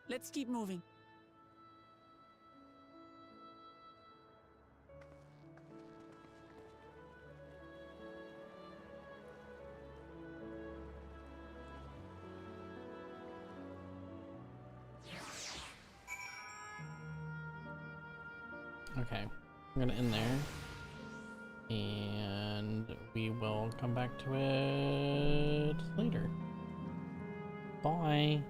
let's keep moving. Okay, I'm gonna end there, and we will come back to it later. Bye.